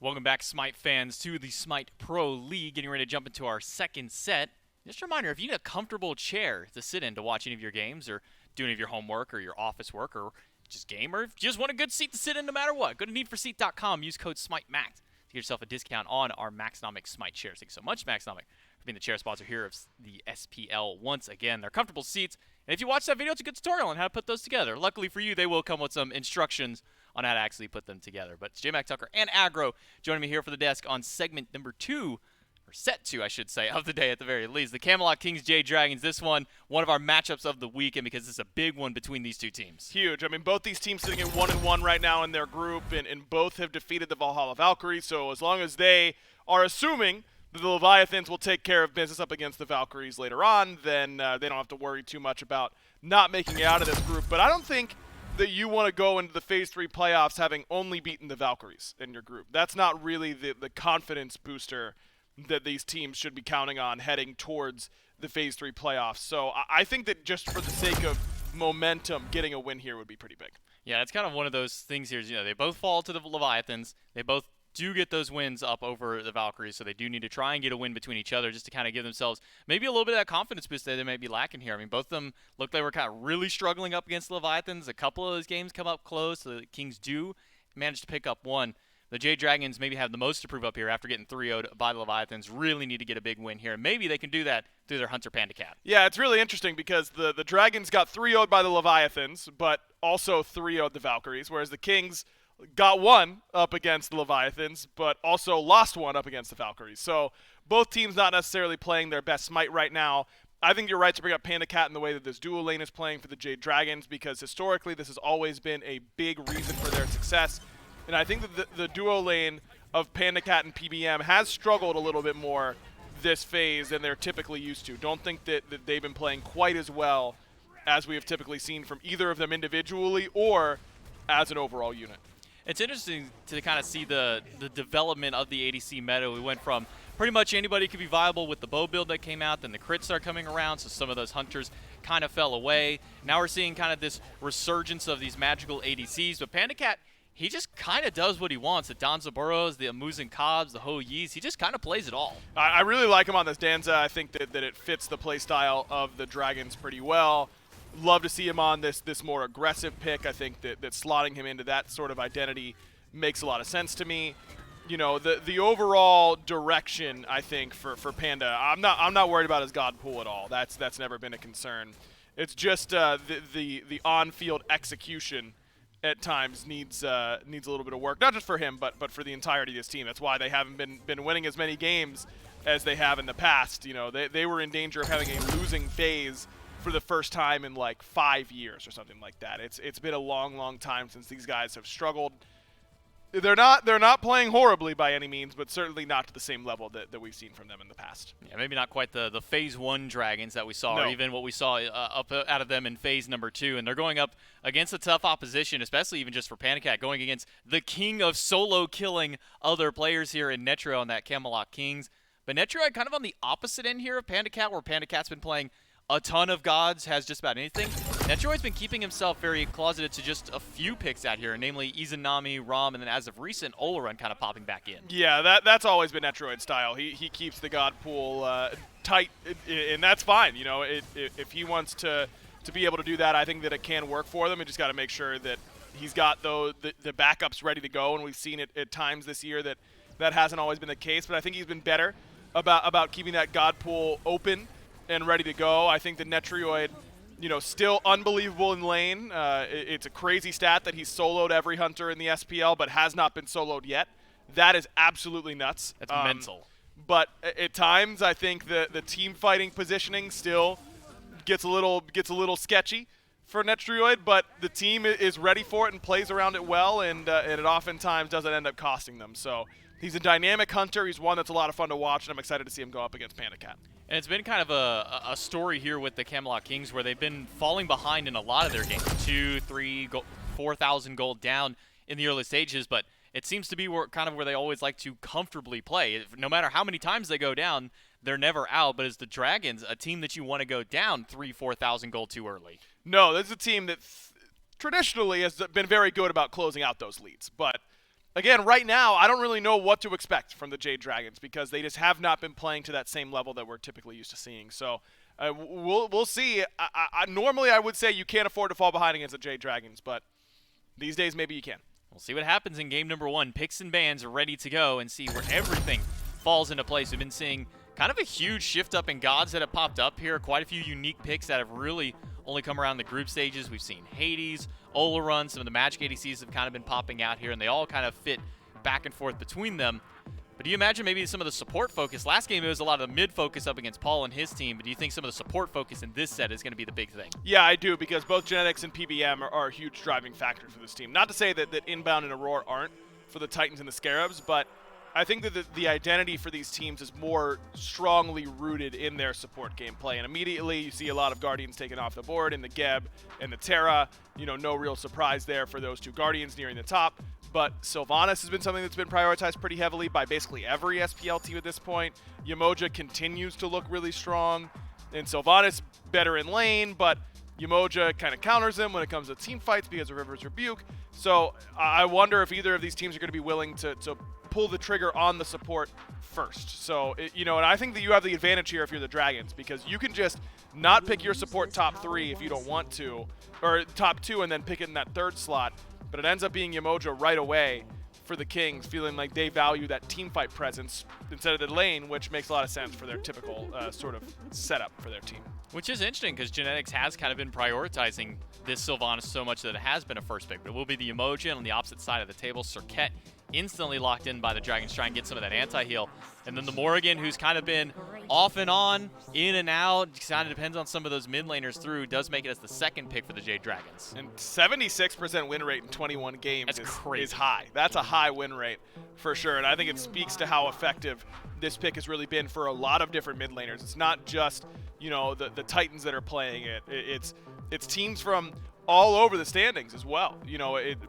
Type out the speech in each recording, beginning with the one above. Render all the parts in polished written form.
Welcome back, SMITE fans, to the SMITE Pro League. Getting ready to jump into our second set. Just a reminder, if you need a comfortable chair to sit in to watch any of your games or do any of your homework or your office work or just game, or if you just want a good seat to sit in no matter what, go to needforseat.com. Use code SMITEMAX to get yourself a discount on our Maxnomic SMITE chairs. Thanks so much, Maxnomic, for being the chair sponsor here of the SPL once again. They're comfortable seats, and if you watch that video, it's a good tutorial on how to put those together. Luckily for you, they will come with some instructions on how to actually put them together. But it's J-Mac Tucker and Aggro joining me here for the desk on segment number 2, or set 2, I should say, of the day at the very least. The Camelot Kings, Jade Dragons. This one of our matchups of the weekend because it's a big one between these two teams. Huge. I mean, both these teams sitting at 1-1 right now in their group, and both have defeated the Valhalla Valkyries. So as long as they are assuming that the Leviathans will take care of business up against the Valkyries later on, then they don't have to worry too much about not making it out of this group. But I don't think that you want to go into the Phase 3 playoffs having only beaten the Valkyries in your group. That's not really the confidence booster that these teams should be counting on heading towards the Phase 3 playoffs. So I think that just for the sake of momentum, getting a win here would be pretty big. Yeah, it's kind of one of those things here. You know, they both fall to the Leviathans. They both do get those wins up over the Valkyries, so they do need to try and get a win between each other just to kind of give themselves maybe a little bit of that confidence boost that they may be lacking here. I mean, both of them look like they were kind of really struggling up against the Leviathans. A couple of those games come up close, so the Kings do manage to pick up one. The Jade Dragons maybe have the most to prove up here after getting 3-0'd by the Leviathans. Really need to get a big win here. Maybe they can do that through their Hunter Panda Cat. Yeah, it's really interesting because the Dragons got 3-0'd by the Leviathans, but also 3-0'd the Valkyries, whereas the Kings got one up against the Leviathans, but also lost one up against the Valkyries. So both teams not necessarily playing their best Smite right now. I think you're right to bring up Panda Cat in the way that this duo lane is playing for the Jade Dragons, because historically this has always been a big reason for their success. And I think that the duo lane of Panda Cat and PBM has struggled a little bit more this phase than they're typically used to. Don't think that they've been playing quite as well as we have typically seen from either of them individually or as an overall unit. It's interesting to kind of see the development of the ADC meta. We went from pretty much anybody could be viable with the bow build that came out, then the crits started coming around, so some of those hunters kind of fell away. Now we're seeing kind of this resurgence of these magical ADCs, but Panda Cat, he just kind of does what he wants. The Danzaburros, the Amuzen Cobbs, the Ho Yis, he just kind of plays it all. I really like him on this Danza. I think that it fits the play style of the Dragons pretty well. Love to see him on this more aggressive pick. I think that slotting him into that sort of identity makes a lot of sense to me. You know, the overall direction, I think, for Panda, I'm not worried about his God pool at all. That's never been a concern. It's just the on-field execution at times needs a little bit of work, not just for him, but for the entirety of his team. That's why they haven't been winning as many games as they have in the past. You know, they were in danger of having a losing phase for the first time in like 5 years or something like that. It's been a long time since these guys have struggled. They're not playing horribly by any means, but certainly not to the same level that we've seen from them in the past. Yeah, maybe not quite the Phase 1 Dragons that we saw, No. or even what we saw up out of them in Phase number 2. And they're going up against a tough opposition, especially even just for Panda Cat, going against the king of solo killing other players here in Netro on that Camelot Kings. But Netro kind of on the opposite end here of Panda Cat, where Panda Cat's been playing a ton of gods, has just about anything. Netroid's been keeping himself very closeted to just a few picks out here, namely Izanami, Ram, and then as of recent, Olaran kind of popping back in. Yeah, that's always been Netroid style. He keeps the god pool tight, and that's fine. You know, if he wants to be able to do that, I think that it can work for them. You just got to make sure that he's got the backups ready to go, and we've seen it at times this year that hasn't always been the case. But I think he's been better about keeping that god pool open and ready to go. I think the Netroid, you know, still unbelievable in lane. It's a crazy stat that he's soloed every hunter in the SPL, but has not been soloed yet. That is absolutely nuts. That's mental. But at times, I think the team fighting positioning still gets a little sketchy for Netroid, but the team is ready for it and plays around it well, and it oftentimes doesn't end up costing them. So he's a dynamic hunter. He's one that's a lot of fun to watch, and I'm excited to see him go up against Panda Cat. And it's been kind of a story here with the Camelot Kings where they've been falling behind in a lot of their games. 2, 3, 4,000 gold down in the early stages, but it seems to be where they always like to comfortably play. No matter how many times they go down, they're never out. But as the Dragons, a team that you want to go down 3,000, 4,000 gold too early. No, this is a team that traditionally has been very good about closing out those leads. But again, right now, I don't really know what to expect from the Jade Dragons because they just have not been playing to that same level that we're typically used to seeing. So we'll see. Normally, I would say you can't afford to fall behind against the Jade Dragons, but these days maybe you can. We'll see what happens in game number 1. Picks and bans are ready to go and see where everything falls into place. We've been seeing kind of a huge shift up in gods that have popped up here. Quite a few unique picks that have really only come around the group stages. We've seen Hades, Olaron, some of the Magic ADCs have kind of been popping out here, and they all kind of fit back and forth between them. But do you imagine maybe some of the support focus? Last game, it was a lot of the mid focus up against Paul and his team, but do you think some of the support focus in this set is going to be the big thing? Yeah, I do, because both Genetics and PBM are a huge driving factor for this team. Not to say that Inbound and Aurora aren't for the Titans and the Scarabs, but I think that the identity for these teams is more strongly rooted in their support gameplay. And immediately you see a lot of Guardians taken off the board in the Geb and the Terra. You know, no real surprise there for those two Guardians nearing the top. But Sylvanas has been something that's been prioritized pretty heavily by basically every SPL team at this point. Yamoja continues to look really strong. And Sylvanas better in lane, but Yamoja kind of counters him when it comes to team fights because of River's Rebuke. So I wonder if either of these teams are going to be willing to pull the trigger on the support first. So, and I think that you have the advantage here if you're the Dragons, because you can just not pick your support top 3 if you don't want to, or top 2 and then pick it in that 3rd slot. But it ends up being Yamoja right away for the Kings, feeling like they value that team fight presence instead of the lane, which makes a lot of sense for their typical sort of setup for their team. Which is interesting because Genetics has kind of been prioritizing this Sylvanas so much that it has been a first pick. But it will be the Yamoja, and on the opposite side of the table, Serket instantly locked in by the Dragons, try and get some of that anti-heal. And then the Morrigan, who's kind of been off and on, in and out, kind of depends on some of those mid laners through, does make it as the 2nd pick for the Jade Dragons. And 76% win rate in 21 games is high. That's a high win rate for sure. And I think it speaks to how effective this pick has really been for a lot of different mid laners. It's not just, the Titans that are playing it. It's teams from all over the standings as well.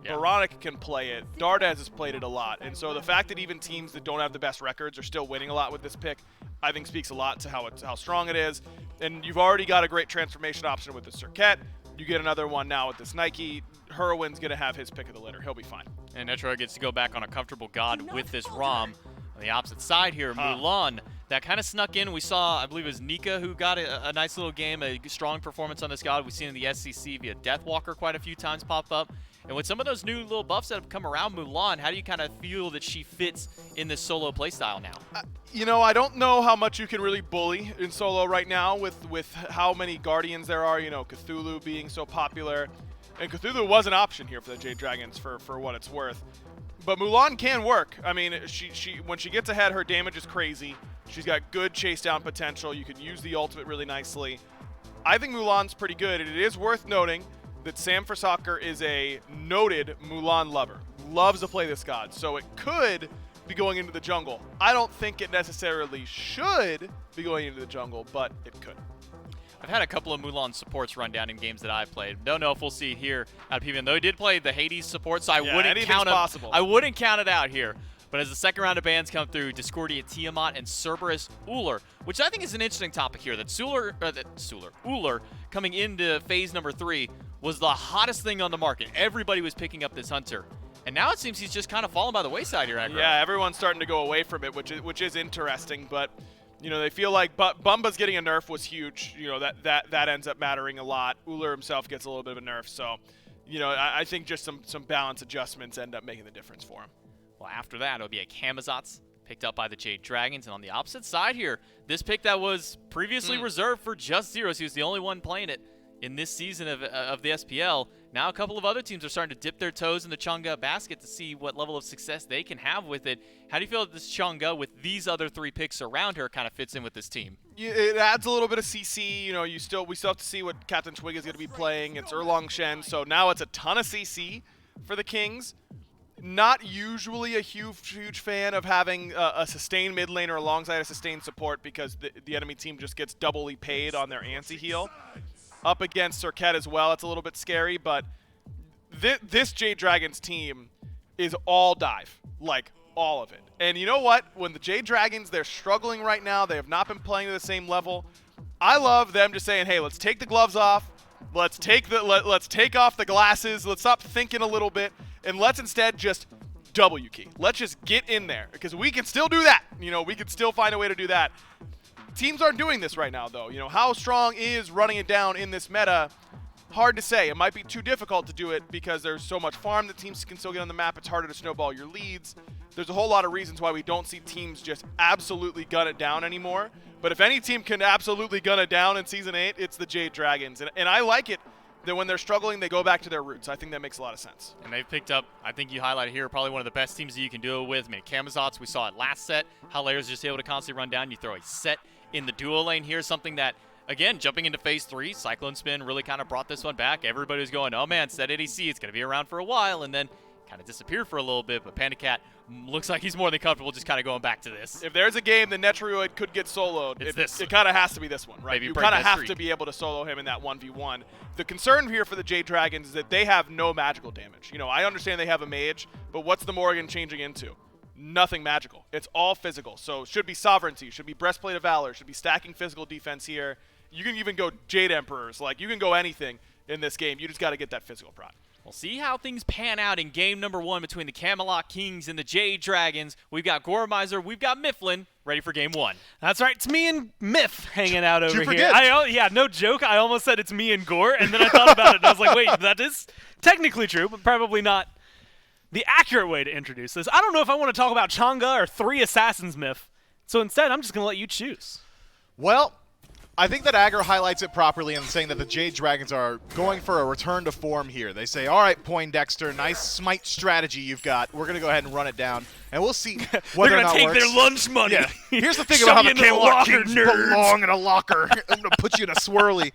Baronic can play it. Dardaz has played it a lot. And so the fact that even teams that don't have the best records are still winning a lot with this pick, I think speaks a lot to how strong it is. And you've already got a great transformation option with the Serket. You get another one now with this Nike. Herwin's going to have his pick of the litter. He'll be fine. And Netro gets to go back on a comfortable god with this Rom. On the opposite side here, Mulan, that kind of snuck in. We saw, I believe it was Nika who got a nice little game, a strong performance on this god. We've seen in the SCC via Deathwalker quite a few times pop up. And with some of those new little buffs that have come around Mulan, how do you kind of feel that she fits in this solo playstyle now? I don't know how much you can really bully in solo right now with how many Guardians there are, Cthulhu being so popular. And Cthulhu was an option here for the Jade Dragons for what it's worth. But Mulan can work. I mean, she when she gets ahead, her damage is crazy. She's got good chase down potential. You can use the ultimate really nicely. I think Mulan's pretty good, and it is worth noting that Sam for Soccer is a noted Mulan lover. Loves to play this god, so it could be going into the jungle. I don't think it necessarily should be going into the jungle, but it could. I've had a couple of Mulan supports run down in games that I've played. Don't know if we'll see it here out of PBM, though he did play the Hades support, so I wouldn't count it out here. But as the second round of bans come through, Discordia Tiamat and Cerberus Ullr, which I think is an interesting topic here. That Ullr coming into phase number 3 was the hottest thing on the market. Everybody was picking up this hunter. And now it seems he's just kind of fallen by the wayside here, Aggro. Yeah, everyone's starting to go away from it, which is interesting, but they feel like Bumba's getting a nerf was huge. That ends up mattering a lot. Ullr himself gets a little bit of a nerf, so I think just some balance adjustments end up making the difference for him. Well, after that, it'll be a Camazotz picked up by the Jade Dragons. And on the opposite side here, this pick that was previously reserved for Just Zeros. He was the only one playing it in this season of the SPL. Now a couple of other teams are starting to dip their toes in the Chang'e basket to see what level of success they can have with it. How do you feel that this Chang'e, with these other 3 picks around her, kind of fits in with this team? It adds a little bit of CC. We still have to see what Captain Twig is going to be playing. It's Erlong Shen, so now it's a ton of CC for the Kings. Not usually a huge fan of having a sustained mid laner alongside a sustained support because the enemy team just gets doubly paid on their anti-heal. Up against Serket as well, it's a little bit scary, but this Jade Dragons team is all dive, like all of it. And you know what? When the Jade Dragons, they're struggling right now, they have not been playing to the same level. I love them just saying, hey, let's take the gloves off, let's take off the glasses, let's stop thinking a little bit, and let's instead just W key. Let's just get in there because we can still do that. You know, we can still find a way to do that. Teams aren't doing this right now, though. You know, how strong is running it down in this meta? Hard to say. It might be too difficult to do it because there's so much farm that teams can still get on the map. It's harder to snowball your leads. There's a whole lot of reasons why we don't see teams just absolutely gun it down anymore. But if any team can absolutely gun it down in Season 8, it's the Jade Dragons. And I like it that when they're struggling, they go back to their roots. I think that makes a lot of sense. And they've picked up, I think you highlighted here, probably one of the best teams that you can do it with. I mean, Camelot, we saw it last set. How Layers just able to constantly run down. You throw a set in the duo lane here, something that, again, jumping into phase 3, Cyclone Spin really kind of brought this one back. Everybody was going, oh man, set ADC, it's going to be around for a while, and then kind of disappeared for a little bit, but Panda Cat looks like he's more than comfortable just kind of going back to this. If there's a game that Netroid could get soloed, it kind of has to be this one, right? Maybe you kind of have to be able to solo him in that 1v1. The concern here for the Jade Dragons is that they have no magical damage. You know, I understand they have a mage, but what's the Morgan changing into? Nothing magical. It's all physical. So should be Sovereignty, should be Breastplate of Valor, should be stacking physical defense here. You can even go Jade Emperors. Like, you can go anything in this game. You just got to get that physical prod. We'll see how things pan out in game number 1 between the Camelot Kings and the Jade Dragons. We've got Gormizer, we've got Mifflin, ready for game 1. That's right. It's me and Miff hanging out over here. Forget? Yeah, no joke. I almost said it's me and Gore, and then I thought about it, and I was like, wait, that is technically true, but probably not the accurate way to introduce this. I don't know if I want to talk about Chang'e or 3 Assassins, Miff. So instead, I'm just going to let you choose. Well, I think that Aggro highlights it properly in saying that the Jade Dragons are going for a return to form here. They say, all right, Poindexter, nice smite strategy you've got. We're going to go ahead and run it down, and we'll see whether or not They're it going to take works. their lunch money. Yeah. Here's the thing Shove about how you the into the Camelot locker, Kings nerds. belong in a locker. I'm going to put you in a swirly.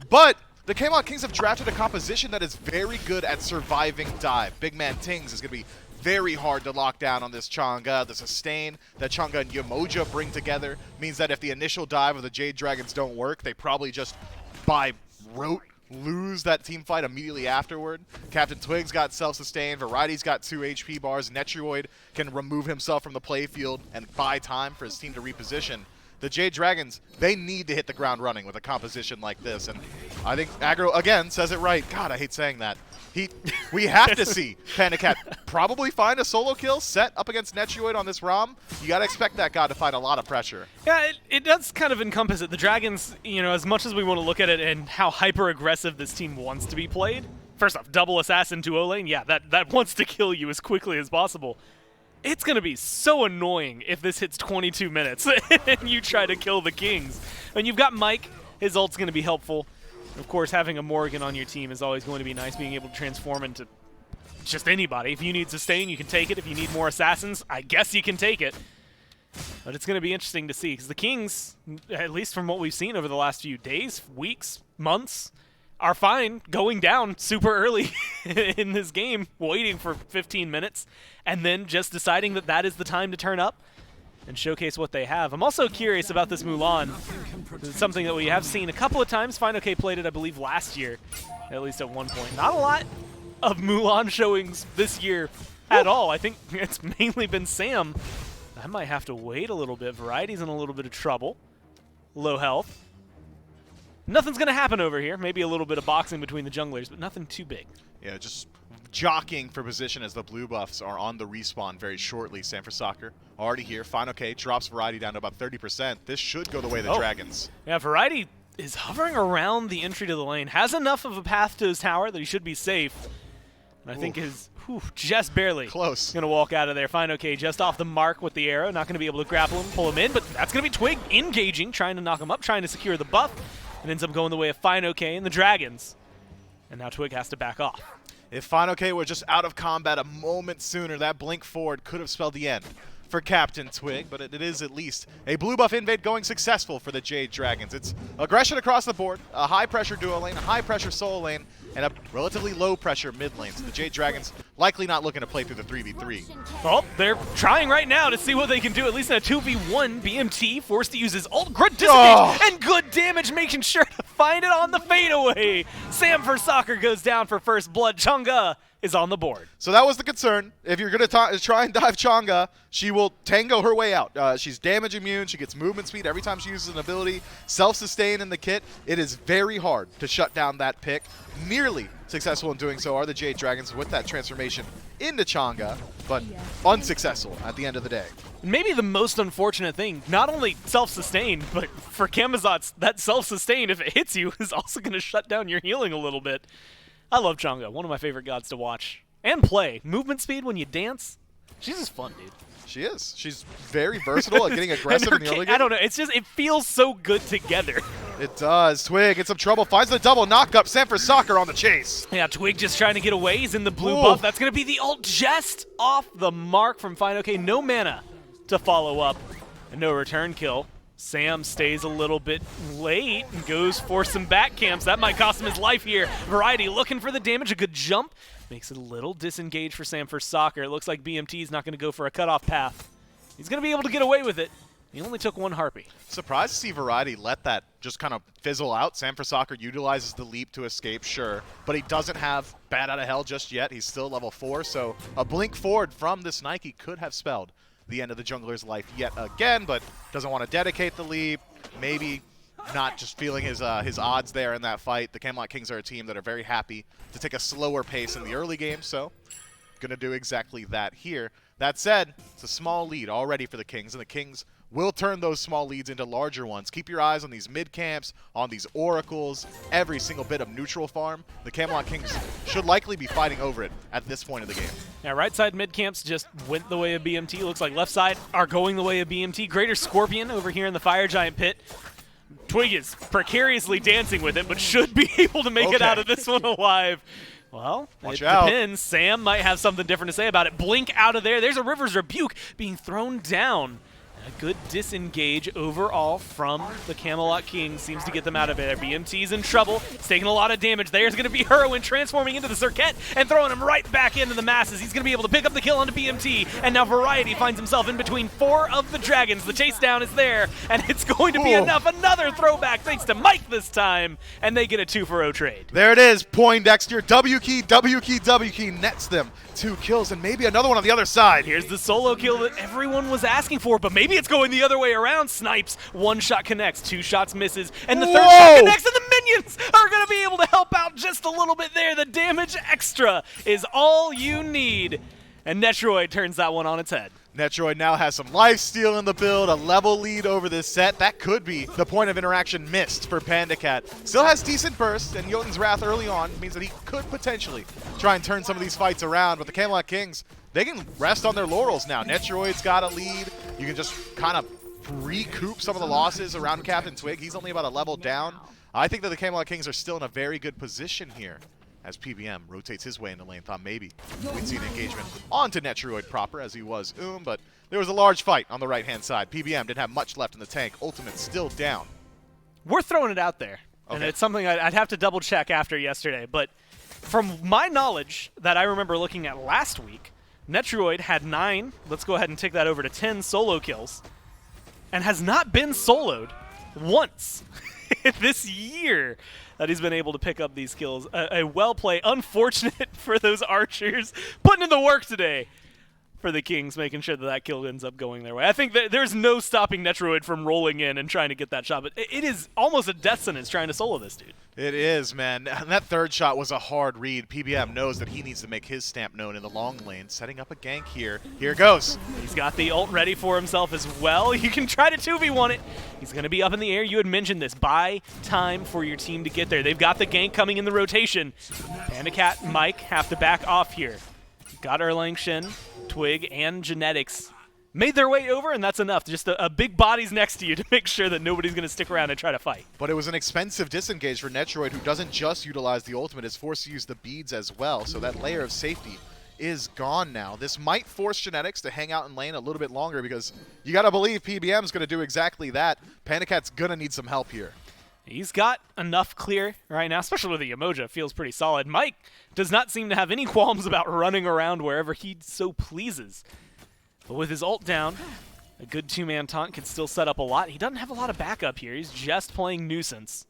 But the Camelot Kings have drafted a composition that is very good at surviving dive. Big Man Tings is going to be very hard to lock down on this Chang'e. The sustain that Chang'e and Yamoja bring together means that if the initial dive of the Jade Dragons don't work, they probably just, by rote, lose that team fight immediately afterward. Captain Twig's got self-sustain, Variety's got 2 HP bars, Netroid can remove himself from the playfield and buy time for his team to reposition. The Jade Dragons, they need to hit the ground running with a composition like this, and I think Aggro, again, says it right. God, I hate saying that. We have to see Panda Cat probably find a solo kill set up against Netroid on this ROM. You got to expect that guy to find a lot of pressure. Yeah, it does kind of encompass it. The Dragons, you know, as much as we want to look at it and how hyper-aggressive this team wants to be played, first off, double assassin duo lane, yeah, that wants to kill you as quickly as possible. It's going to be so annoying if this hits 22 minutes and you try to kill the Kings. And you've got Mike. His ult's going to be helpful. Of course, having a Morgan on your team is always going to be nice, being able to transform into just anybody. If you need sustain, you can take it. If you need more assassins, I guess you can take it. But it's going to be interesting to see, because the Kings, at least from what we've seen over the last few days, weeks, months, are fine going down super early in this game, waiting for 15 minutes, and then just deciding that that is the time to turn up and showcase what they have. I'm also curious about this Mulan. It's something that we have seen a couple of times. FinoK played it, I believe, last year, at least at one point. Not a lot of Mulan showings this year at all. I think it's mainly been Sam. I might have to wait a little bit. Variety's in a little bit of trouble. Low health. Nothing's going to happen over here. Maybe a little bit of boxing between the junglers, but nothing too big. Yeah, just jockeying for position as the blue buffs are on the respawn very shortly. Sanford Soccer already here. FinoK drops Variety down to about 30%. This should go the way of the Dragons. Yeah, Variety is hovering around the entry to the lane. Has enough of a path to his tower that he should be safe. And I think is just barely close. Going to walk out of there. FinoK just off the mark with the arrow. Not going to be able to grapple him, pull him in, but that's going to be Twig engaging, trying to knock him up, trying to secure the buff. And ends up going the way of FinoK and the Dragons. And now Twig has to back off. If FinoK were just out of combat a moment sooner, that blink forward could have spelled the end for Captain Twig, but it is at least a blue buff invade going successful for the Jade Dragons. It's aggression across the board, a high-pressure duo lane, a high-pressure solo lane, and a relatively low-pressure mid lane. So the Jade Dragons likely not looking to play through the 3v3. Well, they're trying right now to see what they can do, at least in a 2v1. BMT forced to use his ult. Grid disengage and good damage, making sure to find it on the fadeaway. Sam for Soccer goes down for first blood. Chang'e is on the board. So that was the concern. If you're going to try and dive Chang'e, she will tango her way out. She's damage immune. She gets movement speed every time she uses an ability. Self-sustain in the kit. It is very hard to shut down that pick. Nearly successful in doing so are the Jade Dragons with that transformation into Chang'e, but unsuccessful at the end of the day. Maybe the most unfortunate thing, not only self-sustain, but for Camazot's, that self-sustain, if it hits you, is also going to shut down your healing a little bit. I love Chang'e, one of my favorite gods to watch and play. Movement speed when you dance, she's just fun, dude. She is. She's very versatile at getting aggressive in the early game. I don't know, it's just, it feels so good together. It does. Twig in some trouble, finds the double knock-up. Sanford Soccer on the chase. Yeah, Twig just trying to get away. He's in the blue buff. That's going to be the ult just off the mark from Fine. Okay, no mana to follow up. And no return kill. Sam stays a little bit late and goes for some back camps. That might cost him his life here. Variety looking for the damage. A good jump. Makes it a little disengaged for Sam for Soccer. It looks like BMT is not going to go for a cutoff path. He's going to be able to get away with it. He only took one Harpy. Surprised to see Variety let that just kind of fizzle out. Sanford Soccer utilizes the leap to escape, sure, but he doesn't have Bat Out of Hell just yet. He's still level 4, so a blink forward from this Nike could have spelled the end of the jungler's life yet again, but doesn't want to dedicate the leap. Maybe not just feeling his odds there in that fight. The Camelot Kings are a team that are very happy to take a slower pace in the early game, so going to do exactly that here. That said, it's a small lead already for the Kings, and the Kings will turn those small leads into larger ones. Keep your eyes on these mid camps, on these oracles, every single bit of neutral farm. The Camelot Kings should likely be fighting over it at this point of the game. Yeah, right side mid camps just went the way of BMT. Looks like left side are going the way of BMT. Greater Scorpion over here in the Fire Giant pit. Twig is precariously dancing with it, but should be able to make it out of this one alive. Well, Watch it out. depends. Sam might have something different to say about it. Blink out of there. There's a River's Rebuke being thrown down. A good disengage overall from the Camelot Kings seems to get them out of there. BMT's in trouble. It's taking a lot of damage. There's going to be Heroin transforming into the Circuit and throwing him right back into the masses. He's going to be able to pick up the kill onto BMT. And now Variety finds himself in between 4 of the Dragons. The chase down is there, and it's going to be enough. Another throwback thanks to Mike this time, and they get a 2-for-0 trade. There it is, Poindexter. W key, W key, W key nets them 2 kills, and maybe another one on the other side. Here's the solo kill that everyone was asking for, but maybe it's going the other way around. Snipes, 1 shot connects, 2 shots misses, and the 3rd shot connects, and the minions are going to be able to help out just a little bit there. The damage extra is all you need, and Netroid turns that one on its head. Netroid now has some lifesteal in the build, a level lead over this set. That could be the point of interaction missed for PandaCat. Still has decent burst, and Jotun's Wrath early on means that he could potentially try and turn some of these fights around, but the Camelot Kings, they can rest on their laurels now. Netroid's got a lead. You can just kind of recoup some of the losses around Captain Twig. He's only about a level down. I think that the Camelot Kings are still in a very good position here as PBM rotates his way into lane. Thought maybe we'd see an engagement onto Netroid proper as he was but there was a large fight on the right-hand side. PBM didn't have much left in the tank. Ultimate still down. We're throwing it out there, and it's something I'd have to double-check after yesterday, but from my knowledge that I remember looking at last week, Netroid had 9, let's go ahead and take that over to 10 solo kills, and has not been soloed once this year that he's been able to pick up these kills. A well play. Unfortunate for those archers putting in the work today for the Kings, making sure that that kill ends up going their way. I think that there's no stopping Netroid from rolling in and trying to get that shot, but it is almost a death sentence trying to solo this dude. It is, man. And that 3rd shot was a hard read. PBM knows that he needs to make his stamp known in the long lane, setting up a gank here. Here goes. He's got the ult ready for himself as well. You can try to 2v1 it. He's going to be up in the air. You had mentioned this. Buy time for your team to get there. They've got the gank coming in the rotation. PandaCat and Mike have to back off here. Got Erlang Shin, Twig, and Genetics made their way over, and that's enough. Just a big bodies next to you to make sure that nobody's going to stick around and try to fight. But it was an expensive disengage for Netroid, who doesn't just utilize the ultimate, is forced to use the beads as well, so that layer of safety is gone now. This might force Genetics to hang out in lane a little bit longer, because you got to believe PBM's going to do exactly that. PandaCat's going to need some help here. He's got enough clear right now, especially with the Emoja. Feels pretty solid. Mike does not seem to have any qualms about running around wherever he so pleases. But with his ult down, a good 2-man taunt can still set up a lot. He doesn't have a lot of backup here. He's just playing Nuisance.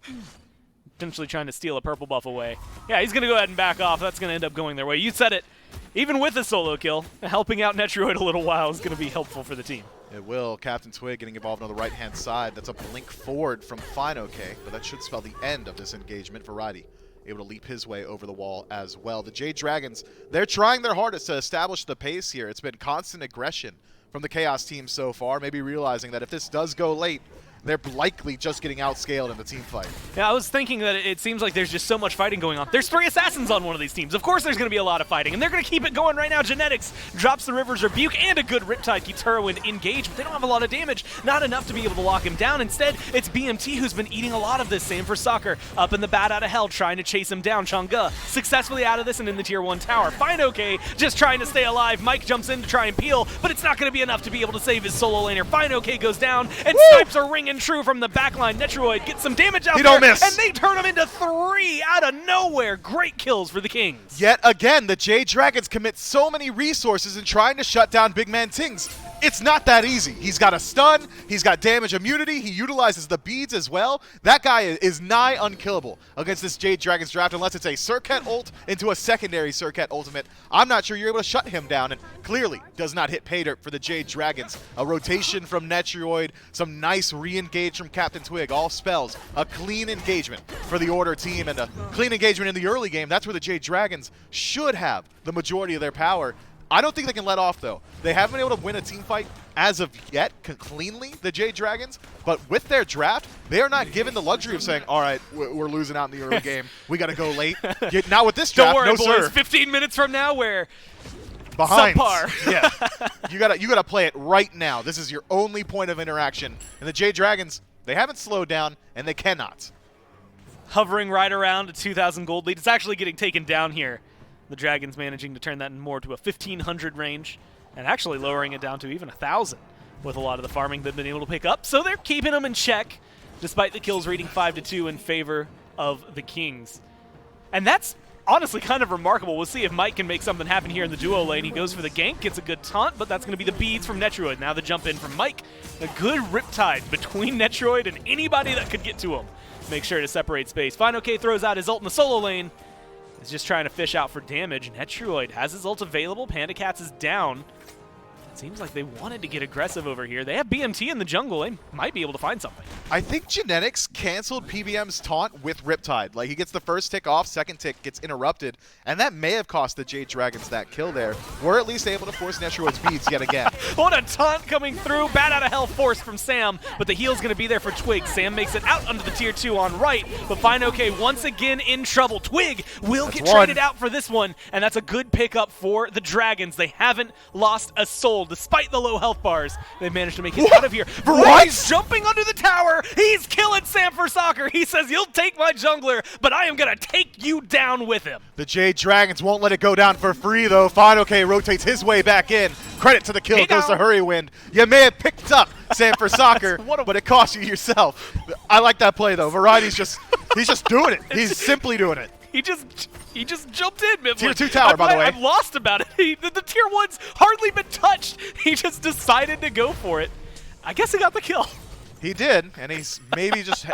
potentially trying to steal a purple buff away. Yeah, he's going to go ahead and back off. That's going to end up going their way. You said it. Even with a solo kill, helping out Netroid a little while is going to be helpful for the team. It will. Captain Twig getting involved on the right-hand side. That's a blink forward from FineOK, but that should spell the end of this engagement for Roddy. Able to leap his way over the wall as well. The Jade Dragons, they're trying their hardest to establish the pace here. It's been constant aggression from the Chaos team so far, maybe realizing that if this does go late, they're likely just getting outscaled in the team fight. Yeah, I was thinking that it seems like there's just so much fighting going on. There's 3 assassins on one of these teams. Of course there's going to be a lot of fighting, and they're going to keep it going right now. Genetics drops the River's Rebuke, and a good Riptide keeps Heroin engaged, but they don't have a lot of damage. Not enough to be able to lock him down. Instead, it's BMT who's been eating a lot of this. Same for Soccer. Up in the bat out of hell, trying to chase him down. Chang'e successfully out of this and in the tier 1 tower. FineOK just trying to stay alive. Mike jumps in to try and peel, but it's not going to be enough to be able to save his solo laner. FineOK goes down, and snipes are ringing true from the back line. Netroid gets some damage out He there, don't miss. and they turn him into 3 out of nowhere. Great kills for the Kings. Yet again, the Jade Dragons commit so many resources in trying to shut down Big Man Tings. It's not that easy. He's got a stun, he's got damage immunity, he utilizes the beads as well. That guy is nigh unkillable against this Jade Dragons draft unless it's a Surcat ult into a secondary Surcat ultimate. I'm not sure you're able to shut him down, and clearly does not hit pay dirt for the Jade Dragons. A rotation from Netroid, some nice re-engage from Captain Twig, all spells. A clean engagement for the Order team, and a clean engagement in the early game. That's where the Jade Dragons should have the majority of their power. I don't think they can let off, though. They haven't been able to win a team fight as of yet cleanly, the Jade Dragons, but with their draft, they are not given the luxury of saying, all right, we're losing out in the early game. We got to go late. Yet now with this draft, Don't worry, no boys. sir. 15 minutes from now, we're Behind. subpar. Yeah. You gotta play it right now. This is your only point of interaction. And the Jade Dragons, they haven't slowed down, and they cannot. Hovering right around a 2,000 gold lead. It's actually getting taken down here. The Dragons managing to turn that more to a 1,500 range, and actually lowering it down to even 1,000 with a lot of the farming they've been able to pick up. So they're keeping them in check, despite the kills reading 5-2 in favor of the Kings. And that's honestly kind of remarkable. We'll see if Mike can make something happen here in the duo lane. He goes for the gank, gets a good taunt, but that's going to be the beads from Netroid. Now the jump in from Mike. A good Riptide between Netroid and anybody that could get to him. Make sure to separate space. FineOK throws out his ult in the solo lane. He's just trying to fish out for damage. Netroid has his ult available. Panda Cats is down. It seems like they wanted to get aggressive over here. They have BMT in the jungle. They might be able to find something. I think Genetics canceled PBM's taunt with Riptide. Like, he gets the first tick off, second tick gets interrupted, and that may have cost the Jade Dragons that kill there. We're at least able to force Netroid's beads yet again. What a taunt coming through. Bat out of hell forced from Sam, but the heal's going to be there for Twig. Sam makes it out under the tier 2 on right, but FineOK once again in trouble. Twig will get traded out for this one, and that's a good pickup for the Dragons. They haven't lost a soul. Despite the low health bars, they've managed to make it out of here. He's jumping under the tower. He's killing Sam for Soccer. He says, you'll take my jungler, but I am going to take you down with him. The Jade Dragons won't let it go down for free, though. FineOK rotates his way back in. Credit to the kill goes to Hurrywind. You may have picked up Sam for Soccer, but it cost you yourself. I like that play, though. Variety's he's just doing it. He's simply doing it. He just jumped in, Mifflin. Tier 2 tower, by the way. I'm lost about it. The tier 1's hardly been touched. He just decided to go for it. I guess he got the kill. He did, and he's maybe just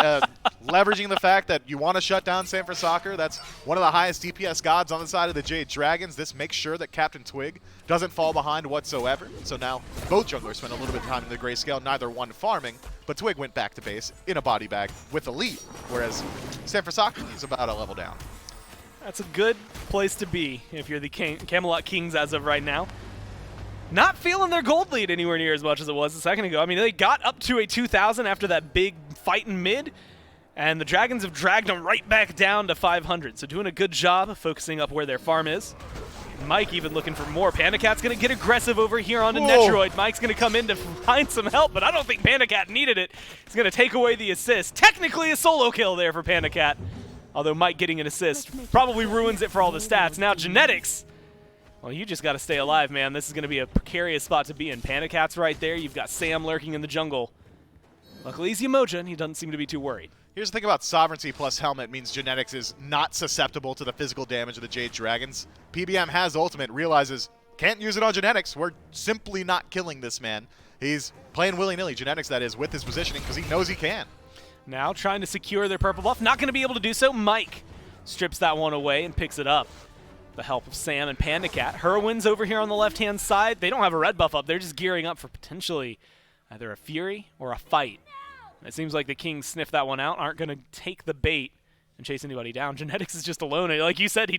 leveraging the fact that you want to shut down Sam for Soccer. That's one of the highest DPS gods on the side of the Jade Dragons. This makes sure that Captain Twig doesn't fall behind whatsoever. So now both junglers spend a little bit of time in the grayscale, neither one farming, but Twig went back to base in a body bag with a lead, whereas Sam for Soccer is about a level down. That's a good place to be if you're the Camelot Kings as of right now. Not feeling their gold lead anywhere near as much as it was a second ago. I mean, they got up to a 2,000 after that big fight in mid, and the Dragons have dragged them right back down to 500. So doing a good job of focusing up where their farm is. Mike even looking for more. Panda Cat's going to get aggressive over here onto Netroid. Mike's going to come in to find some help, but I don't think Panda Cat needed it. He's going to take away the assist. Technically a solo kill there for Panda Cat. Although Mike getting an assist probably ruins it for all the stats. Now Genetics, well, you just got to stay alive, man. This is going to be a precarious spot to be in. Panda Cat's right there. You've got Sam lurking in the jungle. Luckily he's Yemoja, and he doesn't seem to be too worried. Here's the thing about Sovereignty plus Helmet means Genetics is not susceptible to the physical damage of the Jade Dragons. PBM has Ultimate, realizes, can't use it on Genetics. We're simply not killing this man. He's playing willy-nilly, Genetics that is, with his positioning because he knows he can. now trying to secure their purple buff. Not going to be able to do so. Mike strips that one away and picks it up. The help of Sam and Panda Cat. Herwin's over here on the left-hand side. They don't have a red buff up. They're just gearing up for potentially either a Fury or a fight. It seems like the Kings sniff that one out, aren't going to take the bait and chase anybody down. Genetics is just alone. Like you said,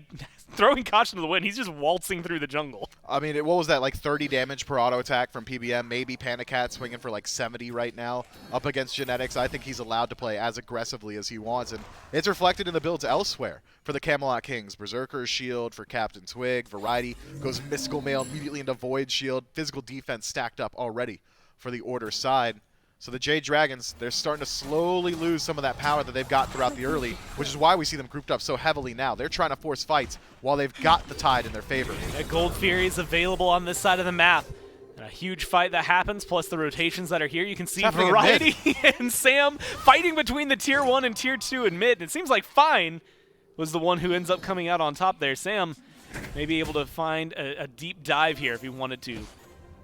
throwing caution to the wind. He's just waltzing through the jungle. I mean, what was that, like 30 damage per auto attack from PBM? Maybe Panda Cat swinging for like 70 right now up against Genetics. I think he's allowed to play as aggressively as he wants, and it's reflected in the builds elsewhere for the Camelot Kings. Berserker's Shield for Captain Twig. Variety goes Mystical Mail immediately into Void Shield. Physical defense stacked up already for the Order side. So the Jade Dragons, they're starting to slowly lose some of that power that they've got throughout the early, which is why we see them grouped up so heavily now. They're trying to force fights while they've got the tide in their favor. A Gold Fury is available on this side of the map. And a huge fight that happens, plus the rotations that are here. You can see Variety and Sam fighting between the Tier 1 and Tier 2 in mid. And it seems like Fine was the one who ends up coming out on top there. Sam may be able to find a deep dive here if he wanted to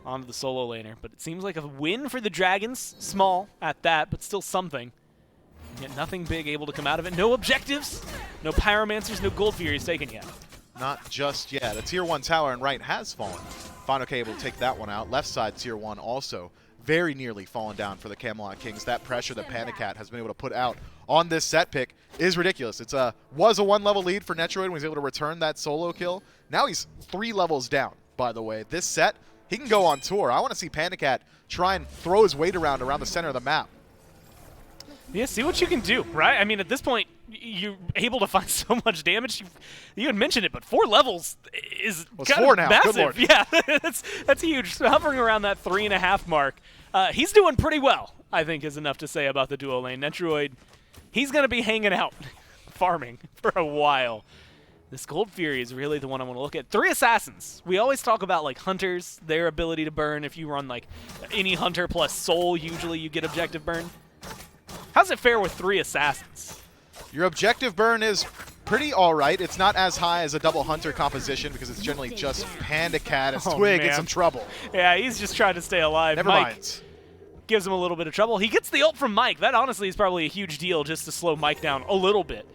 onto the solo laner. But it seems like a win for the Dragons. Small at that, but still something. Yet nothing big able to come out of it. No objectives, no Pyromancers, no Gold Furies taken yet. Not just yet. A Tier 1 tower and right has fallen. Final K able to take that one out. Left side Tier 1 also very nearly fallen down for the Camelot Kings. That pressure that Panda Cat has been able to put out on this set pick is ridiculous. It's was a 1-level lead for Netroid when he was able to return that solo kill. Now he's 3 levels down, by the way. This set, he can go on tour. I want to see Panda Cat try and throw his weight around the center of the map. Yeah, see what you can do, right? I mean, at this point, you're able to find so much damage. You had mentioned it, but 4 levels is kind of massive. Good Lord. Yeah, that's huge. So hovering around that 3.5 mark. He's doing pretty well, I think, is enough to say about the duo lane. Netroid, he's going to be hanging out, farming for a while. This Gold Fury is really the one I want to look at. 3 assassins. We always talk about like hunters, their ability to burn. If you run like any hunter plus soul, usually you get objective burn. How's it fare with 3 assassins? Your objective burn is pretty all right. It's not as high as a double hunter composition because it's generally just Panda Cat and Twig in some trouble. Yeah, he's just trying to stay alive. Never Mike mind. Gives him a little bit of trouble. He gets the ult from Mike. That honestly is probably a huge deal just to slow Mike down a little bit,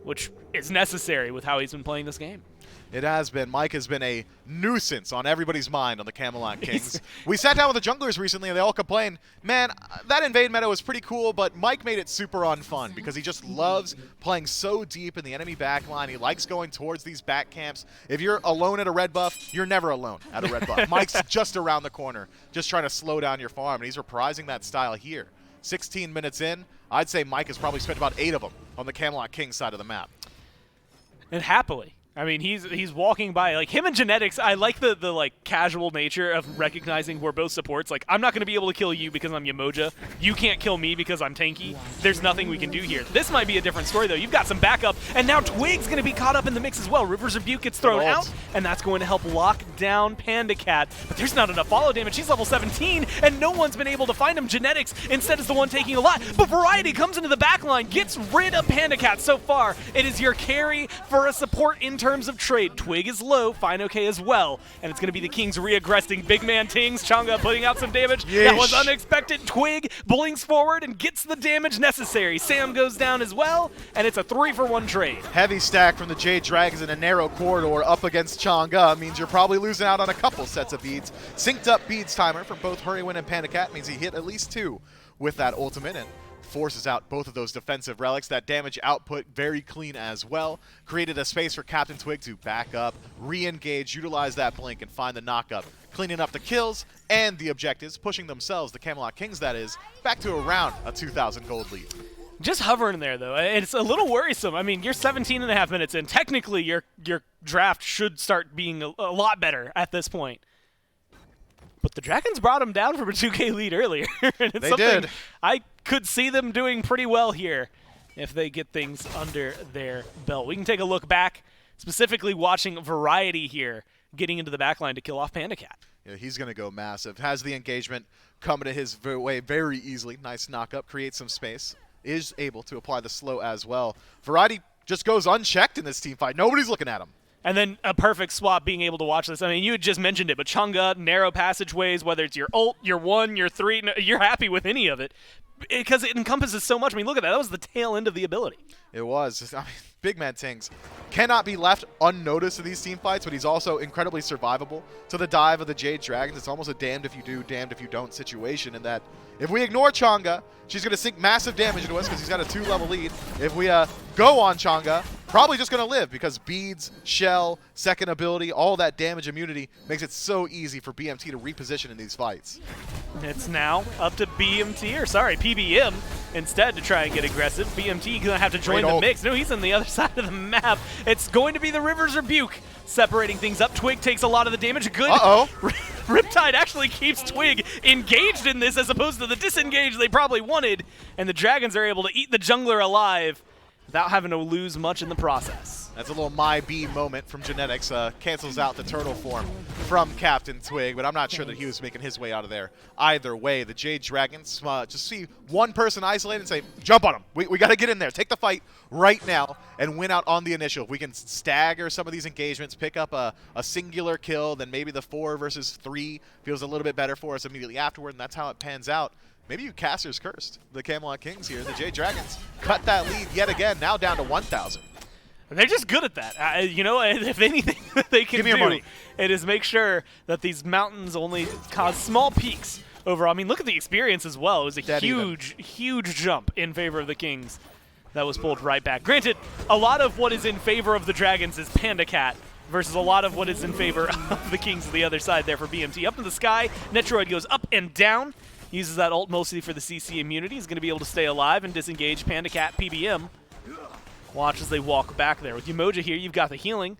which is necessary with how he's been playing this game. It has been. Mike has been a nuisance on everybody's mind on the Camelot Kings. We sat down with the junglers recently, and they all complained, man, that invade meta was pretty cool, but Mike made it super unfun because he just loves playing so deep in the enemy backline. He likes going towards these back camps. If you're alone at a red buff, you're never alone at a red buff. Mike's just around the corner, just trying to slow down your farm, and he's reprising that style here. 16 minutes in, I'd say Mike has probably spent about 8 of them on the Camelot Kings side of the map. And happily. I mean, he's walking by. Like, him and Genetics, I like the like, casual nature of recognizing we're both supports. Like, I'm not going to be able to kill you because I'm Yamoja. You can't kill me because I'm tanky. There's nothing we can do here. This might be a different story, though. You've got some backup, and now Twig's going to be caught up in the mix as well. River's Rebuke gets thrown out, and that's going to help lock down Panda Cat. But there's not enough follow damage. He's level 17, and no one's been able to find him. Genetics instead is the one taking a lot. But Variety comes into the backline, gets rid of Panda Cat. So far, it is your carry for a support in terms of trade. Twig is low, Fine OK as well, and it's going to be the Kings re-aggressing. Big man Tings, Chang'e putting out some damage. Yeesh. That was unexpected. Twig blings forward and gets the damage necessary. Sam goes down as well, and it's a 3-for-1 trade. Heavy stack from the Jade Dragons in a narrow corridor up against Chang'e means you're probably losing out on a couple sets of beads. Synced up beads timer from both Hurrywin and Panda Cat means he hit at least 2 with that ultimate, and forces out both of those defensive relics. That damage output very clean as well. Created a space for Captain Twig to back up, re-engage, utilize that blink, and find the knockup. Cleaning up the kills and the objectives, pushing themselves, the Camelot Kings that is, back to around a 2,000 gold lead. Just hovering there, though. It's a little worrisome. I mean, you're 17.5 minutes in. Technically, your draft should start being a lot better at this point. But the Dragons brought him down from a 2K lead earlier. And it's they something did. I could see them doing pretty well here if they get things under their belt. We can take a look back, specifically watching Variety here, getting into the backline to kill off Panda Cat. Yeah, he's going to go massive. Has the engagement coming to his way very easily. Nice knock-up, creates some space. Is able to apply the slow as well. Variety just goes unchecked in this team fight. Nobody's looking at him. And then a perfect swap being able to watch this. I mean, you had just mentioned it, but Chang'e, narrow passageways, whether it's your ult, your 1, your 3, you're happy with any of it. because it encompasses so much. I mean, look at that. That was the tail end of the ability. It was. I mean, Big Man Tings cannot be left unnoticed in these team fights, but he's also incredibly survivable. To the dive of the Jade Dragons, it's almost a damned if you do, damned if you don't situation in that if we ignore Chang'e, she's going to sink massive damage into us because he's got a 2-level lead. If we go on Chang'e, probably just going to live because beads, shell, second ability, all that damage immunity makes it so easy for BMT to reposition in these fights. It's now up to PBM instead to try and get aggressive. BMT going to have to join the mix. No, he's on the other side of the map. It's going to be the River's Rebuke separating things up. Twig takes a lot of the damage. Good. Riptide actually keeps Twig engaged in this as opposed to the disengage they probably wanted. And the Dragons are able to eat the jungler alive without having to lose much in the process. That's a little My B moment from Genetics. Cancels out the turtle form from Captain Twig, but I'm not sure that he was making his way out of there either way. The Jade Dragons just see one person isolated and say, jump on him. We got to get in there. Take the fight right now and win out on the initial. If we can stagger some of these engagements, pick up a singular kill, then maybe the 4 versus 3 feels a little bit better for us immediately afterward, and that's how it pans out. Maybe you Caster's cursed. The Camelot Kings here. The Jade Dragons cut that lead yet again, now down to 1,000. They're just good at that. You know, if anything that they can do, it is make sure that these mountains only cause small peaks overall. I mean, look at the experience as well. It was a huge jump in favor of the Kings that was pulled right back. Granted, a lot of what is in favor of the Dragons is Panda Cat versus a lot of what is in favor of the Kings of the other side there for BMT. Up in the sky, Netroid goes up and down. Uses that ult mostly for the CC immunity. He's going to be able to stay alive and disengage Panda Cat PBM. Watch as they walk back there. With Umoja here, you've got the healing.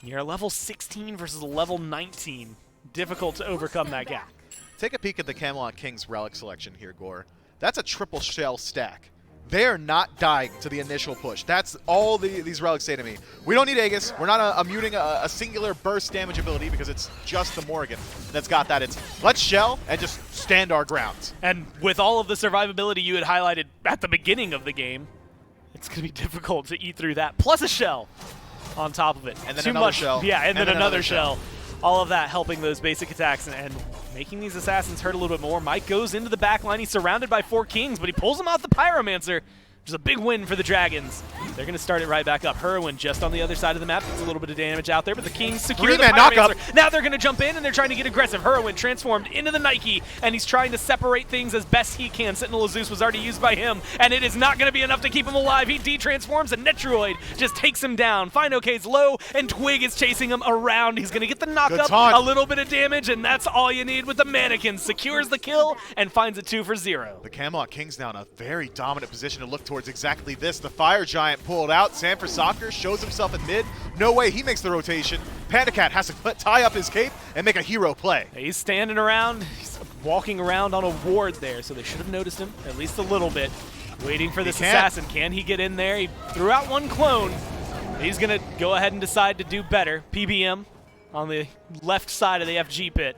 You're level 16 versus level 19. Difficult to overcome that gap. Take a peek at the Camelot Kings relic selection here, Gore. That's a triple shell stack. They're not dying to the initial push. That's all these relics say to me. We don't need Aegis. We're not immuning a singular burst damage ability because it's just the Morgan that's got that. It's let's shell and just stand our grounds. And with all of the survivability you had highlighted at the beginning of the game, it's going to be difficult to eat through that. Plus a shell on top of it. And then another shell. Yeah, and then another shell. All of that helping those basic attacks and making these assassins hurt a little bit more. Mike goes into the back line. He's surrounded by 4 Kings, but he pulls him out the Pyromancer, which is a big win for the Dragons. They're going to start it right back up. Heroin just on the other side of the map. There's a little bit of damage out there, but the Kings secure the Pyromancer. Now they're going to jump in, and they're trying to get aggressive. Heroin transformed into the Nike, and he's trying to separate things as best he can. Sentinel of Zeus was already used by him, and it is not going to be enough to keep him alive. He de-transforms, and Netroid just takes him down. Finoke's low, and Twig is chasing him around. He's going to get the knock-up, a little bit of damage, and that's all you need with the Mannequin. Secures the kill, and finds it 2 for 0. The Camelot Kings now in a very dominant position to look towards exactly this. The Fire Giant pulled out. Sanford Soccer shows himself in mid. No way he makes the rotation. Panda Cat has to tie up his cape and make a hero play. He's standing around. He's walking around on a ward there, so they should have noticed him at least a little bit. Waiting for this assassin. Can he get in there? He threw out one clone. He's going to go ahead and decide to do better. PBM on the left side of the FG pit.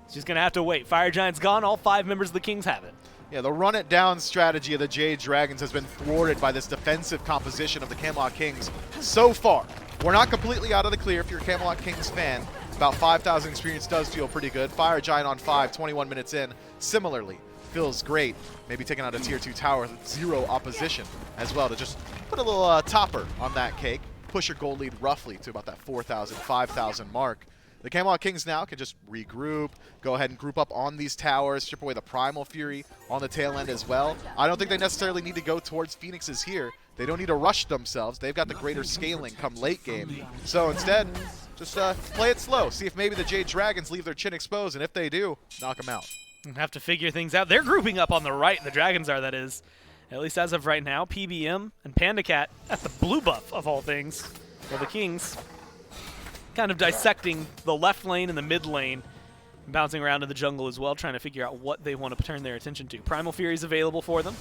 He's just going to have to wait. Fire Giant's gone. All 5 members of the Kings have it. Yeah, the run-it-down strategy of the Jade Dragons has been thwarted by this defensive composition of the Camelot Kings so far. We're not completely out of the clear if you're a Camelot Kings fan. About 5,000 experience does feel pretty good. Fire Giant on 5, 21 minutes in. Similarly, feels great. Maybe taking out a tier 2 tower with 0 opposition as well to just put a little topper on that cake. Push your gold lead roughly to about that 4,000, 5,000 mark. The Camelot Kings now can just regroup, go ahead and group up on these towers, strip away the Primal Fury on the tail end as well. I don't think they necessarily need to go towards Phoenixes here. They don't need to rush themselves. They've got the greater scaling come late game. So instead, just play it slow. See if maybe the Jade Dragons leave their chin exposed, and if they do, knock them out. Have to figure things out. They're grouping up on the right, the Dragons are, that is. At least as of right now, PBM and Panda Cat at the blue buff of all things. Well, the Kings kind of dissecting the left lane and the mid lane, bouncing around in the jungle as well, trying to figure out what they want to turn their attention to. Primal Fury is available for them,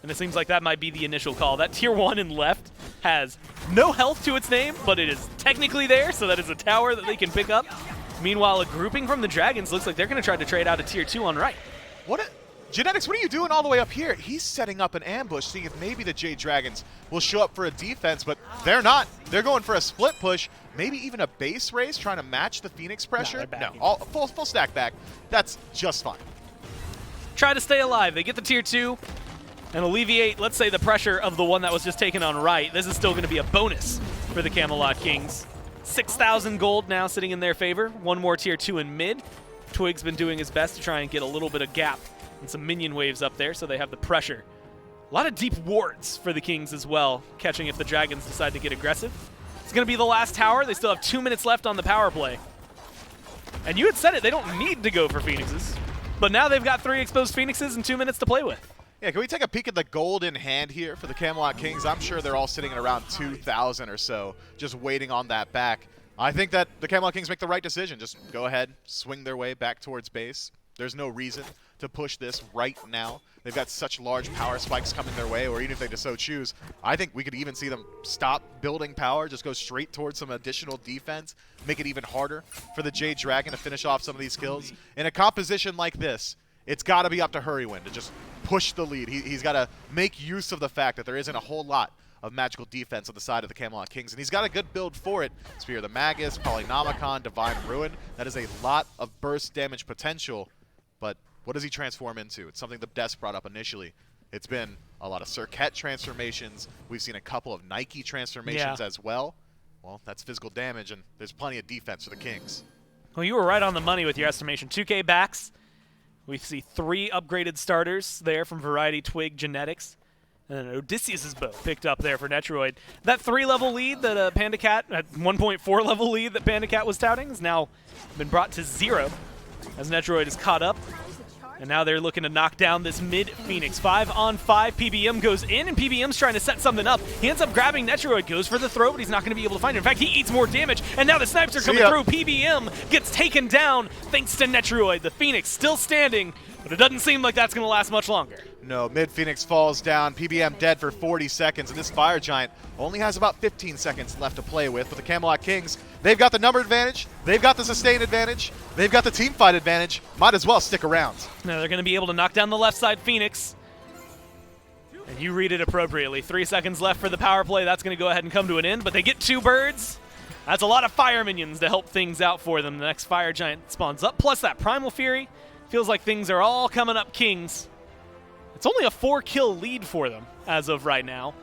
and it seems like that might be the initial call. That tier 1 in left has no health to its name, but it is technically there, so that is a tower that they can pick up. Meanwhile, a grouping from the Dragons looks like they're going to try to trade out a tier 2 on right. Genetics, what are you doing all the way up here? He's setting up an ambush, seeing if maybe the Jade Dragons will show up for a defense, but they're not. They're going for a split push, maybe even a base race, trying to match the Phoenix pressure. No, full stack back. That's just fine. try to stay alive. They get the tier 2 and alleviate, let's say, the pressure of the one that was just taken on right. This is still going to be a bonus for the Camelot Kings. 6,000 gold now sitting in their favor. One more tier 2 in mid. Twig's been doing his best to try and get a little bit of gap and some minion waves up there so they have the pressure. A lot of deep wards for the Kings as well, catching if the Dragons decide to get aggressive. It's going to be the last tower. They still have 2 minutes left on the power play. And you had said it, they don't need to go for Phoenixes. But now they've got 3 exposed Phoenixes and 2 minutes to play with. Yeah, can we take a peek at the gold in hand here for the Camelot Kings? I'm sure they're all sitting at around 2,000 or so, just waiting on that back. I think that the Camelot Kings make the right decision. Just go ahead, swing their way back towards base. There's no reason to push this right now. They've got such large power spikes coming their way, or even if they just so choose, I think we could even see them stop building power, just go straight towards some additional defense, make it even harder for the Jade Dragon to finish off some of these kills. In a composition like this, it's got to be up to Hurrywin to just push the lead. He's got to make use of the fact that there isn't a whole lot of magical defense on the side of the Camelot Kings, and he's got a good build for it. Spear of the Magus, Polynomicon, Divine Ruin. That is a lot of burst damage potential, but what does he transform into? It's something the Des brought up initially. It's been a lot of Circuit transformations. We've seen a couple of Nike transformations as well. Well, that's physical damage, and there's plenty of defense for the Kings. Well, you were right on the money with your estimation. 2K backs. We see 3 upgraded starters there from Variety, Twig, Genetics. And then Odysseus' bow picked up there for Netroid. That 3-level lead that Panda Cat, at 1.4 level lead that Panda Cat was touting, has now been brought to 0 as Netroid is caught up. And now they're looking to knock down this mid Phoenix. 5-on-5, PBM goes in, and PBM's trying to set something up. He ends up grabbing Netroid, goes for the throw, but he's not going to be able to find it. In fact, he eats more damage, and now the snipes are coming through. PBM gets taken down thanks to Netroid. The Phoenix still standing, but it doesn't seem like that's going to last much longer. No, mid Phoenix falls down, PBM dead for 40 seconds, and this Fire Giant only has about 15 seconds left to play with. But the Camelot Kings, they've got the number advantage, they've got the sustain advantage, they've got the team fight advantage. Might as well stick around. Now they're going to be able to knock down the left side Phoenix. And you read it appropriately. 3 seconds left for the power play. That's going to go ahead and come to an end, but they get 2 birds. That's a lot of fire minions to help things out for them. The next Fire Giant spawns up, plus that Primal Fury. Feels like things are all coming up Kings. It's only a 4-kill lead for them as of right now.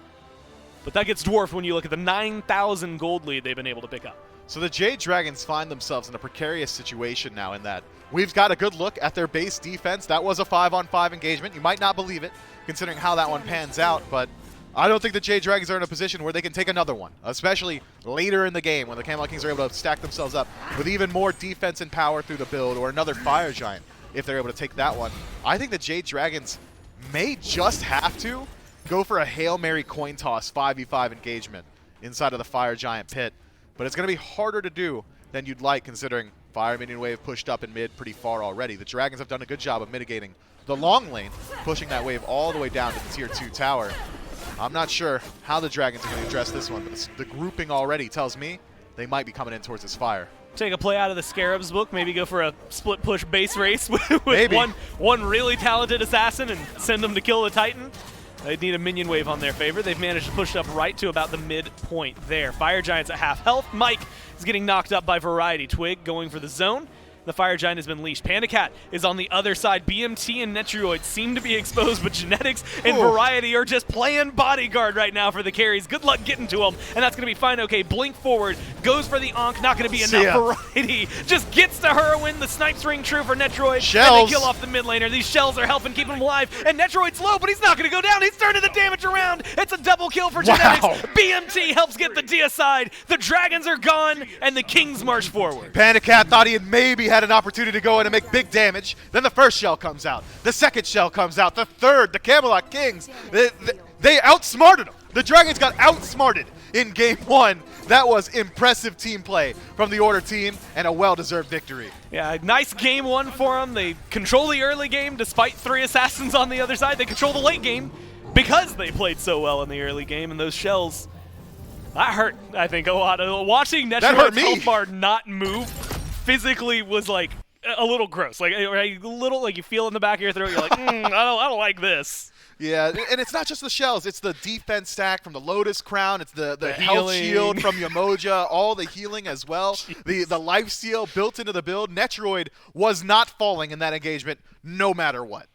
But that gets dwarfed when you look at the 9,000 gold lead they've been able to pick up. So the Jade Dragons find themselves in a precarious situation now in that we've got a good look at their base defense. That was a 5-on-5 engagement. You might not believe it, considering how that one pans out, but I don't think the Jade Dragons are in a position where they can take another one, especially later in the game when the Camelot Kings are able to stack themselves up with even more defense and power through the build, or another Fire Giant if they're able to take that one. I think the Jade Dragons may just have to go for a Hail Mary coin toss 5v5 engagement inside of the Fire Giant pit. But it's going to be harder to do than you'd like, considering Fire Minion Wave pushed up in mid pretty far already. The Dragons have done a good job of mitigating the long lane, pushing that wave all the way down to the tier 2 tower. I'm not sure how the Dragons are going to address this one, but the grouping already tells me they might be coming in towards this fire. Take a play out of the Scarab's book, maybe go for a split push base race with one really talented assassin and send them to kill the Titan. They'd need a minion wave on their favor. They've managed to push up right to about the midpoint there. Fire Giant's at half health. Mike is getting knocked up by Variety. Twig going for the zone. The Fire Giant has been leashed. Panda Cat is on the other side. BMT and Netroid seem to be exposed, but Genetics and Variety are just playing bodyguard right now for the carries. Good luck getting to them, and that's going to be fine. Okay, blink forward, goes for the Ankh, not going to be enough. Variety just gets to Hurrywin. The snipes ring true for Netroid, and they kill off the mid laner. These shells are helping keep him alive, and Netroid's low, but he's not going to go down. He's turning the damage around. It's a double kill for Genetics. BMT helps get the D aside. The Dragons are gone, and the Kings march forward. Panda Cat thought he had maybe had an opportunity to go in and make big damage. Then the first shell comes out. The second shell comes out. The third, the Camelot Kings, they outsmarted them. The Dragons got outsmarted in game 1. That was impressive team play from the Order team and a well-deserved victory. Yeah, nice game 1 for them. They control the early game despite 3 assassins on the other side. They control the late game because they played so well in the early game, and those shells, that hurt, I think, a lot. Watching Netroid's health bar not move physically was like a little gross. Like a little, like you feel in the back of your throat, you're like, I don't like this. Yeah, and it's not just the shells. It's the defense stack from the Lotus Crown. It's the health shield from Yamoja, all the healing as well. The life steal built into the build. Netroid was not falling in that engagement no matter what.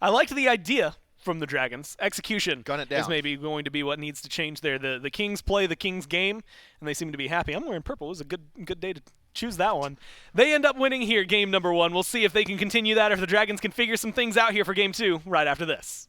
I liked the idea from the Dragons. Execution Gun it is down. maybe going to be what needs to change there. The Kings play the Kings game, and they seem to be happy. I'm wearing purple. It was a good day to choose that one. They end up winning here game number 1. We'll see if they can continue that or if the Dragons can figure some things out here for game 2 right after this.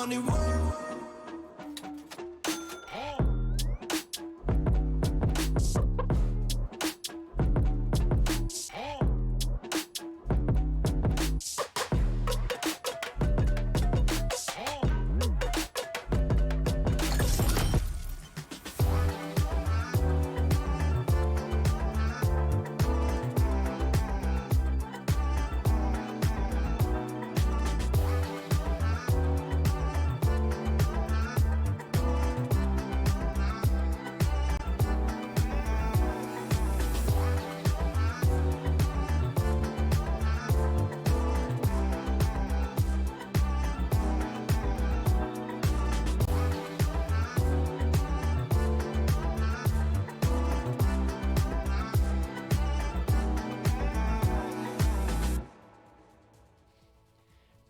money work.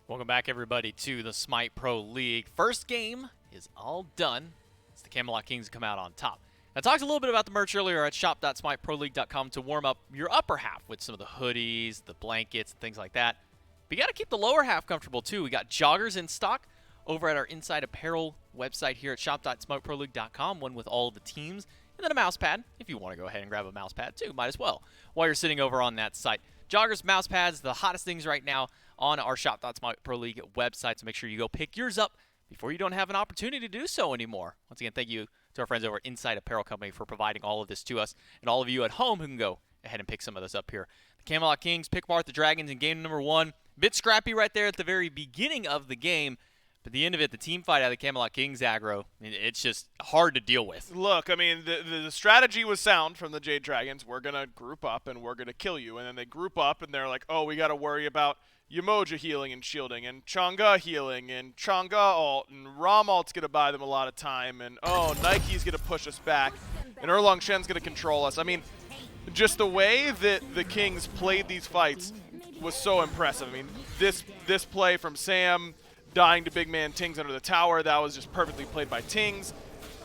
Welcome back, everybody, to the SMITE Pro League. First game is all done. It's the Camelot Kings come out on top. I talked a little bit about the merch earlier at shop.smiteproleague.com to warm up your upper half with some of the hoodies, the blankets, and things like that. But you got to keep the lower half comfortable, too. We got joggers in stock over at our Inside Apparel website here at shop.smiteproleague.com, one with all of the teams, and then a mouse pad. If you want to go ahead and grab a mouse pad, too, might as well, while you're sitting over on that site. Joggers, mouse pads, the hottest things right now on our shop.smiteproleague website, so make sure you go pick yours up before you don't have an opportunity to do so anymore. Once again, thank you to our friends over at Inside Apparel Company for providing all of this to us, and all of you at home who can go ahead and pick some of this up here. The Camelot Kings pick apart the Dragons in game number 1. Bit scrappy right there at the very beginning of the game, but at the end of it, the team fight out of the Camelot Kings aggro, it's just hard to deal with. Look, I mean, the strategy was sound from the Jade Dragons. We're going to group up and we're going to kill you. And then they group up and they're like, oh, we got to worry about Yamoja healing and shielding, and Chang'e healing, and Chang'e ult, and Ram ult's going to buy them a lot of time, and oh, Nike's going to push us back, and Erlong Shen's going to control us. I mean, just the way that the Kings played these fights was so impressive. I mean, this play from Sam dying to big man Tings under the tower, that was just perfectly played by Tings.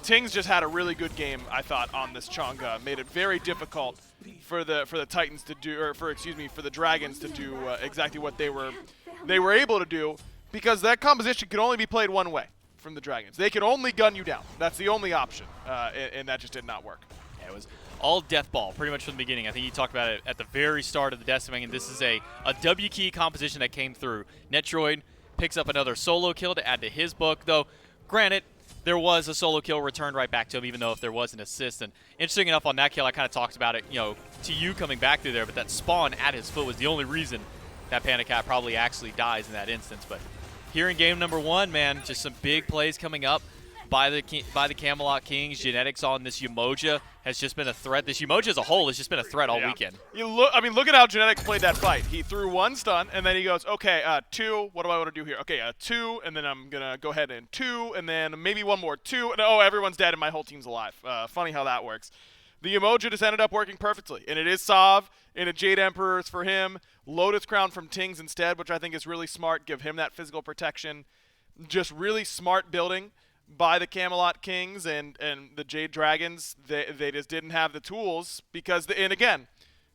Tings just had a really good game, I thought, on this Chang'e. Made it very difficult for the Titans to do, or for the Dragons to do exactly what they were able to do, because that composition could only be played one way from the Dragons. They could only gun you down. That's the only option, and that just did not work. Yeah, it was all death ball pretty much from the beginning. I think you talked about it at the very start of the deciming, and this is a W key composition that came through. Netroid picks up another solo kill to add to his book, though granted, there was a solo kill returned right back to him, even though if there was an assist. And interesting enough, on that kill, I kind of talked about it, to you coming back through there, but that spawn at his foot was the only reason that Panda Cat probably actually dies in that instance. But here in game number 1, man, just some big plays coming up by the Camelot Kings. Genetics on this Yamoja has just been a threat. This Yamoja as a whole has just been a threat all weekend. Look at how Genetics played that fight. He threw 1 stun, and then he goes, okay, 2, what do I want to do here? Okay, 2, and then I'm going to go ahead and 2, and then maybe 1 more, 2, and oh, everyone's dead and my whole team's alive. Funny how that works. The Yamoja just ended up working perfectly, and it is Sav, and a Jade Emperor's for him. Lotus Crown from Tings instead, which I think is really smart. Give him that physical protection. Just really smart building by the Camelot Kings and the Jade Dragons. They just didn't have the tools because, and again,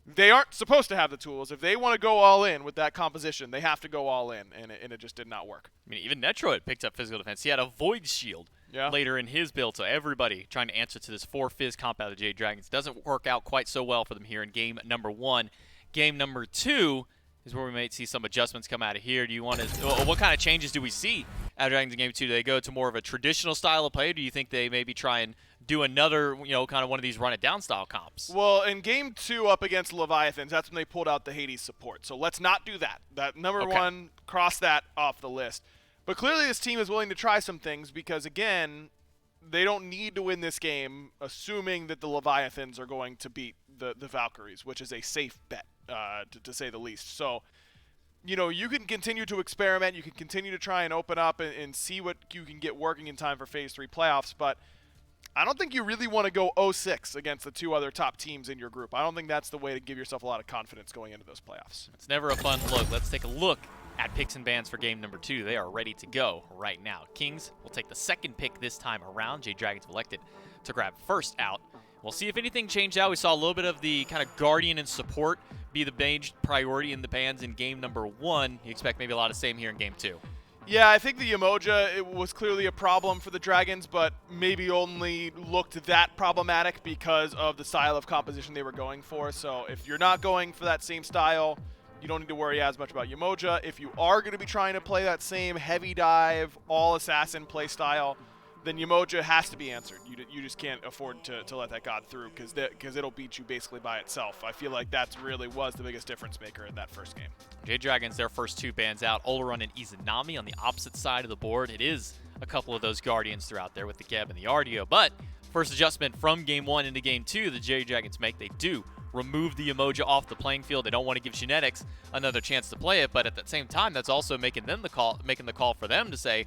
they aren't supposed to have the tools. If they want to go all in with that composition, they have to go all in, and it just did not work. I mean, even Netroid picked up physical defense. He had a Void Shield later in his build, so everybody trying to answer to this 4-Fizz comp out of the Jade Dragons. Doesn't work out quite so well for them here in game number 1. Game number 2 is where we might see some adjustments come out of here. Do you want to? What kind of changes do we see out of Dragons in game 2? Do they go to more of a traditional style of play? Or do you think they maybe try and do another, kind of one of these run it down style comps? Well, in game 2 up against Leviathans, that's when they pulled out the Hades support. So let's not do that. That number 1, cross that off the list. But clearly this team is willing to try some things because, again, they don't need to win this game assuming that the Leviathans are going to beat the Valkyries, which is a safe bet, to say the least. So, you can continue to experiment. You can continue to try and open up and see what you can get working in time for Phase 3 playoffs. But I don't think you really want to go 0-6 against the 2 other top teams in your group. I don't think that's the way to give yourself a lot of confidence going into those playoffs. It's never a fun look. Let's take a look at picks and bans for game number 2. They are ready to go right now. Kings will take the second pick this time around. Jade Dragons have elected to grab first out. We'll see if anything changed out. We saw a little bit of the kind of Guardian and support be the main priority in the bans in game number 1. You expect maybe a lot of same here in game 2. Yeah, I think the Yemoja, it was clearly a problem for the Dragons, but maybe only looked that problematic because of the style of composition they were going for. So if you're not going for that same style, you don't need to worry as much about Yemoja. If you are going to be trying to play that same heavy dive, all assassin play style, then Yemoja has to be answered. You just can't afford to let that God through because it'll beat you basically by itself. I feel like that's really was the biggest difference maker in that first game. Jade Dragons, their first two bans out, Oleron and Izanami on the opposite side of the board. It is a couple of those Guardians throughout there with the Geb and the Ardio, but first adjustment from Game 1 into Game 2, the Jade Dragons make. They do remove the Yemoja off the playing field. They don't want to give Genetics another chance to play it, but at the same time, that's also making the call for them to say,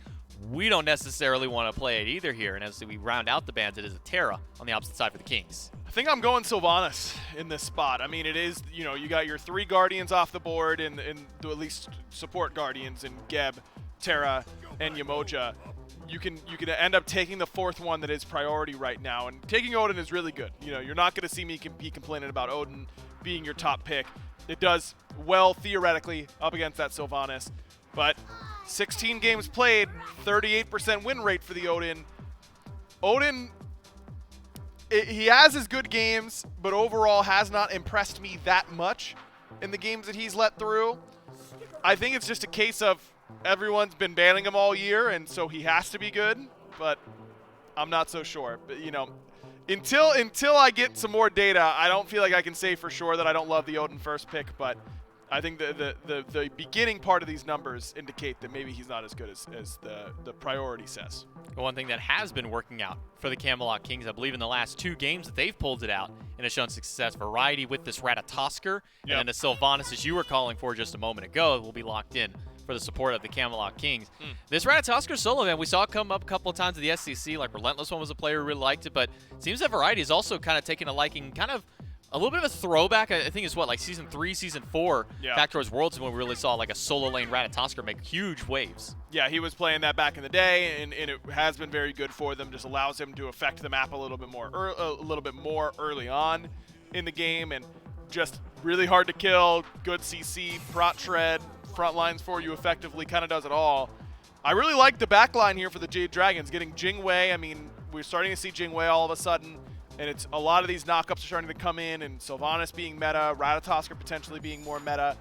we don't necessarily want to play it either here. And as we round out the bans, it is a Terra on the opposite side for the Kings. I think I'm going Sylvanas in this spot. I mean, it is, you got your 3 Guardians off the board and at least support Guardians in Geb, Terra, and Yemoja. You can end up taking the 4th one that is priority right now, and taking Odin is really good. You're not going to see me be complaining about Odin being your top pick. It does well theoretically up against that Sylvanas, but 16 games played, 38% win rate for the Odin. Odin, he has his good games, but overall has not impressed me that much in the games that he's let through. I think it's just a case of everyone's been banning him all year, and so he has to be good, but I'm not so sure. But, until I get some more data, I don't feel like I can say for sure that I don't love the Odin first pick, but I think the beginning part of these numbers indicate that maybe he's not as good as the priority says. One thing that has been working out for the Camelot Kings, I believe in the last 2 games that they've pulled it out and has shown success. Variety with this Ratatosker, and then the Sylvanas, as you were calling for just a moment ago, will be locked in for the support of the Camelot Kings. This Ratatosker solo event, we saw it come up a couple of times at the SCC. Like Relentless one was a player who really liked it, but it seems that Variety is also kind of taking a liking, kind of a little bit of a throwback. I think it's like Season 3, Season 4, back towards Worlds when we really saw like a solo lane Ratatosker make huge waves. Yeah, he was playing that back in the day, and it has been very good for them. Just allows him to affect the map a little bit more early on in the game, and just really hard to kill, good CC, prot shred, front lines for you effectively, kind of does it all. I really like the back line here for the Jade Dragons, getting Jingwei. I mean, we're starting to see Jingwei all of a sudden, and it's a lot of these knockups are starting to come in, and Sylvanas being meta, Ratatosker potentially being more meta.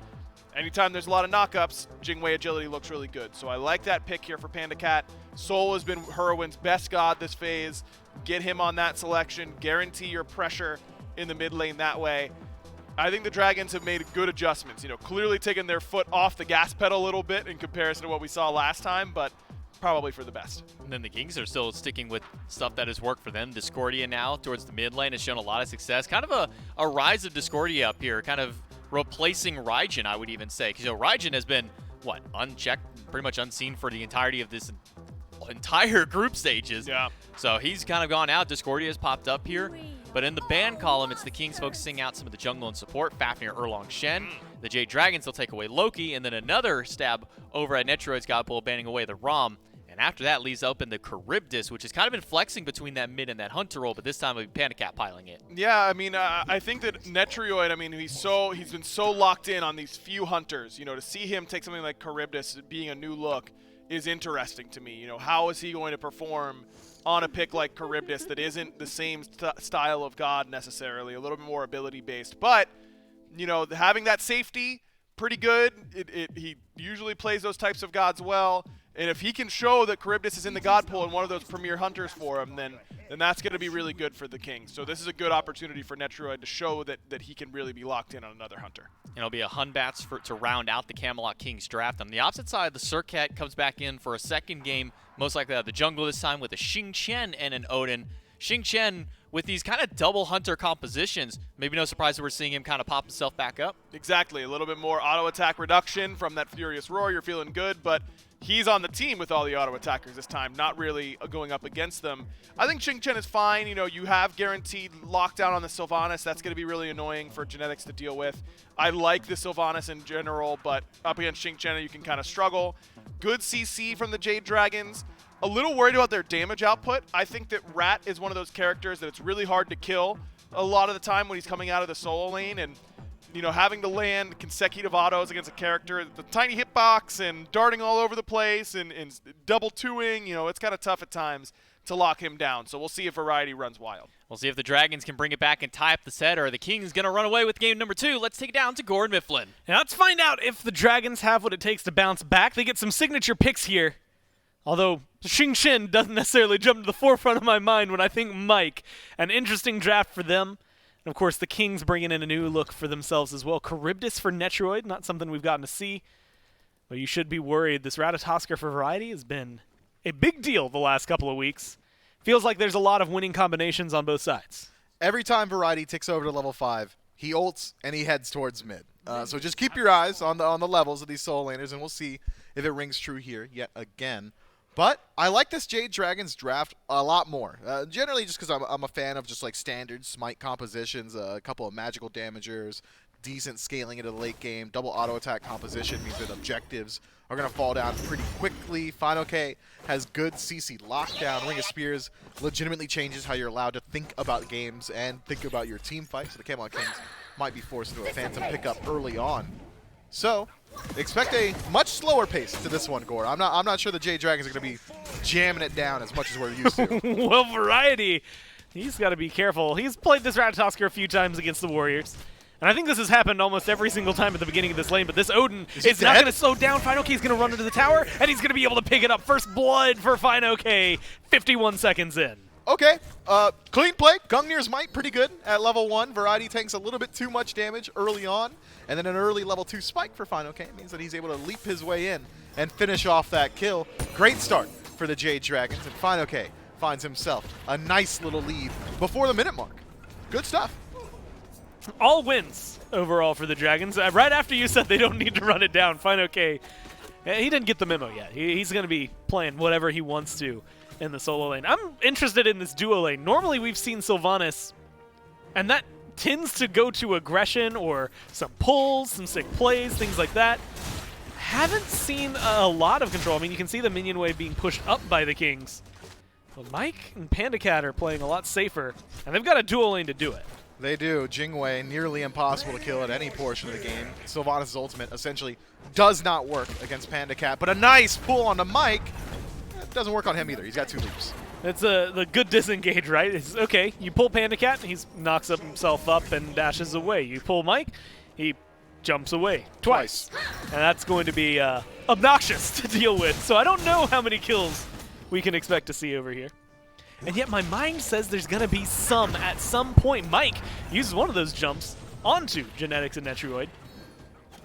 Anytime there's a lot of knockups, Jingwei agility looks really good. So I like that pick here for Panda Cat. Soul has been Heroine's best god this phase. Get him on that selection, guarantee your pressure in the mid lane that way. I think the Dragons have made good adjustments, clearly taking their foot off the gas pedal a little bit in comparison to what we saw last time, but probably for the best. And then the Kings are still sticking with stuff that has worked for them. Discordia now towards the mid lane has shown a lot of success. Kind of a rise of Discordia up here, kind of replacing Raijin, I would even say. Because Raijin has been, unchecked, pretty much unseen for the entirety of this entire group stages. Yeah. So he's kind of gone out. Discordia has popped up here. But in the ban column, it's the Kings focusing out some of the jungle and support. Fafnir, Erlong Shen. The Jade Dragons, they'll take away Loki. And then another stab over at Netroid's Godpool, banning away the Rom. And after that leaves open the Charybdis, which has kind of been flexing between that mid and that Hunter role, but this time it'll be Panda Cat piling it. Yeah, I mean, I think that Netroid, he's been so locked in on these few Hunters. To see him take something like Charybdis being a new look is interesting to me. How is he going to perform on a pick like Charybdis that isn't the same style of god necessarily, a little bit more ability-based. But, having that safety, pretty good. He usually plays those types of gods well. And if he can show that Charybdis is in the god pool and one of those premier hunters for him, then that's going to be really good for the Kings. So this is a good opportunity for Netroid to show that he can really be locked in on another hunter. And it'll be a Hunbats to round out the Camelot Kings draft. On the opposite side, the Surcat comes back in for a second game, most likely out of the jungle this time with a Xing Chen and an Odin. Xing Chen, with these kind of double hunter compositions, maybe no surprise that we're seeing him kind of pop himself back up. Exactly, a little bit more auto attack reduction from that Furious Roar. You're feeling good, but he's on the team with all the auto attackers this time, not really going up against them. I think Xing Chen is fine. You have guaranteed lockdown on the Sylvanas. That's going to be really annoying for Genetics to deal with. I like the Sylvanas in general, but up against Xing Chen, you can kind of struggle. Good CC from the Jade Dragons. A little worried about their damage output. I think that Rat is one of those characters that it's really hard to kill a lot of the time when he's coming out of the solo lane, and having to land consecutive autos against a character, the tiny hitbox and darting all over the place and double twoing, it's kind of tough at times to lock him down. So we'll see if Variety runs wild. We'll see if the Dragons can bring it back and tie up the set, or are the Kings going to run away with game number 2. Let's take it down to Gordon Mifflin. Now let's find out if the Dragons have what it takes to bounce back. They get some signature picks here. Although Xing Xin doesn't necessarily jump to the forefront of my mind when I think Mike. An interesting draft for them. And of course, the Kings bringing in a new look for themselves as well. Charybdis for Netroid, not something we've gotten to see. But you should be worried. This Ratatoskr for Variety has been a big deal the last couple of weeks. Feels like there's a lot of winning combinations on both sides. Every time Variety ticks over to level 5, he ults and he heads towards mid. So just keep your eyes on the levels of these solo laners, and we'll see if it rings true here yet again. But I like this Jade Dragons draft a lot more. Generally just because I'm a fan of just like standard Smite compositions, a couple of magical damagers, decent scaling into the late game, double auto attack composition means that objectives are going to fall down pretty quickly. Final K has good CC lockdown. Ring of Spears legitimately changes how you're allowed to think about games and think about your team fight. So the Camelot Kings might be forced into a Phantom pickup early on. So expect a much slower pace to this one, Gore. I'm not sure the Jade Dragons are going to be jamming it down as much as we're used to. Well, Variety, he's got to be careful. He's played this Ratatoskr a few times against the Warriors. And I think this has happened almost every single time at the beginning of this lane, but this Odin is not going to slow down. Final K is going to run into the tower, and he's going to be able to pick it up. First blood for Final K, 51 seconds in. Okay, clean play. Gungnir's Might pretty good at level 1. Variety tanks a little bit too much damage early on, and then an early level 2 spike for Final K means that he's able to leap his way in and finish off that kill. Great start for the Jade Dragons, and Final K finds himself a nice little lead before the minute mark. Good stuff. All wins overall for the Dragons. Right after you said they don't need to run it down, Final K, he didn't get the memo yet. He's going to be playing whatever he wants to in the solo lane. I'm interested in this duo lane. Normally we've seen Sylvanas, and that tends to go to aggression or some pulls, some sick plays, things like that. Haven't seen a lot of control. I mean, you can see the minion wave being pushed up by the Kings. But Mike and PandaCat are playing a lot safer, and they've got a duo lane to do it. They do. Jingwei, nearly impossible to kill at any portion of the game. Sylvanas' ultimate essentially does not work against PandaCat, but a nice pull onto Mike. It doesn't work on him either. He's got 2 leaps. It's the good disengage, right? It's okay. You pull PandaCat, he knocks himself up and dashes away. You pull Mike, he jumps away twice. And that's going to be obnoxious to deal with. So I don't know how many kills we can expect to see over here. And yet my mind says there's going to be some at some point. Mike uses one of those jumps onto Genetics and Netroid.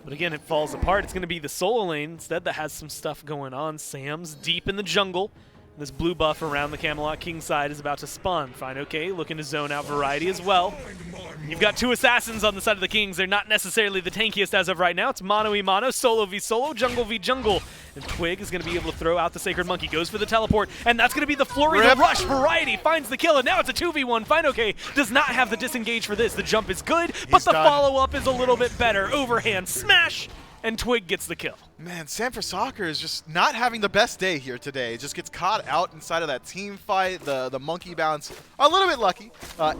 But again, it falls apart. It's going to be the solo lane instead that has some stuff going on. Sam's deep in the jungle. This blue buff around the Camelot King side is about to spawn. Fine, okay, looking to zone out Variety as well. You've got 2 assassins on the side of the Kings. They're not necessarily the tankiest as of right now. It's mono v mono, solo v solo, jungle v jungle. And Twig is going to be able to throw out the Sacred Monkey. Goes for the teleport, and that's going to be the flurry, the rush. Variety finds the kill, and now it's a 2v1. Fine, okay, does not have the disengage for this. The jump is good, but the follow-up is a little bit better. Overhand smash, and Twig gets the kill. Man, Sam for Soccer is just not having the best day here today. Just gets caught out inside of that team fight. The monkey bounce, a little bit lucky,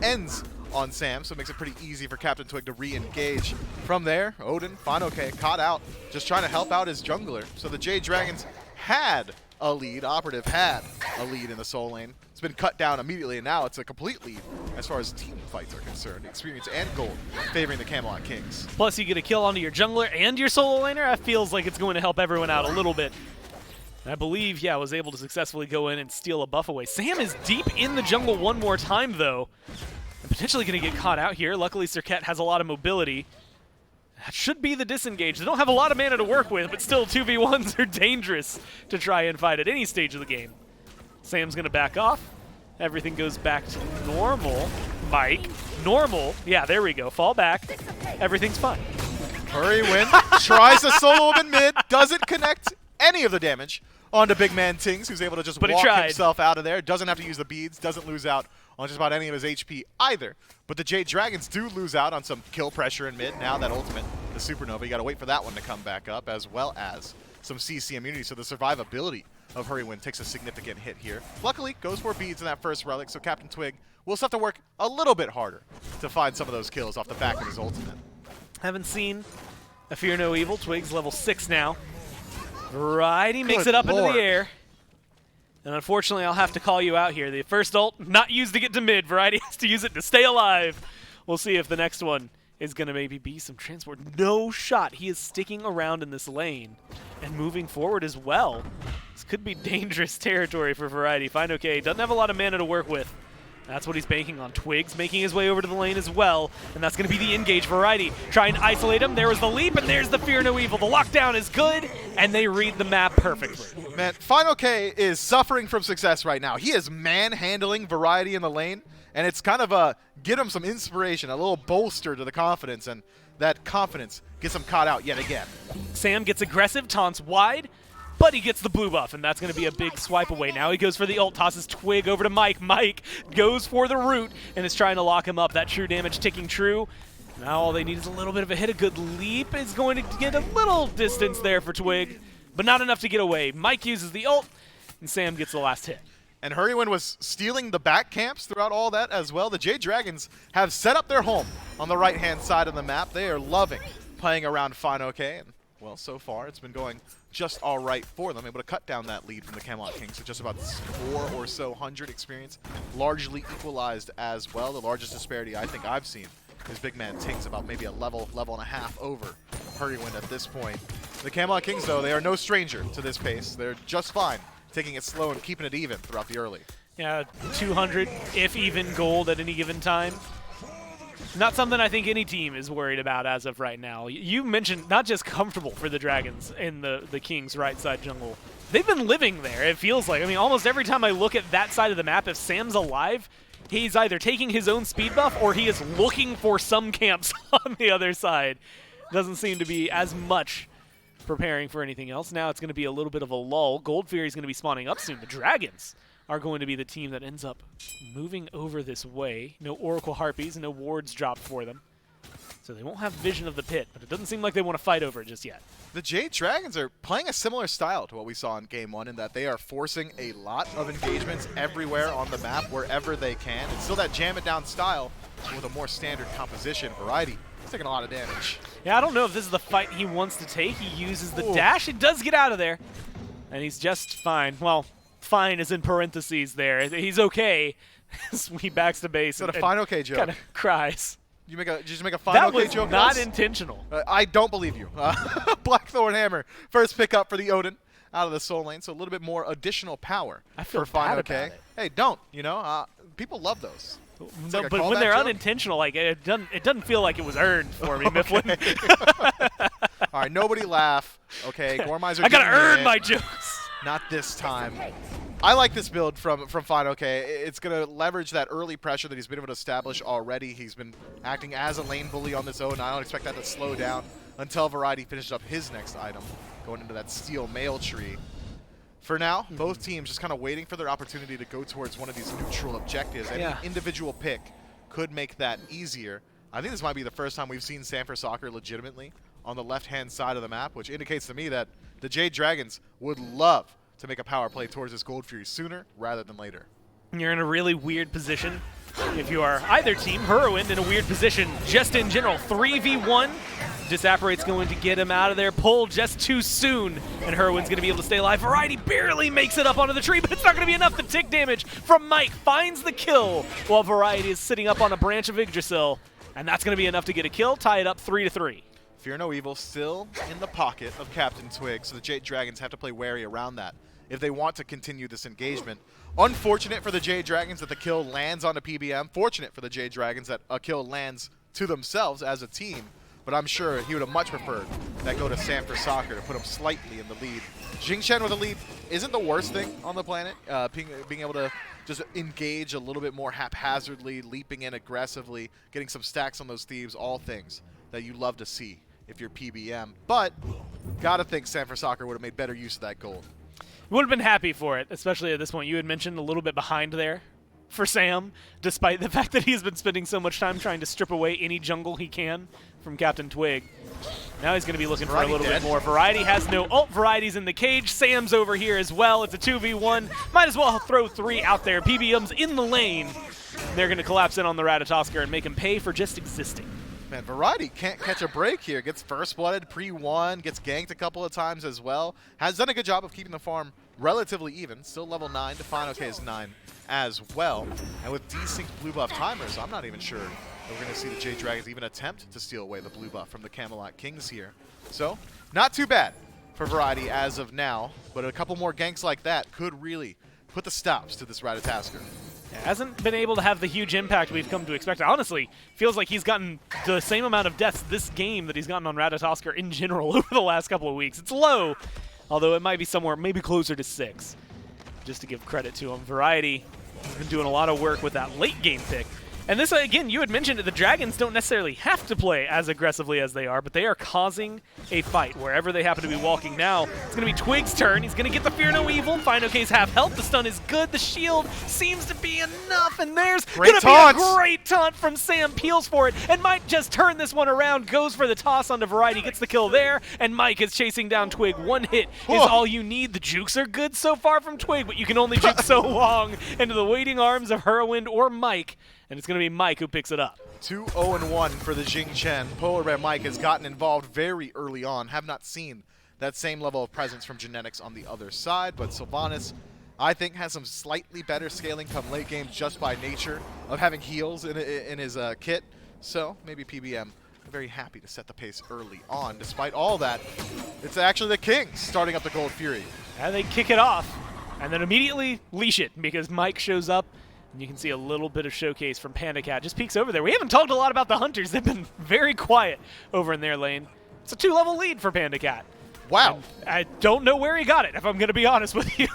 ends on Sam, so it makes it pretty easy for Captain Twig to re-engage. From there, Odin, fine, okay, caught out, just trying to help out his jungler. So the Jade Dragons had a lead, Operative had a lead in the soul lane. It's been cut down immediately, and now it's a complete lead as far as team fights are concerned. Experience and gold favoring the Camelot Kings. Plus, you get a kill onto your jungler and your solo laner. That feels like it's going to help everyone out a little bit. And I believe, yeah, was able to successfully go in and steal a buff away. Sam is deep in the jungle one more time, though. And potentially going to get caught out here. Luckily, Serket has a lot of mobility. That should be the disengage. They don't have a lot of mana to work with, but still 2v1s are dangerous to try and fight at any stage of the game. Sam's going to back off. Everything goes back to normal. Mike, normal. Yeah, there we go. Fall back. Everything's fine. Hurry win. Tries to solo him in mid. Doesn't connect any of the damage onto Big Man Tings, who's able to just walk himself out of there. Doesn't have to use the beads. Doesn't lose out on just about any of his HP either. But the Jade Dragons do lose out on some kill pressure in mid. Now that ultimate, the Supernova, you got to wait for that one to come back up, as well as some CC immunity. So the survivability of Hurrywin takes a significant hit here. Luckily, goes for beads in that first relic, so Captain Twig will still have to work a little bit harder to find some of those kills off the back of his ultimate. Haven't seen a Fear No Evil. Twig's level 6 now. Variety makes it up into the air. And unfortunately, I'll have to call you out here. The first ult, not used to get to mid. Variety has to use it to stay alive. We'll see if the next one is going to maybe be some transport. No shot. He is sticking around in this lane and moving forward as well. This could be dangerous territory for Variety. Fine, okay. Doesn't have a lot of mana to work with. That's what he's banking on. Twig's making his way over to the lane as well, and that's going to be the engage. Variety try and isolate him. There was the leap, and there's the Fear No Evil. The lockdown is good, and they read the map perfectly. Man, Final K is suffering from success right now. He is manhandling Variety in the lane, and it's kind of a get him some inspiration, a little bolster to the confidence, and that confidence gets him caught out yet again. Sam gets aggressive, taunts wide, but he gets the blue buff, and that's going to be a big swipe away. Now he goes for the ult, tosses Twig over to Mike. Mike goes for the root and is trying to lock him up. That true damage ticking true. Now all they need is a little bit of a hit. A good leap is going to get a little distance there for Twig, but not enough to get away. Mike uses the ult, and Sam gets the last hit. And Hurrywin was stealing the back camps throughout all that as well. The Jade Dragons have set up their home on the right-hand side of the map. They are loving playing around Final K, and well, so far it's been going just all right for them, able to cut down that lead from the Camelot Kings to just about 400 or so experience, largely equalized as well. The largest disparity I think I've seen is Big Man Tings, about maybe a level and a half over Hurrywin at this point. The Camelot Kings, though, they are no stranger to this pace. They're just fine taking it slow and keeping it even throughout the early. Yeah, 200, if even, gold at any given time. Not something I think any team is worried about as of right now. You mentioned not just comfortable for the Dragons in the Kings' right side jungle. They've been living there, it feels like. I mean, almost every time I look at that side of the map, if Sam's alive, he's either taking his own speed buff or he is looking for some camps on the other side. Doesn't seem to be as much preparing for anything else. Now it's going to be a little bit of a lull. Gold Fury is going to be spawning up soon. The Dragons are going to be the team that ends up moving over this way. No Oracle Harpies, no wards dropped for them. So they won't have vision of the pit, but it doesn't seem like they want to fight over it just yet. The Jade Dragons are playing a similar style to what we saw in Game 1 in that they are forcing a lot of engagements everywhere on the map, wherever they can. It's still that jam it down style with a more standard composition. Variety is taking a lot of damage. Yeah, I don't know if this is the fight he wants to take. He uses the dash. It does get out of there, and he's just fine. Well, fine is in parentheses there. He's okay. He backs to base. Is that a Final K joke? Kind of cries. You just make a Final K joke? That was not intentional. I don't believe you. Blackthorn Hammer, first pickup for the Odin out of the Soul Lane, so a little bit more additional power for Final K. Hey, don't. You know, people love those. It's No, like but when they're unintentional, like it doesn't feel like it was earned for me, Mifflin. All right, nobody laugh. Okay, Gormizer. I gotta earn my jokes. Not this time. I like this build from Final K. It's going to leverage that early pressure that he's been able to establish already. He's been acting as a lane bully on this Odin. I don't expect that to slow down until Variety finishes up his next item, going into that steel mail tree. For now, both teams just kind of waiting for their opportunity to go towards one of these neutral objectives. Any individual pick could make that easier. I think this might be the first time we've seen Sanford Soccer legitimately on the left-hand side of the map, which indicates to me that the Jade Dragons would love to make a power play towards this Gold Fury sooner rather than later. You're in a really weird position. If you are either team, Hurrywin in a weird position just in general. 3v1. Disapparate's going to get him out of there. Pull just too soon, and Hurrywin's going to be able to stay alive. Variety barely makes it up onto the tree, but it's not going to be enough. The tick damage from Mike finds the kill, while Variety is sitting up on a branch of Yggdrasil, and that's going to be enough to get a kill, tie it up 3-3. Fear No Evil still in the pocket of Captain Twig, so the Jade Dragons have to play wary around that if they want to continue this engagement. Unfortunate for the Jade Dragons that the kill lands on a PBM. Fortunate for the Jade Dragons that a kill lands to themselves as a team. But I'm sure he would have much preferred that go to Sanford Soccer to put him slightly in the lead. Jingchen with a lead isn't the worst thing on the planet. Being able to just engage a little bit more haphazardly, leaping in aggressively, getting some stacks on those thieves, all things that you love to see if you're PBM. But gotta think Sanford Soccer would have made better use of that gold. Would have been happy for it, especially at this point. You had mentioned a little bit behind there for Sam, despite the fact that he's been spending so much time trying to strip away any jungle he can from Captain Twig. Now he's going to be looking for a little bit more. Variety has no ult. Variety's in the cage. Sam's over here as well. It's a 2v1. Might as well throw 3 out there. PBM's in the lane. They're going to collapse in on the Ratatoskr and make him pay for just existing. Man, Variety can't catch a break here. Gets first blooded, pre-1, gets ganked a couple of times as well. Has done a good job of keeping the farm relatively even. Still level 9. Define is 9 as well. And with desynced blue buff timers, I'm not even sure that we're going to see the Jade Dragons even attempt to steal away the blue buff from the Camelot Kings here. So, not too bad for Variety as of now, but a couple more ganks like that could really put the stops to this Ratatasker. Hasn't been able to have the huge impact we've come to expect. Honestly, feels like he's gotten the same amount of deaths this game that he's gotten on Ratatosker in general over the last couple of weeks. It's low, although it might be somewhere maybe closer to 6, just to give credit to him. Variety has been doing a lot of work with that late game pick. And this, again, you had mentioned that the Dragons don't necessarily have to play as aggressively as they are, but they are causing a fight wherever they happen to be walking now. It's going to be Twig's turn. He's going to get the Fear No Evil. FinoK's half health. The stun is good. The shield seems to be enough, and there's going to be a great taunt from Sam. Peels for it, and might just turn this one around. Goes for the toss onto Variety. Gets the kill there, and Mike is chasing down Twig. One hit is all you need. The jukes are good so far from Twig, but you can only juke so long into the waiting arms of Whirlwind or Mike. And it's going to be Mike who picks it up. 2-0-1 for the Jing Chen. Polar Bear Mike has gotten involved very early on. Have not seen that same level of presence from Genetics on the other side, but Sylvanas, I think, has some slightly better scaling come late game just by nature of having heals in his kit. So maybe PBM very happy to set the pace early on. Despite all that, it's actually the Kings starting up the Gold Fury. And they kick it off and then immediately leash it because Mike shows up. And you can see a little bit of showcase from PandaCat. Just peeks over there. We haven't talked a lot about the Hunters. They've been very quiet over in their lane. It's a 2-level lead for PandaCat. Wow. And I don't know where he got it, if I'm going to be honest with you.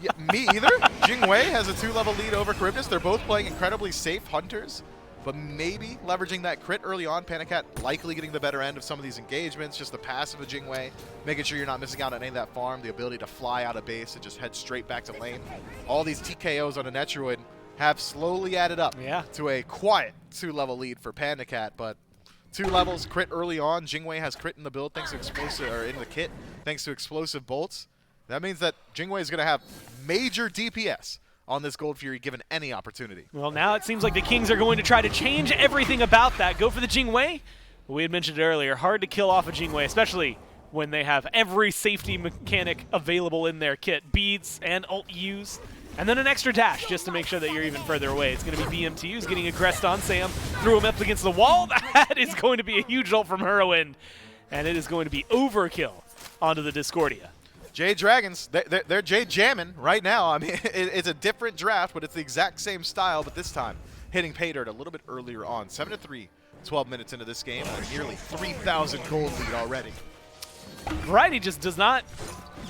Yeah, me either. Jingwei has a 2-level lead over Charybdis. They're both playing incredibly safe Hunters, but maybe leveraging that crit early on. PandaCat likely getting the better end of some of these engagements. Just the passive of Jingwei, making sure you're not missing out on any of that farm. The ability to fly out of base and just head straight back to lane. All these TKOs on a Netroid have slowly added up to a quiet 2-level lead for PandaCat, but 2 levels, crit early on. Jingwei has crit in the build thanks to explosive, or in the kit thanks to explosive bolts. That means that Jingwei is going to have major DPS on this Gold Fury given any opportunity. Well, now it seems like the Kings are going to try to change everything about that. Go for the Jingwei. We had mentioned it earlier, hard to kill off a Jingwei, especially when they have every safety mechanic available in their kit. Beads and ult used. And then an extra dash just to make sure that you're even further away. It's going to be BMTUs getting aggressed on Sam. Threw him up against the wall. That is going to be a huge ult from Whirlwind. And it is going to be overkill onto the Discordia. Jade Dragons, they're Jade jamming right now. I mean, it's a different draft, but it's the exact same style, but this time hitting pay dirt a little bit earlier on. 7-3, 12 minutes into this game, and nearly 3,000 gold lead already. Variety just does not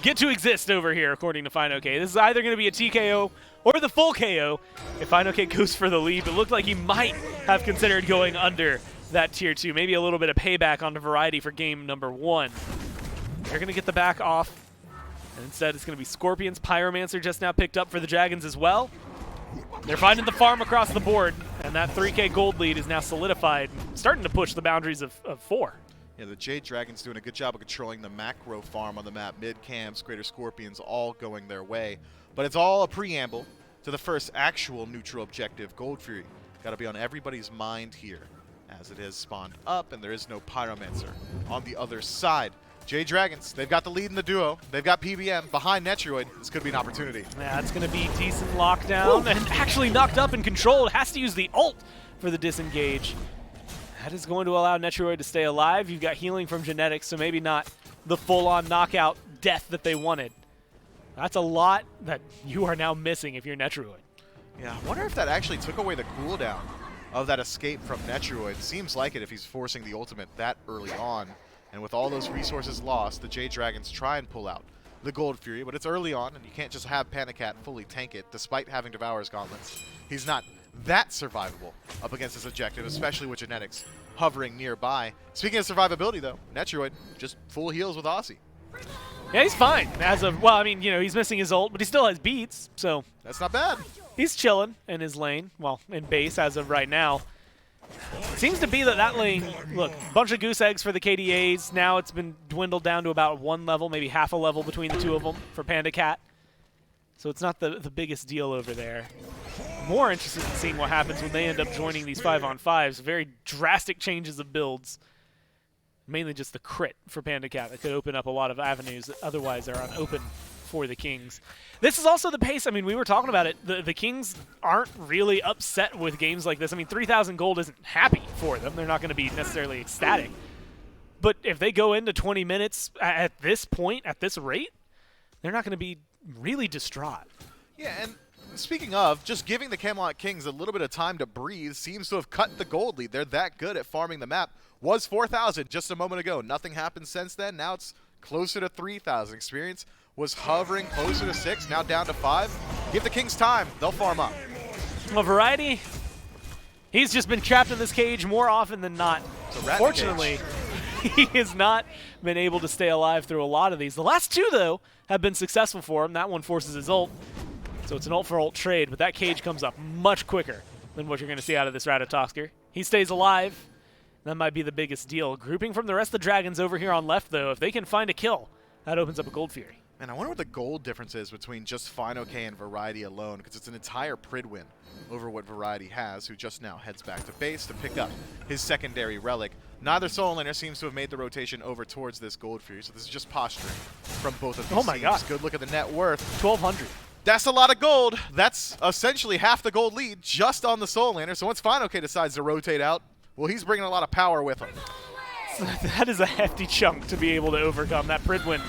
get to exist over here, according to FinoK. This is either going to be a TKO or the full KO if FinoK goes for the lead. It looked like he might have considered going under that tier 2. Maybe a little bit of payback onto Variety for game number 1. They're going to get the back off. And instead, it's going to be Scorpions. Pyromancer just now picked up for the Dragons as well. They're finding the farm across the board, and that 3K gold lead is now solidified, starting to push the boundaries of 4. Yeah, the Jade Dragons doing a good job of controlling the macro farm on the map. Mid-camps, Greater Scorpions, all going their way. But it's all a preamble to the first actual neutral objective, Gold Fury. Got to be on everybody's mind here, as it has spawned up, and there is no Pyromancer on the other side. Jade Dragons, they've got the lead in the duo. They've got PBM behind Netroid. This could be an opportunity. Yeah, it's going to be decent lockdown, and actually knocked up and controlled. Has to use the ult for the disengage. That is going to allow Netroid to stay alive. You've got healing from Genetics, so maybe not the full-on knockout death that they wanted. That's a lot that you are now missing if you're Netroid. Yeah, I wonder if that actually took away the cooldown of that escape from Netroid. Seems like it if he's forcing the ultimate that early on. And with all those resources lost, the Jade Dragons try and pull out the Gold Fury, but it's early on, and you can't just have PandaCat fully tank it, despite having Devourer's Gauntlets. He's not that survivable up against this objective, especially with Genetics hovering nearby. Speaking of survivability, though, Netroid just full heals with Aussie. Yeah, he's fine. As of, well, I mean, you know, he's missing his ult, but he still has beats, so That's not bad. he's chilling in his lane, well, in base as of right now. Seems to be that lane, look, bunch of goose eggs for the KDAs. Now it's been dwindled down to about 1 level, maybe half a level between the two of them for PandaCat. So it's not the biggest deal over there. more interested in seeing what happens when they end up joining these 5-on-5s. Very drastic changes of builds. Mainly just the crit for Panda Cat that could open up a lot of avenues that otherwise are unopened for the Kings. This is also the pace. I mean, we were talking about it. The Kings aren't really upset with games like this. I mean, 3,000 gold isn't happy for them. They're not going to be necessarily ecstatic. But if they go into 20 minutes at this point, at this rate, they're not going to be really distraught. Yeah, and speaking of, just giving the Camelot Kings a little bit of time to breathe seems to have cut the gold lead. They're that good at farming the map. Was 4,000 just a moment ago. Nothing happened since then. Now it's closer to 3,000. Experience was hovering closer to 6, now down to 5. Give the Kings time. They'll farm up. Well, Variety, he's just been trapped in this cage more often than not. Fortunately, he has not been able to stay alive through a lot of these. The last two, though, have been successful for him. That one forces his ult. So it's an ult for ult trade, but that cage comes up much quicker than what you're going to see out of this Ratatoskr. He stays alive. That might be the biggest deal. Grouping from the rest of the Dragons over here on left, though, if they can find a kill, that opens up a Gold Fury. Man, I wonder what the gold difference is between just Fino K and Variety alone, because it's an entire Prid win over what Variety has, who just now heads back to base to pick up his secondary relic. Neither solo laner seems to have made the rotation over towards this Gold Fury, so this is just posturing from both of these Oh my teams. God. Good look at the net worth. 1,200. That's a lot of gold. That's essentially half the gold lead just on the solo laner. So once Fino K decides to rotate out, well, he's bringing a lot of power with him. That is a hefty chunk to be able to overcome. That Prid win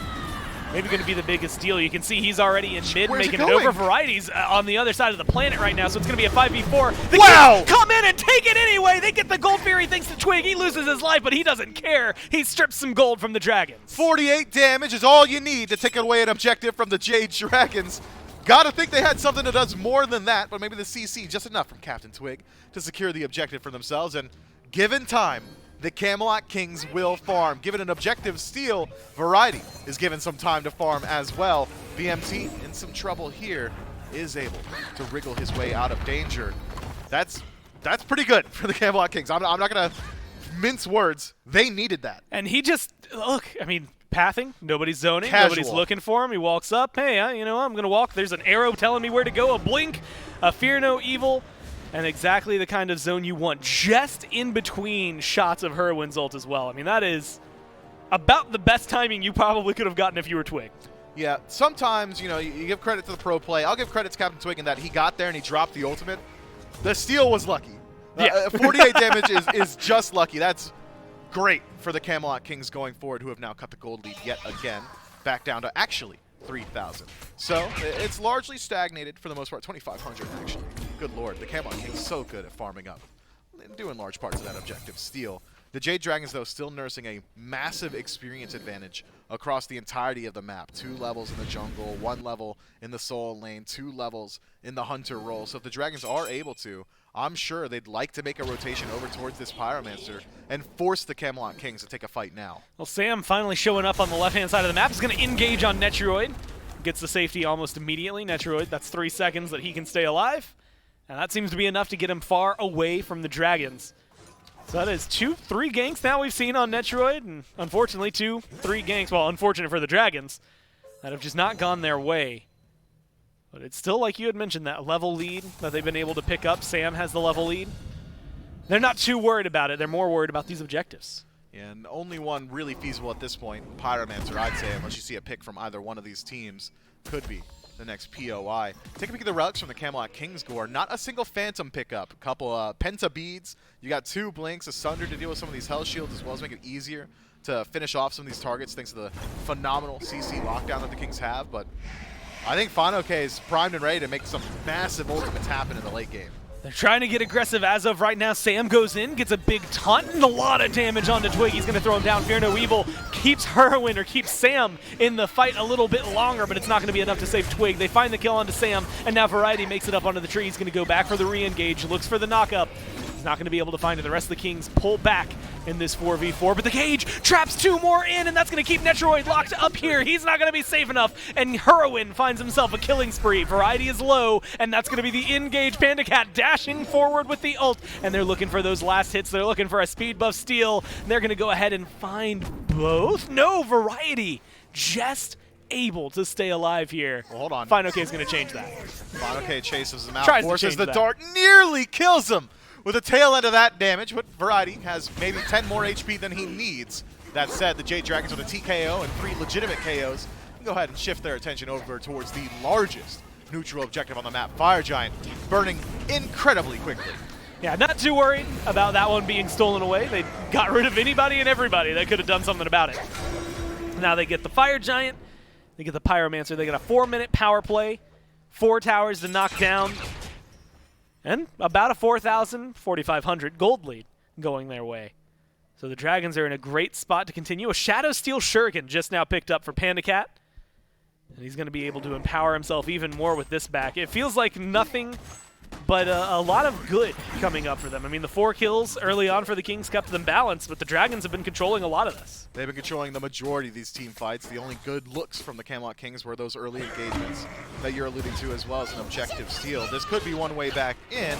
maybe going to be the biggest deal. You can see he's already in mid, Where's making it it over. going? Varieties on the other side of the planet right now, so it's going to be a 5v4. The Wow! Kings come in and take it anyway. They get the Gold Fury thanks to Twig. He loses his life, but he doesn't care. He strips some gold from the Dragons. 48 damage is all you need to take away an objective from the Jade Dragons. Gotta think they had something that does more than that, but maybe the CC just enough from Captain Twig to secure the objective for themselves. And given time, the Camelot Kings will farm. Given an objective steal, Variety is given some time to farm as well. BMT in some trouble here, is able to wriggle his way out of danger. That's pretty good for the Camelot Kings. I'm not gonna mince words. They needed that. And he just, look, I mean, pathing, nobody's zoning, Casual. nobody's looking for him. He walks up, hey, you know, I'm going to walk. There's an arrow telling me where to go, a blink, a fear no evil, and exactly the kind of zone you want, just in between shots of Herwin's ult as well. I mean, that is about the best timing you probably could have gotten if you were Twig. Yeah, sometimes, you know, you give credit to the pro play. I'll give credit to Captain Twig in that he got there and he dropped the ultimate. The steal was lucky. Yeah. 48 damage is just lucky. That's great for the Camelot Kings going forward, who have now cut the gold lead yet again, back down to actually 3,000. So it's largely stagnated for the most part. 2,500 actually. Good lord, the Camelot Kings so good at farming up, doing large parts of that objective steal. The Jade Dragons, though, still nursing a massive experience advantage across the entirety of the map. 2 levels in the jungle, 1 level in the soul lane, 2 levels in the hunter role. So if the Dragons are able to, I'm sure they'd like to make a rotation over towards this Pyromancer and force the Camelot Kings to take a fight now. Well, Sam finally showing up on the left-hand side of the map is going to engage on Netroid. Gets the safety almost immediately. Netroid, that's 3 seconds that he can stay alive. And that seems to be enough to get him far away from the Dragons. So that is 2-3 ganks now we've seen on Netroid, and unfortunately 2-3 ganks, well, unfortunate for the Dragons, that have just not gone their way. But it's still, like you had mentioned, that level lead that they've been able to pick up. Sam has the level lead. They're not too worried about it. They're more worried about these objectives. And only one really feasible at this point, Pyromancer, I'd say, unless you see a pick from either one of these teams, could be the next POI. Take a peek at the relics from the Camelot Kings gore. Not a single Phantom pickup. A couple Penta Beads. You got 2 Blinks, a Sunder to deal with some of these Hell Shields, as well as make it easier to finish off some of these targets thanks to the phenomenal CC lockdown that the Kings have. But I think Fino K is primed and ready to make some massive ultimates happen in the late game. They're trying to get aggressive as of right now. Sam goes in, gets a big taunt, and a lot of damage onto Twig. He's going to throw him down. Fear no evil keeps Herwin, or keeps Sam in the fight a little bit longer, but it's not going to be enough to save Twig. They find the kill onto Sam, and now Variety makes it up onto the tree. He's going to go back for the re-engage, looks for the knock-up. He's not going to be able to find it. The rest of the Kings pull back in this 4v4, but the cage traps 2 more in, and that's going to keep Netroid locked up here. He's not going to be safe enough, and Herwin finds himself a killing spree. Variety is low, and that's going to be the in-gage Panda Cat dashing forward with the ult, and they're looking for those last hits. They're looking for a speed buff steal. They're going to go ahead and find both. No, Variety just able to stay alive here. Well, hold on. FineOK is going to change that. FineOK chases him out, Tries to forces change the that. dart, nearly kills him with the tail end of that damage, but Variety has maybe 10 more HP than he needs. That said, the Jade Dragons with a TKO and 3 legitimate KOs can go ahead and shift their attention over towards the largest neutral objective on the map, Fire Giant, burning incredibly quickly. Yeah, not too worried about that one being stolen away. They got rid of anybody and everybody that could have done something about it. Now they get the Fire Giant, they get the Pyromancer, they get a 4-minute power play, 4 towers to knock down, and about a 4,500 gold lead going their way. So the Dragons are in a great spot to continue. A Shadow Steel Shuriken just now picked up for PandaCat, and he's going to be able to empower himself even more with this back. It feels like nothing but a lot of good coming up for them. I mean, the 4 kills early on for the Kings kept them balanced, but the Dragons have been controlling a lot of this. They've been controlling the majority of these team fights. The only good looks from the Camelot Kings were those early engagements that you're alluding to, as well as an objective steal. This could be one way back in.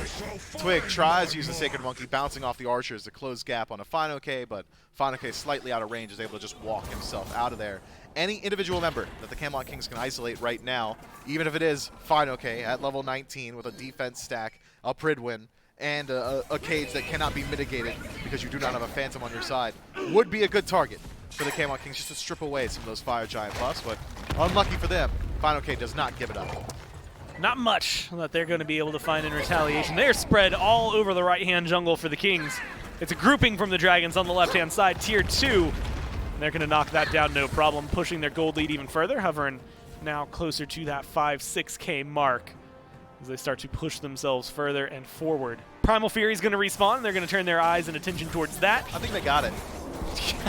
Twig tries to use the Sacred Monkey, bouncing off the archers to close gap on a FineOK, but FineOK slightly out of range is able to just walk himself out of there. Any individual member that the Camelot Kings can isolate right now, even if it is FineOK at level 19 with a defense stack, a Pridwin, and a cage that cannot be mitigated because you do not have a Phantom on your side, would be a good target for the Camelot Kings just to strip away some of those Fire Giant buffs, but unlucky for them, FineOK does not give it up. Not much that they're going to be able to find in retaliation. They are spread all over the right-hand jungle for the Kings. It's a grouping from the Dragons on the left-hand side, tier 2. They're going to knock that down no problem, pushing their gold lead even further, hovering now closer to that 5-6K mark as they start to push themselves further and forward. Primal Fury is going to respawn, and they're going to turn their eyes and attention towards that. I think they got it.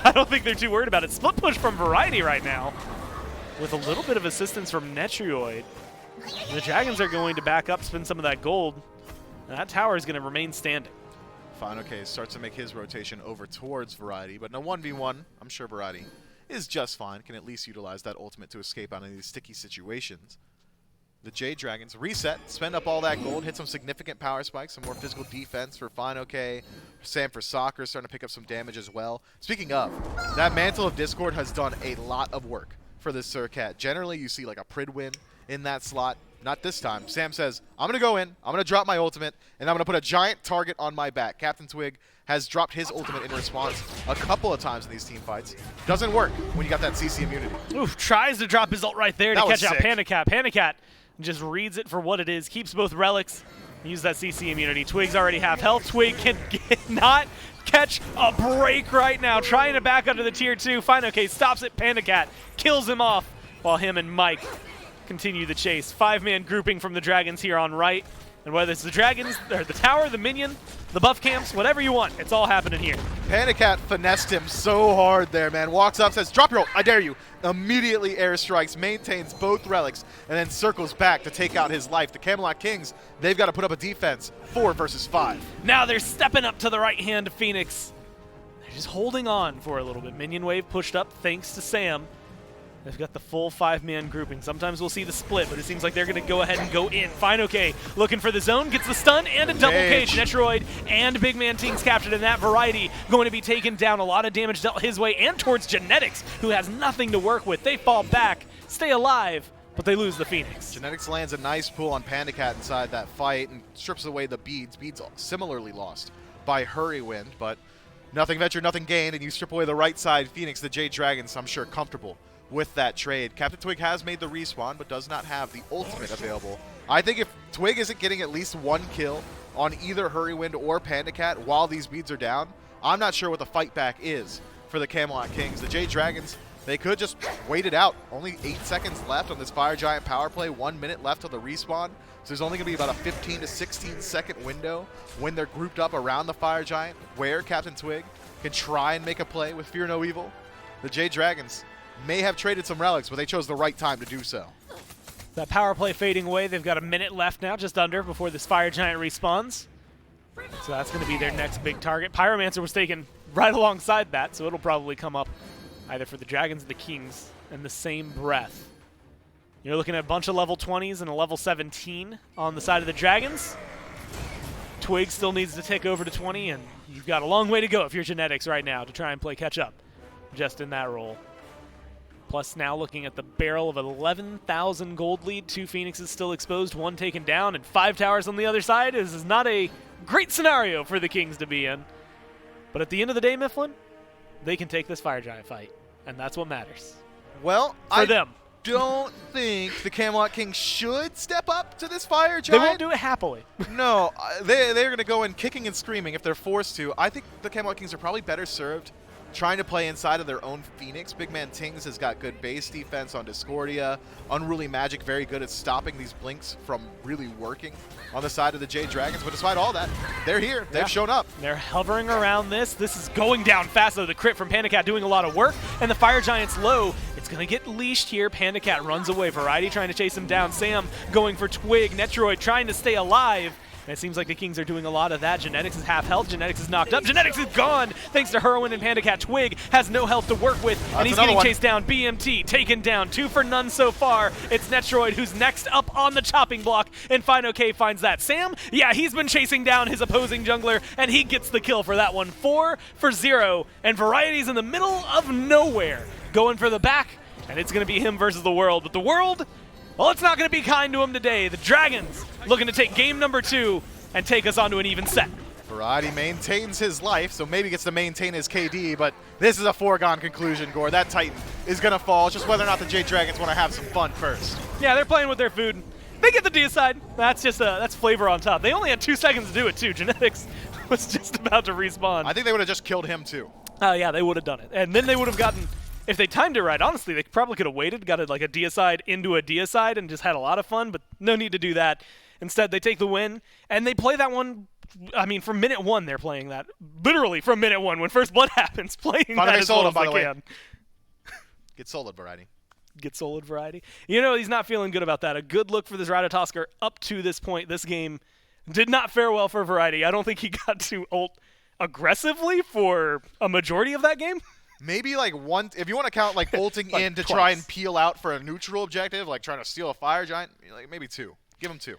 I don't think they're too worried about it. Split push from Variety right now with a little bit of assistance from Netrioid. The Dragons are going to back up, spend some of that gold, and that tower is going to remain standing. FineOK starts to make his rotation over towards Variety, but in a 1v1, I'm sure Variety is just fine, can at least utilize that ultimate to escape out of these sticky situations. The Jade Dragons reset, spend up all that gold, hit some significant power spikes, some more physical defense for FineOK. Sam for Soccer starting to pick up some damage as well. Speaking of, that Mantle of Discord has done a lot of work for this Surcat. Generally, you see like a Pridwin in that slot. Not this time. Sam says, I'm going to go in, I'm going to drop my ultimate, and I'm going to put a giant target on my back. Captain Twig has dropped his ultimate in response a couple of times in these team fights. Doesn't work when you got that CC immunity. Oof, tries to drop his ult right there to That was catch out sick. PandaCat. PandaCat just reads it for what it is, keeps both relics, use that CC immunity. Twig's already half health. Twig can not catch a break right now, trying to back under the tier 2. FineOK stops it. PandaCat kills him off while him and Mike continue the chase. 5-man grouping from the Dragons here on right. And whether it's the Dragons, or the tower, the minion, the buff camps, whatever you want, it's all happening here. PandaCat finessed him so hard there, man. Walks up, says, drop your ult, I dare you. Immediately airstrikes, maintains both relics, and then circles back to take out his life. The Camelot Kings, they've got to put up a defense 4 versus 5. Now they're stepping up to the right hand of Phoenix. They're just holding on for a little bit. Minion wave pushed up thanks to Sam. They've got the full 5-man grouping. Sometimes we'll see the split, but it seems like they're going to go ahead and go in. FineOK looking for the zone, gets the stun and a double cage. Netroid and Big Man Tings captured in that. Variety going to be taken down. A lot of damage dealt his way and towards Genetics, who has nothing to work with. They fall back, stay alive, but they lose the Phoenix. Genetics lands a nice pull on PandaCat inside that fight and strips away the beads. Beads similarly lost by Hurrywind, but nothing ventured, nothing gained, and you strip away the right side. Phoenix, the Jade Dragons, I'm sure comfortable with that trade. Captain Twig has made the respawn, but does not have the ultimate available. I think if Twig isn't getting at least 1 kill on either Hurrywind or PandaCat while these beads are down, I'm not sure what the fight back is for the Camelot Kings. The Jade Dragons, they could just wait it out. Only 8 seconds left on this Fire Giant power play, 1 minute left till the respawn. So there's only going to be about a 15 to 16 second window when they're grouped up around the Fire Giant where Captain Twig can try and make a play with Fear No Evil. The Jade Dragons may have traded some relics, but they chose the right time to do so. That power play fading away. They've got a minute left now, just under, before this Fire Giant respawns. So that's going to be their next big target. Pyromancer was taken right alongside that, so it'll probably come up either for the Dragons or the Kings in the same breath. You're looking at a bunch of level 20s and a level 17 on the side of the Dragons. Twig still needs to tick over to 20, and you've got a long way to go if you're Genetics right now to try and play catch up just in that role. Plus now looking at the barrel of 11,000 gold lead. 2 Phoenixes still exposed, 1 taken down, and 5 towers on the other side. This is not a great scenario for the Kings to be in. But at the end of the day, Mifflin, they can take this Fire Giant fight, and that's what matters. Well, For them. don't think the Camelot Kings should step up to this Fire They Giant. won't do it happily. No, they're going to go in kicking and screaming if they're forced to. I think the Camelot Kings are probably better served trying to play inside of their own Phoenix. Big man Tings has got good base defense on Discordia. Unruly Magic very good at stopping these blinks from really working on the side of the Jade Dragons. But despite all that, they're here. They've shown up. They're hovering around this. This is going down fast, though. The crit from Panda Cat doing a lot of work, and the Fire Giant's low. It's going to get leashed here. Panda Cat runs away. Variety trying to chase him down. Sam going for Twig. Netroid trying to stay alive. And it seems like the Kings are doing a lot of that. Genetics is half health. Genetics is knocked up. Genetics is gone thanks to Heroin and Panda Cat. Twig has no health to work with, and he's getting chased down. BMT taken down. 2 for none so far. It's Netroid who's next up on the chopping block, and FinoK finds that. Sam, yeah, he's been chasing down his opposing jungler, and he gets the kill for that one. 4 for 0, and Variety's in the middle of nowhere, going for the back, and it's going to be him versus the world. But the world, well, it's not going to be kind to him today. The Dragons looking to take game number 2 and take us onto an even set. Variety maintains his life, so maybe gets to maintain his KD, but this is a foregone conclusion, Gore. That Titan is going to fall. It's just whether or not the Jade Dragons want to have some fun first. Yeah, they're playing with their food. They get the deicide. That's just that's flavor on top. They only had 2 seconds to do it, too. Genetics was just about to respawn. I think they would have just killed him, too. Oh, yeah, they would have done it. And then they would have gotten... If they timed it right, honestly, they probably could have waited, got like a deicide into a deicide, and just had a lot of fun, but no need to do that. Instead, they take the win, and they play that one. I mean, from minute 1, they're playing that. Literally from minute 1, when first blood happens, playing that as well as they can. Get solid, Variety. Get solid, Variety. You know, he's not feeling good about that. A good look for this Ratatoskr up to this point. This game did not fare well for Variety. I don't think he got to ult aggressively for a majority of that game. Maybe like one, if you want to count like ulting like in to twice. try and peel out for a neutral objective, like trying to steal a Fire Giant, like maybe 2. Give him 2.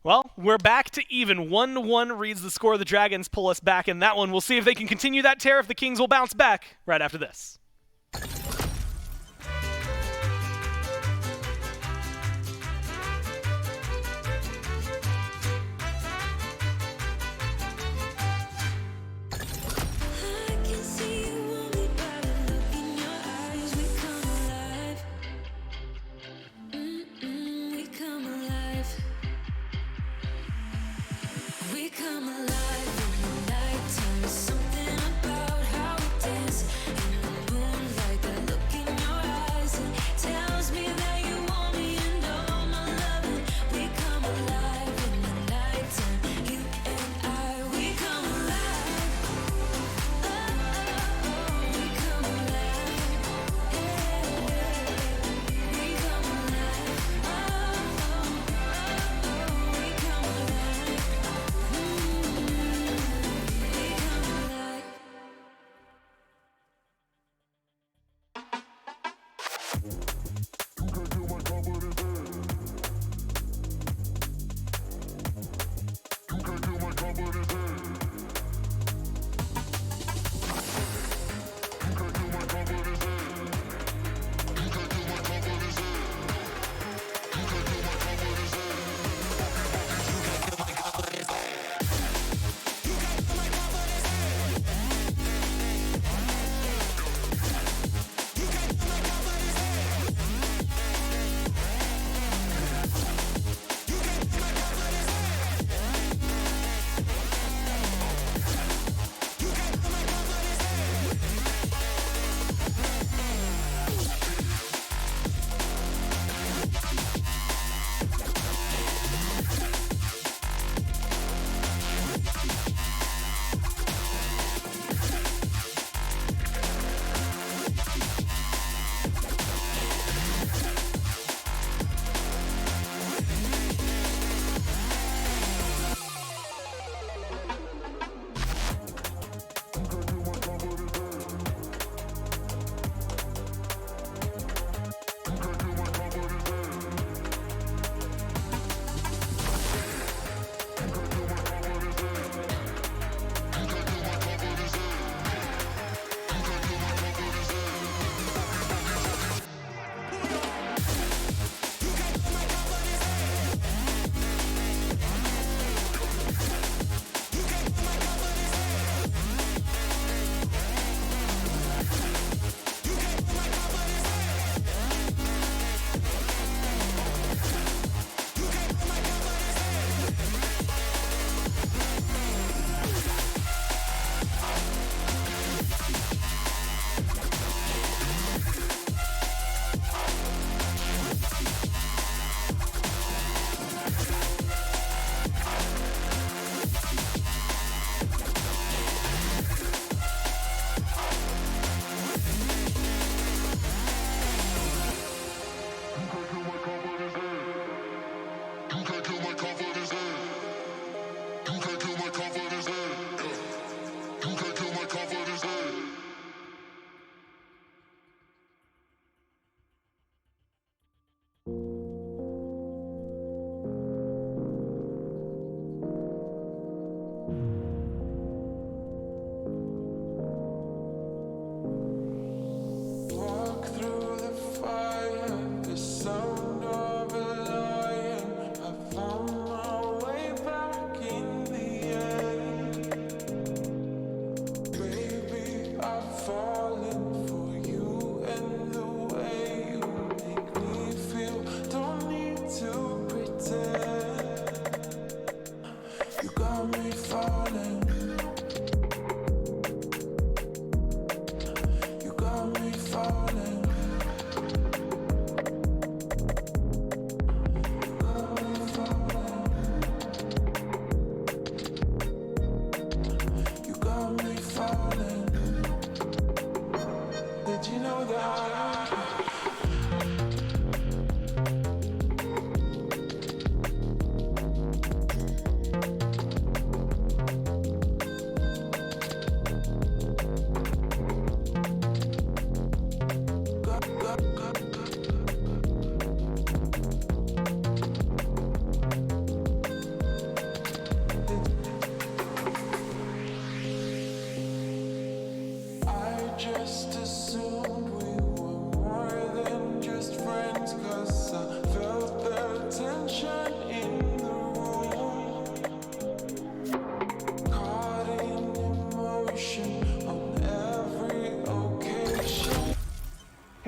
Well, we're back to even. 1-1 reads the score. The Dragons pull us back in that one. We'll see if they can continue that tear, if the Kings will bounce back right after this.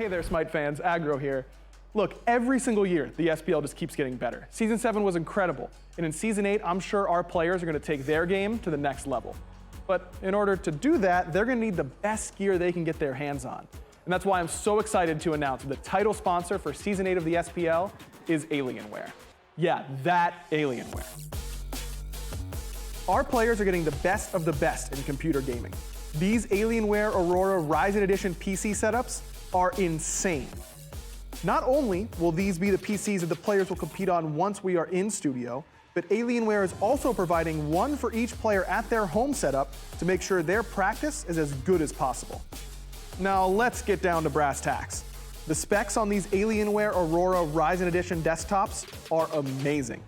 Hey there, Smite fans, Aggro here. Look, every single year, the SPL just keeps getting better. Season 7 was incredible, and in Season 8, I'm sure our players are going to take their game to the next level. But in order to do that, they're going to need the best gear they can get their hands on. And that's why I'm so excited to announce the title sponsor for Season 8 of the SPL is Alienware. Yeah, that Alienware. Our players are getting the best of the best in computer gaming. These Alienware Aurora Ryzen Edition PC setups are insane. Not only will these be the PCs that the players will compete on once we are in studio, but Alienware is also providing one for each player at their home setup to make sure their practice is as good as possible. Now let's get down to brass tacks. The specs on these Alienware Aurora Ryzen Edition desktops are amazing.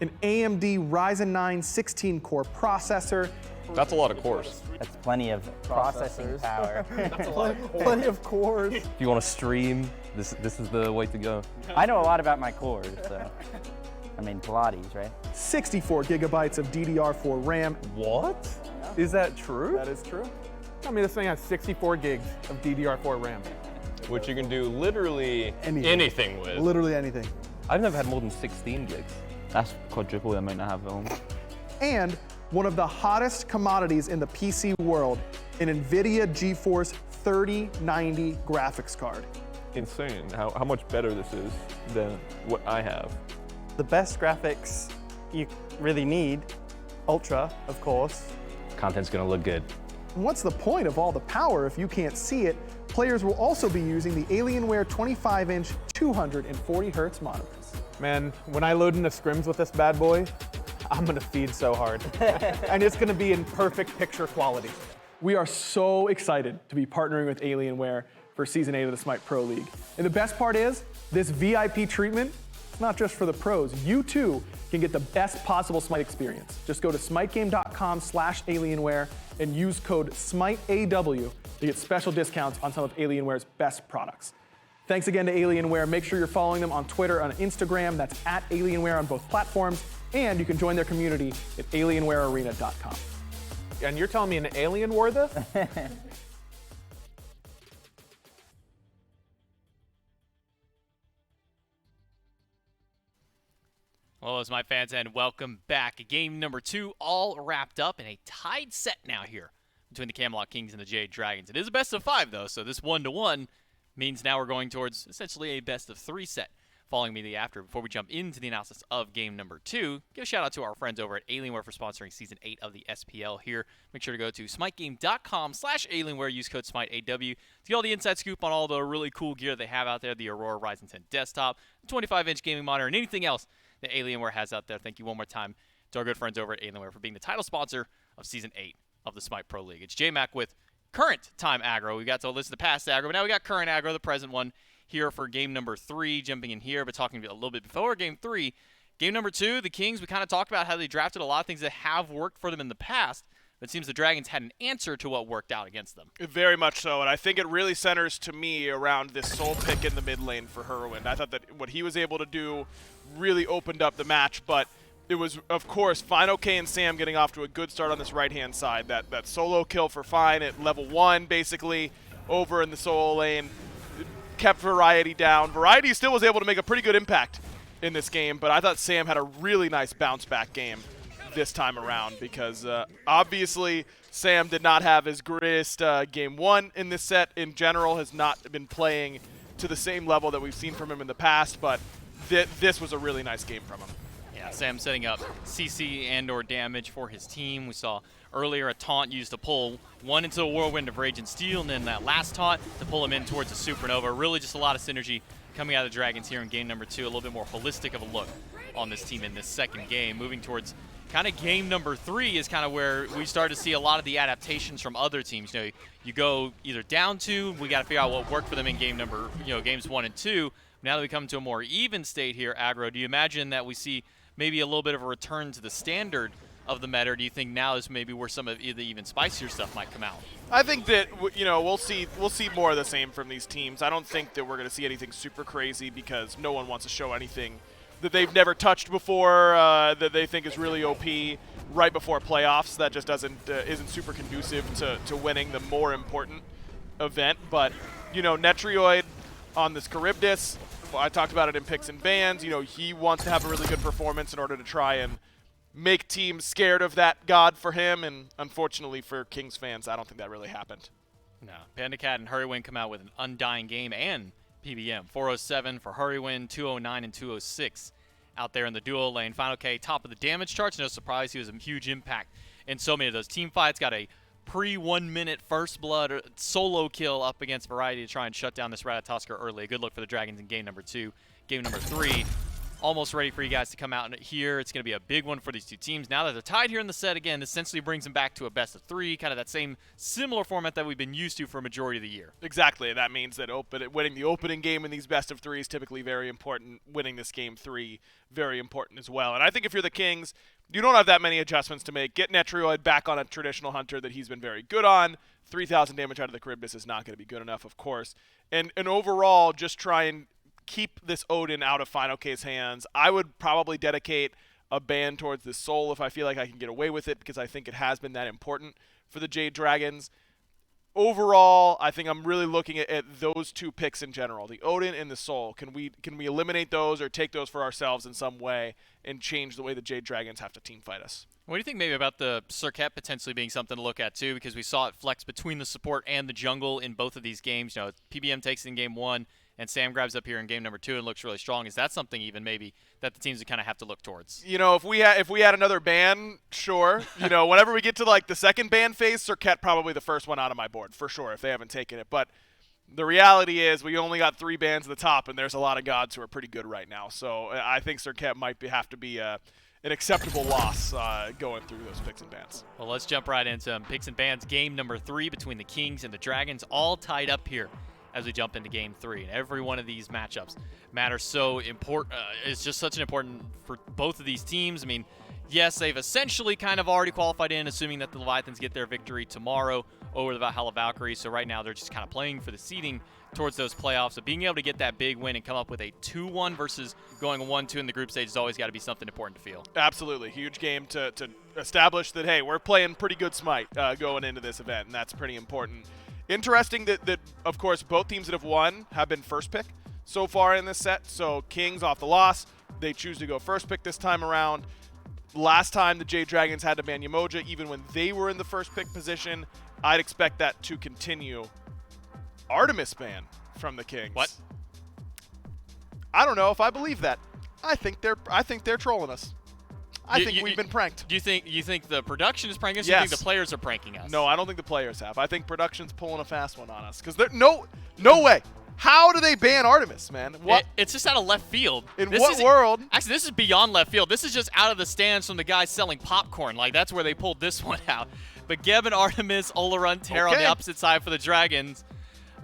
An AMD Ryzen 9 16-core processor. That's a lot of cores. That's plenty of processing power. Plenty of cores. If you want to stream, this is the way to go. I know a lot about my cores, so. I mean, Pilates, right? 64 gigabytes of DDR4 RAM. What? Is that true? That is true. I mean, this thing has 64 gigs of DDR4 RAM. Which you can do literally anything with. Literally anything. I've never had more than 16 gigs. That's quadruple the amount I have at home. And one of the hottest commodities in the PC world, an NVIDIA GeForce 3090 graphics card. Insane how much better this is than what I have. The best graphics you really need, Ultra, of course. Content's gonna look good. And what's the point of all the power if you can't see it? Players will also be using the Alienware 25-inch 240 Hz monitors. Man, when I load into scrims with this bad boy, I'm gonna feed so hard. And it's gonna be in perfect picture quality. We are so excited to be partnering with Alienware for Season 8 of the SMITE Pro League. And the best part is, this VIP treatment, it's not just for the pros. You too can get the best possible SMITE experience. Just go to smitegame.com/Alienware and use code SMITEAW to get special discounts on some of Alienware's best products. Thanks again to Alienware. Make sure you're following them on Twitter and Instagram. That's at Alienware on both platforms. And you can join their community at alienwarearena.com. And you're telling me an alien wore this? Hello, my fans, and welcome back. Game number 2 all wrapped up in a tied set now here between the Camelot Kings and the Jade Dragons. It is a best of 5, though, so this 1-1 means now we're going towards essentially a best of 3 set following immediately after. Before we jump into the analysis of game number 2, give a shout out to our friends over at Alienware for sponsoring Season 8 of the SPL here. Make sure to go to smitegame.com/Alienware, use code SMITEAW to get all the inside scoop on all the really cool gear they have out there, the Aurora Ryzen 10 desktop, the 25-inch gaming monitor, and anything else that Alienware has out there. Thank you one more time to our good friends over at Alienware for being the title sponsor of Season 8 of the SMITE Pro League. It's J-Mac with current time aggro. We got to listen to past aggro, but now we got current aggro, the present one, here for game number 3, jumping in here, but talking a little bit before game 3. Game number 2, the Kings, we kind of talked about how they drafted a lot of things that have worked for them in the past, but it seems the Dragons had an answer to what worked out against them. Very much so, and I think it really centers to me around this sole pick in the mid lane for Herwin. I thought that what he was able to do really opened up the match, but it was, of course, Fine OK and Sam getting off to a good start on this right-hand side. That solo kill for Fine at level 1, basically, over in the solo lane, kept Variety down. Variety still was able to make a pretty good impact in this game, but I thought Sam had a really nice bounce-back game this time around because obviously Sam did not have his greatest game 1 in this set. In general, has not been playing to the same level that we've seen from him in the past, but this was a really nice game from him. Yeah, Sam setting up CC and or damage for his team. We saw earlier a taunt used to pull one into a Whirlwind of Rage and Steel, and then that last taunt to pull him in towards a Supernova. Really just a lot of synergy coming out of the Dragons here in game number 2. A little bit more holistic of a look on this team in this second game. Moving towards kind of game number 3 is kind of where we start to see a lot of the adaptations from other teams. You know, you go either down 2, we got to figure out what worked for them in game number, games 1 and 2. Now that we come to a more even state here, Aggro, do you imagine that we see maybe a little bit of a return to the standard of the meta, or do you think now is maybe where some of the even spicier stuff might come out? I think that we'll see more of the same from these teams. I don't think that we're going to see anything super crazy because no one wants to show anything that they've never touched before that they think is really OP right before playoffs. That just isn't super conducive to winning the more important event. But Netrioid on this Charybdis. Well, I talked about it in picks and bans. You know, he wants to have a really good performance in order to try and make teams scared of that god for him, and unfortunately for Kings fans, I don't think that really happened. No. Panda Cat and Hurrywin come out with an undying game and PBM. 407 for Hurrywin, 209 and 206 out there in the duo lane. Final K, top of the damage charts. No surprise, he was a huge impact in so many of those team fights. Got a pre-1 minute first blood solo kill up against Variety to try and shut down this Ratatoskr early. A good look for the Dragons in game number 2. Game number 3, almost ready for you guys to come out here. It's going to be a big one for these two teams. Now that they're tied here in the set again, essentially brings them back to a best of 3, kind of that same similar format that we've been used to for a majority of the year. Exactly. That means that winning the opening game in these best of 3 is typically very important. Winning this game 3, very important as well. And I think if you're the Kings, you don't have that many adjustments to make. Get Netrioid back on a traditional hunter that he's been very good on. 3,000 damage out of the Charybdis is not going to be good enough, of course. And overall, just try and keep this Odin out of Final K's hands. I would probably dedicate a ban towards this Soul if I feel like I can get away with it, because I think it has been that important for the Jade Dragons. Overall, I think I'm really looking at those two picks in general, the Odin and the Soul. Can we eliminate those or take those for ourselves in some way and change the way the Jade Dragons have to team fight us? What do you think maybe about the Circuit potentially being something to look at too, because we saw it flex between the support and the jungle in both of these games. You know, PBM takes it in game 1, and Sam grabs up here in game number 2 and looks really strong. Is that something even maybe that the teams would kind of have to look towards? You know, if we had another ban, sure. You know, whenever we get to like the second ban phase, Circuit probably the first one out of my board for sure if they haven't taken it. But the reality is we only got 3 bans at the top, and there's a lot of gods who are pretty good right now. So I think Circuit might have to be an acceptable loss going through those picks and bans. Well, let's jump right into picks and bans. Game number 3 between the Kings and the Dragons, all tied up here as we jump into game 3. And every one of these matchups matters so important. It's just such an important for both of these teams. I mean, yes, they've essentially kind of already qualified in, assuming that the Leviathans get their victory tomorrow over the Valhalla Valkyrie. So right now they're just kind of playing for the seeding towards those playoffs. So being able to get that big win and come up with a 2-1 versus going 1-2 in the group stage has always got to be something important to feel. Absolutely. Huge game to establish that, hey, we're playing pretty good Smite going into this event, and that's pretty important. Interesting that, of course, both teams that have won have been first pick so far in this set. So Kings off the loss, they choose to go first pick this time around. Last time the Jade Dragons had to ban Yamoja, even when they were in the first pick position. I'd expect that to continue. Artemis ban from the Kings. What? I don't know if I believe that. I think they're trolling us. I think we've been pranked. Do you think the production is pranking us? Yes. Or do you think the players are pranking us? No, I don't think the players have. I think production's pulling a fast one on us, because no way. How do they ban Artemis, man? What? It's just out of left field. In what world? Actually, this is beyond left field. This is just out of the stands from the guys selling popcorn. Like, that's where they pulled this one out. But Geb and Artemis, Olarun, Terra on the opposite side for the Dragons.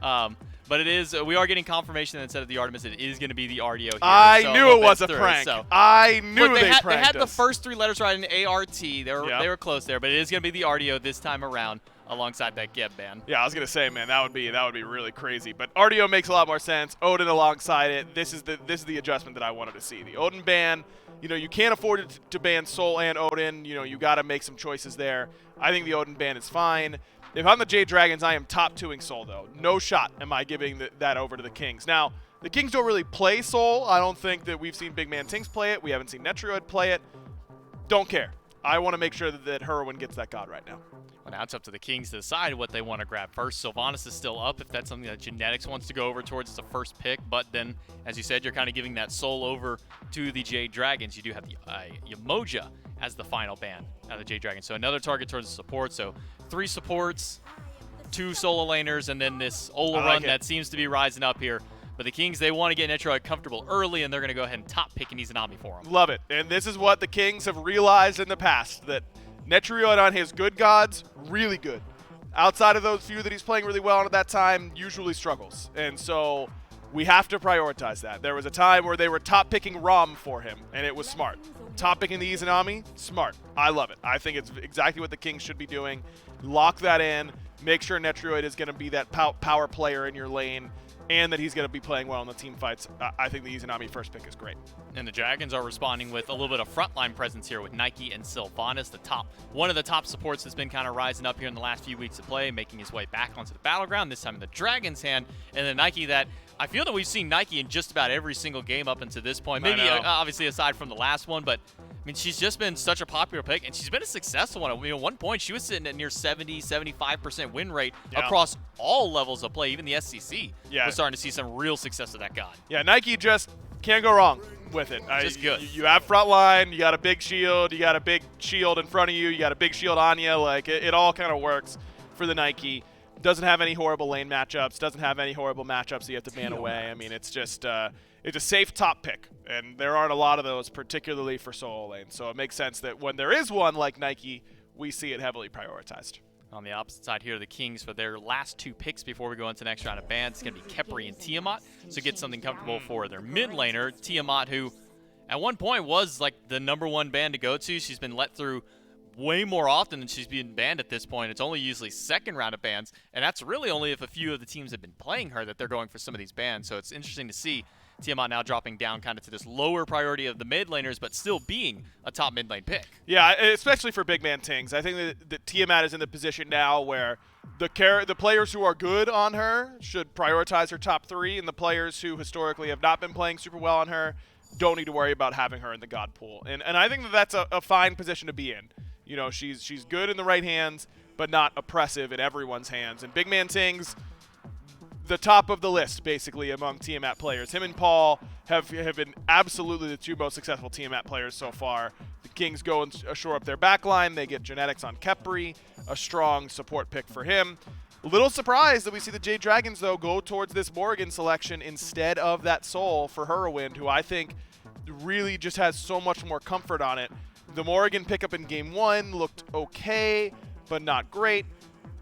But it is, we are getting confirmation that instead of the Artemis, it is going to be the RDO here. I so knew it was a through, prank. So. I knew Look, they pranked They had us. the first 3 letters right in ART. They were close there, but it is going to be the RDO this time around alongside that Geb ban. Yeah, I was going to say, man, that would be really crazy. But RDO makes a lot more sense. Odin alongside it. This is the adjustment that I wanted to see. The Odin ban, you know, you can't afford to ban Soul and Odin. You know, you got to make some choices there. I think the Odin ban is fine. If I'm the Jade Dragons, I am top 2ing Soul, though. No shot am I giving that over to the Kings. Now, the Kings don't really play Soul. I don't think that we've seen Big Man Tinks play it. We haven't seen Netrioid play it. Don't care. I want to make sure that Hurrywin gets that god right now. Well, now it's up to the Kings to decide what they want to grab first. Sylvanas is still up if that's something that Genetics wants to go over towards as a first pick. But then, as you said, you're kind of giving that Soul over to the Jade Dragons. You do have the Yamoja as the final ban out of the Jade Dragons. So another target towards the support. So 3 supports, 2 solo laners, and then this Olarun that seems to be rising up here. But the Kings, they want to get Netrioid comfortable early, and they're going to go ahead and top pick an Izanami for him. Love it. And this is what the Kings have realized in the past, that Netrioid on his good gods, really good. Outside of those few that he's playing really well on at that time, usually struggles. And so we have to prioritize that. There was a time where they were top picking Rom for him, and it was smart. Top picking the Izanami, smart. I love it. I think it's exactly what the Kings should be doing. Lock that in. Make sure Netrioid is going to be that power player in your lane, and that he's going to be playing well in the team fights. I think the Izanami first pick is great. And the Dragons are responding with a little bit of frontline presence here with Nike and Sylvanas, one of the top supports that's been kind of rising up here in the last few weeks of play, making his way back onto the battleground, this time in the Dragons' hand. And then Nike, that I feel that we've seen Nike in just about every single game up until this point. Maybe know. obviously aside from the last one, but I mean, she's just been such a popular pick, and she's been a successful one. I mean, at one point, she was sitting at near 70-75% win rate across all levels of play. Even the SCC was starting to see some real success of that god. Yeah, Nike just can't go wrong with it. Just good. You have front line, you got a big shield, you got a big shield in front of you, you got a big shield on you. Like, it all kind of works for the Nike. Doesn't have any horrible lane matchups, doesn't have any horrible matchups you have to ban away. I mean, it's just it's a safe top pick, and there aren't a lot of those, particularly for solo lane. So it makes sense that when there is one like Nike, we see it heavily prioritized. On the opposite side here, the Kings, for their last 2 picks before we go into the next round of bans, it's going to be Khepri and Tiamat. So get something comfortable for their mid laner, Tiamat, who at one point was like the #1 ban to go to. She's been let through way more often than she's been banned at this point. It's only usually second round of bans, and that's really only if a few of the teams have been playing her that they're going for some of these bans. So it's interesting to see Tiamat now dropping down kind of to this lower priority of the mid laners, but still being a top mid lane pick. Yeah, especially for big man Tings. I think that Tiamat is in the position now where the players who are good on her should prioritize her top 3, and the players who historically have not been playing super well on her don't need to worry about having her in the god pool. And I think that that's a fine position to be in. You know, she's good in the right hands, but not oppressive in everyone's hands. And big man Tings, the top of the list, basically, among Tiamat players. Him and Paul have been absolutely the 2 most successful Tiamat players so far. The Kings go and shore up their backline. They get genetics on Khepri, a strong support pick for him. A little surprised that we see the Jade Dragons, though, go towards this Morrigan selection instead of that Soul for Hurwind, who I think really just has so much more comfort on it. The Morrigan pickup in Game 1 looked okay, but not great.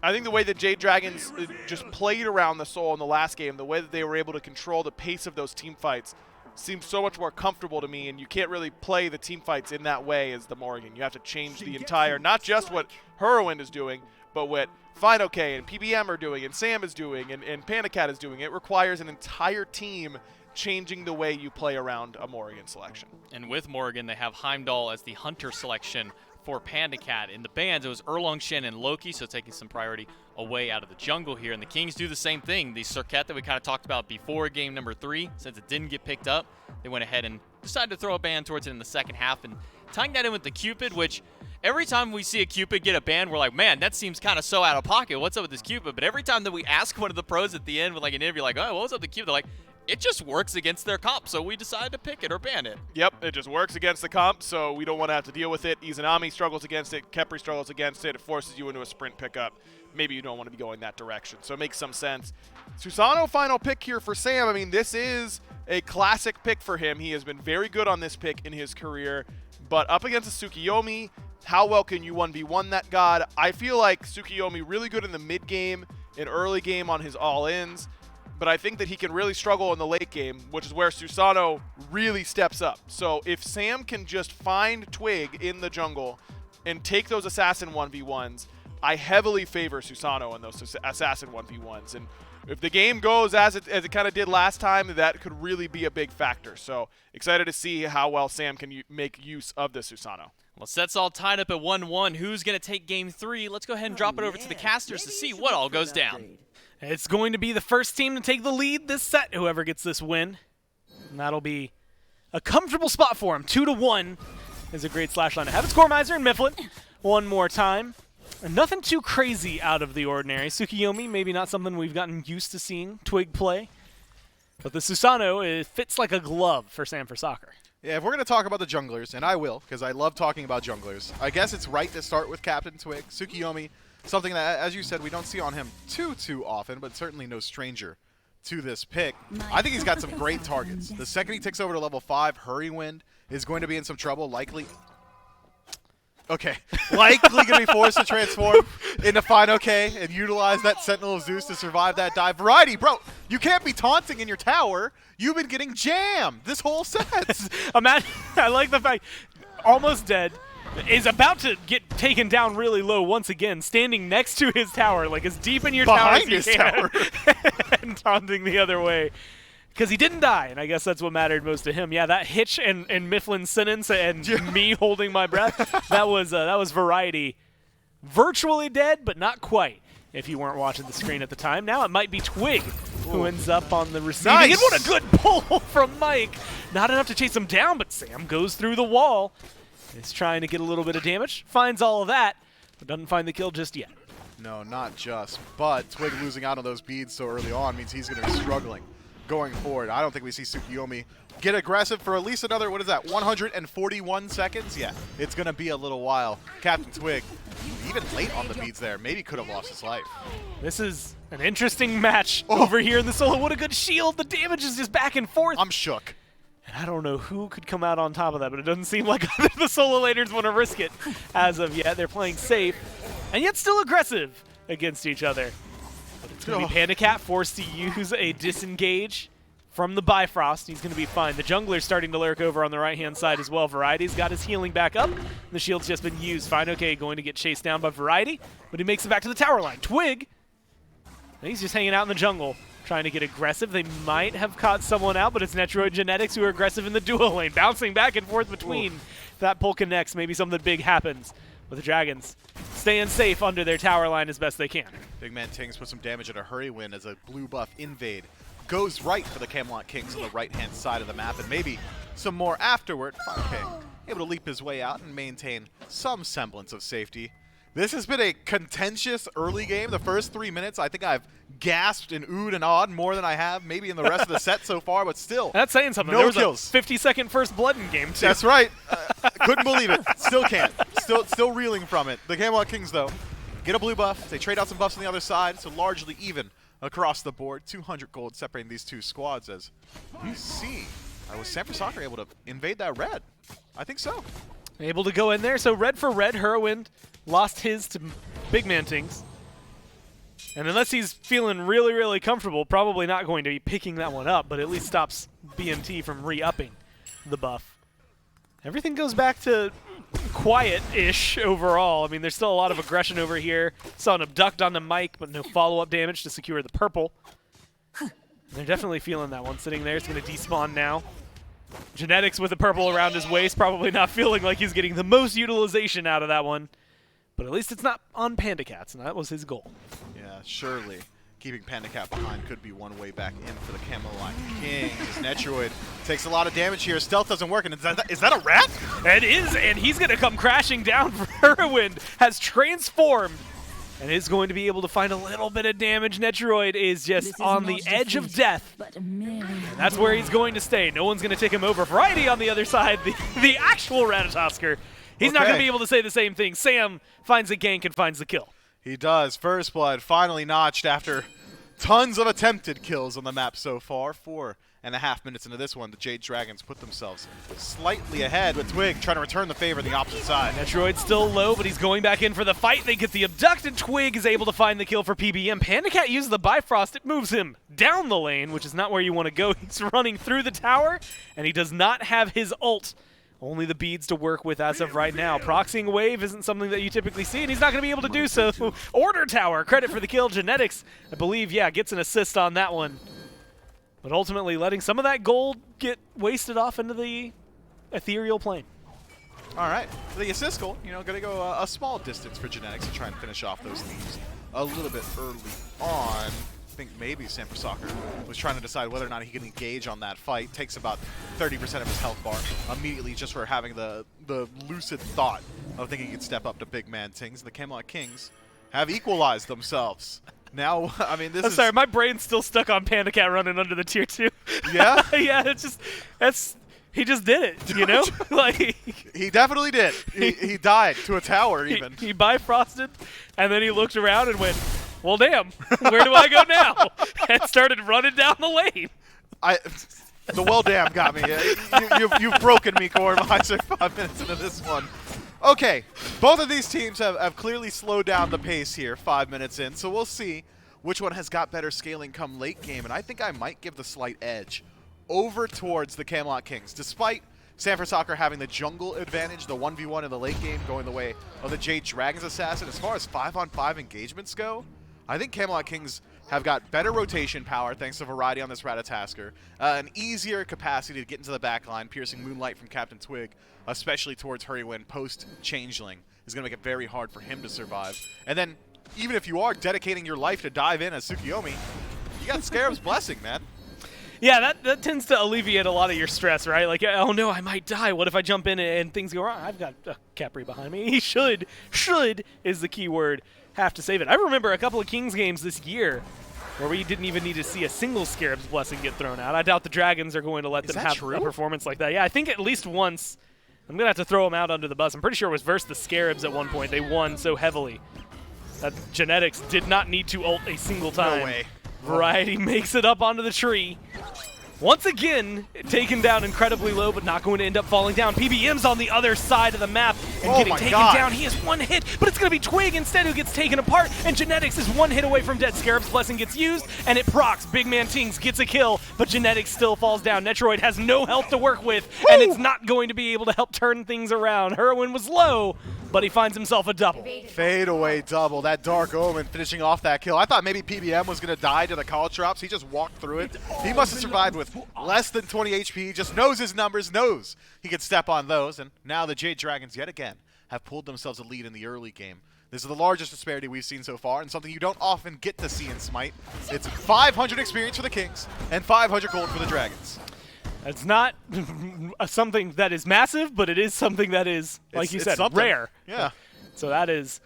I think the way that Jade Dragons just played around the Soul in the last game, the way that they were able to control the pace of those team fights, seems so much more comfortable to me, and you can't really play the team fights in that way as the Morrigan. You have to change the entire, not just what Hurwind is doing, but what FinoK and PBM are doing, and Sam is doing, and PandaCat is doing. It requires an entire team changing the way you play around a Morrigan selection. And with Morrigan, they have Heimdall as the Hunter selection for PandaCat. In the bans, it was Erlong Shen and Loki, so taking some priority away out of the jungle here. And the Kings do the same thing. The Circuit that we kind of talked about before game number 3, since it didn't get picked up, they went ahead and decided to throw a ban towards it in the second half. And tying that in with the Cupid, which every time we see a Cupid get a ban, we're like, man, that seems kind of so out of pocket. What's up with this Cupid? But every time that we ask one of the pros at the end with like an interview, like, oh, what's up with the Cupid? They're like, it just works against their comp, so we decided to pick it or ban it. Yep, it just works against the comp, so we don't want to have to deal with it. Izanami struggles against it. Khepri struggles against it. It forces you into a sprint pickup. Maybe you don't want to be going that direction, so it makes some sense. Susano, final pick here for Sam. I mean, this is a classic pick for him. He has been very good on this pick in his career, but up against a Tsukiyomi, how well can you 1v1 that god? I feel like Tsukiyomi really good in the mid game, in early game on his all-ins, but I think that he can really struggle in the late game, which is where Susano really steps up. So if Sam can just find Twig in the jungle and take those assassin 1v1s, I heavily favor Susano in those assassin 1v1s. And if the game goes as it kind of did last time, that could really be a big factor. So excited to see how well Sam can make use of the Susano. Well, sets all tied up at 1-1. Who's going to take game 3? Let's go ahead and drop it over to the casters to see what all goes down. It's going to be the first team to take the lead this set, whoever gets this win. And that'll be a comfortable spot for him. 2-1 is a great slash line to have. It's Gormizer and Mifflin one more time. And nothing too crazy out of the ordinary. Tsukiyomi, maybe not something we've gotten used to seeing Twig play. But the Susano, it fits like a glove for Sam for Soccer. Yeah, if we're going to talk about the junglers, and I will, because I love talking about junglers, I guess it's right to start with Captain Twig. Tsukiyomi, something that, as you said, we don't see on him too often, but certainly no stranger to this pick. I think he's got some great targets. The second he ticks over to level 5, Hurwind is going to be in some trouble, likely going to be forced to transform into FinoK and utilize that Sentinel of Zeus to survive that dive. Variety, bro, you can't be taunting in your tower. You've been getting jammed this whole set. Imagine, I like the fact, almost dead, is about to get taken down really low once again, standing next to his tower, like as deep in your tower as you can, and taunting the other way. Because he didn't die, and I guess that's what mattered most to him. Yeah, that hitch and Mifflin's sentence and me holding my breath, that was Variety. Virtually dead, but not quite, if you weren't watching the screen at the time. Now it might be Twig who ends up on the receiving. Nice! And what a good pull from Mike. Not enough to chase him down, but Sam goes through the wall. Is trying to get a little bit of damage. Finds all of that, but doesn't find the kill just yet. No, not just. But Twig losing out on those beads so early on means he's going to be struggling going forward. I don't think we see Tsukiyomi get aggressive for at least another, what is that, 141 seconds? Yeah, it's going to be a little while. Captain Twig, even late on the beads there, maybe could have lost his life. This is an interesting match over here in the solo. What a good shield. The damage is just back and forth. I'm shook. And I don't know who could come out on top of that, but it doesn't seem like the solo laners want to risk it as of yet. They're playing safe, and yet still aggressive against each other. But it's going to be Panda Cat forced to use a disengage from the Bifrost. He's going to be fine. The jungler's starting to lurk over on the right-hand side as well. Variety's got his healing back up. The shield's just been used. Fine, okay, going to get chased down by Variety, but he makes it back to the tower line. Twig, he's just hanging out in the jungle, trying to get aggressive. They might have caught someone out, but it's Netroid Genetics who are aggressive in the duo lane, bouncing back and forth between. If that pull connects, maybe something big happens. But the Dragons staying safe under their tower line as best they can. Big Man Tings put some damage at a hurry win as a blue buff invade goes right for the Camelot Kings on the right-hand side of the map, and maybe some more afterward. Okay, able to leap his way out and maintain some semblance of safety. This has been a contentious early game. The first 3 minutes, I think I've gasped and oohed and awed more than I have maybe in the rest of the set so far, but still. That's saying something. No there was kills. a 50-second first blood in game 2. That's right. Couldn't believe it. Still can't. Still reeling from it. The Camelot Kings, though, get a blue buff. They trade out some buffs on the other side, so largely even across the board. 200 gold separating these two squads as you see. Was Sanford Soccer able to invade that red? I think so. Able to go in there. So red for red, Hurwind lost his to Big Man Tings. And unless he's feeling really, really comfortable, probably not going to be picking that one up, but at least stops BMT from re-upping the buff. Everything goes back to quiet-ish overall. I mean, there's still a lot of aggression over here. Saw an abduct on the mic, but no follow-up damage to secure the purple. They're definitely feeling that one sitting there. It's going to despawn now. Genetics with the purple around his waist, probably not feeling like he's getting the most utilization out of that one. But at least it's not on Panda Cats, and that was his goal. Yeah, surely keeping Panda Cat behind could be one way back in for the Camelot Kings. As Netroid takes a lot of damage here. Stealth doesn't work, and is that a rat? It is, and he's going to come crashing down for Hurwind. Has transformed and is going to be able to find a little bit of damage. Netroid is just on the edge of death. And that's where he's going to stay. No one's going to take him over. Variety on the other side, the actual Ratatosker. He's not going to be able to say the same thing. Sam finds a gank and finds the kill. He does. First blood finally notched after tons of attempted kills on the map so far. 4.5 minutes into this one, the Jade Dragons put themselves slightly ahead, with Twig trying to return the favor on the opposite side. Netroid's still low, but he's going back in for the fight. They get the abduct, and Twig is able to find the kill for PBM. Panda Cat uses the Bifrost. It moves him down the lane, which is not where you want to go. He's running through the tower, and he does not have his ult. Only the beads to work with as of right now. Proxying wave isn't something that you typically see, and he's not going to be able to do so. Order Tower, credit for the kill. Genetics, I believe, yeah, gets an assist on that one. But ultimately letting some of that gold get wasted off into the ethereal plane. All right, the assist goal, going to go a small distance for Genetics to try and finish off those leads a little bit early on. I think maybe Sanford Soccer was trying to decide whether or not he can engage on that fight. Takes about 30% of his health bar immediately just for having the lucid thought of thinking he could step up to Big Man Tings. The Camelot Kings have equalized themselves. Now, I mean, this is... Sorry, my brain's still stuck on Panda Cat running under the tier 2. Yeah? Yeah, it's just... He just did it, like he definitely did. He died to a tower even. He bifrosted, and then he looked around and went, well, damn, where do I go now? And started running down the lane. The well damn got me. You've broken me, Corb. I said 5 minutes into this one. Okay, both of these teams have clearly slowed down the pace here 5 minutes in, so we'll see which one has got better scaling come late game, and I think I might give the slight edge over towards the Camelot Kings. Despite Sanford Soccer having the jungle advantage, the 1v1 in the late game going the way of the Jade Dragons Assassin, as far as 5-on-5 engagements go, I think Camelot Kings have got better rotation power thanks to variety on this Ratatasker, an easier capacity to get into the backline, piercing Moonlight from Captain Twig, especially towards Hurrywin post-Changeling, is going to make it very hard for him to survive. And then, even if you are dedicating your life to dive in as Tsukiyomi, you got Scarab's Blessing, man. Yeah, that tends to alleviate a lot of your stress, right? Like, oh no, I might die. What if I jump in and things go wrong? I've got Capri behind me. He should is the key word, have to save it. I remember a couple of Kings games this year where we didn't even need to see a single Scarab's Blessing get thrown out. I doubt the Dragons are going to let them have a performance like that. Yeah, I think at least once. I'm going to have to throw them out under the bus. I'm pretty sure it was versus the Scarabs at one point. They won so heavily that Genetics did not need to ult a single time. No way. Variety makes it up onto the tree. Once again, taken down incredibly low, but not going to end up falling down. PBM's on the other side of the map and getting taken down. He has one hit, but it's going to be Twig instead who gets taken apart, and Genetics is one hit away from dead. Scarab's Blessing gets used, and it procs. Big Man Tings gets a kill, but Genetics still falls down. Netroid has no health to work with, and it's not going to be able to help turn things around. Heroin was low, but he finds himself a double. Fade away double. That Dark Omen finishing off that kill. I thought maybe PBM was going to die to the call drops. He just walked through it. He must have survived with less than 20 HP. Just knows his numbers, knows he could step on those. And now the Jade Dragons yet again have pulled themselves a lead in the early game. This is the largest disparity we've seen so far, and something you don't often get to see in Smite. It's 500 experience for the Kings and 500 gold for the Dragons. It's not something that is massive, but it is something that is, like you said, rare. Yeah. So that is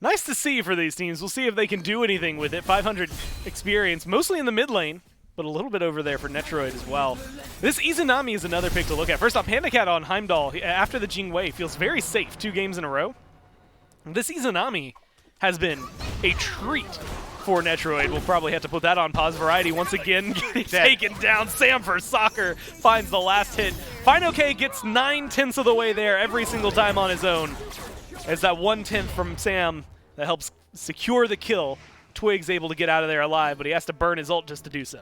nice to see for these teams. We'll see if they can do anything with it. 500 experience, mostly in the mid lane, but a little bit over there for Netroid as well. This Izanami is another pick to look at. First off, Panda Cat on Heimdall, after the Jing Wei, feels very safe 2 games in a row. This Izanami has been a treat for Netroid. We'll probably have to put that on pause. Variety once again getting taken down. Sam for Soccer finds the last hit. FineOK gets 9/10 of the way there every single time on his own. As that 1/10 from Sam that helps secure the kill. Twig's able to get out of there alive, but he has to burn his ult just to do so.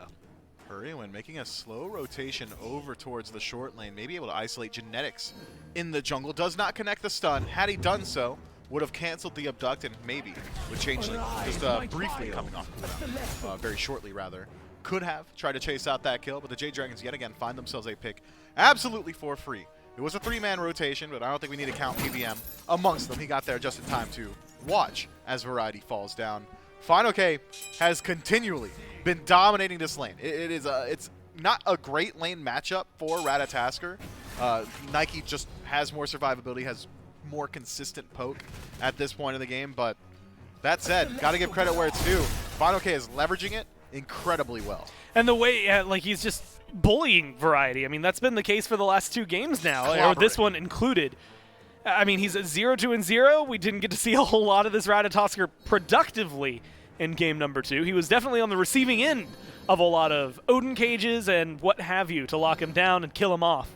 Hurrywin making a slow rotation over towards the short lane, maybe able to isolate Genetics in the jungle. Does not connect the stun. Had he done so, would have canceled the abduct and maybe with Changeling just briefly coming off cooldown, very shortly rather. Could have tried to chase out that kill, but the Jade Dragons yet again find themselves a pick absolutely for free. It was a 3-man rotation, but I don't think we need to count PBM amongst them. He got there just in time to watch as Variety falls down. FineOK has continually been dominating this lane. It's not a great lane matchup for Ratatasker. Nike just has more survivability, has more consistent poke at this point in the game, but that said, got to give credit where it's due. FineOK is leveraging it incredibly well. And the way, like, he's just bullying Variety. I mean, that's been the case for the last 2 games now, or this one included. I mean, he's at 0-2-0. We didn't get to see a whole lot of this Ratatasker productively in game number 2. He was definitely on the receiving end of a lot of Odin cages and what have you to lock him down and kill him off.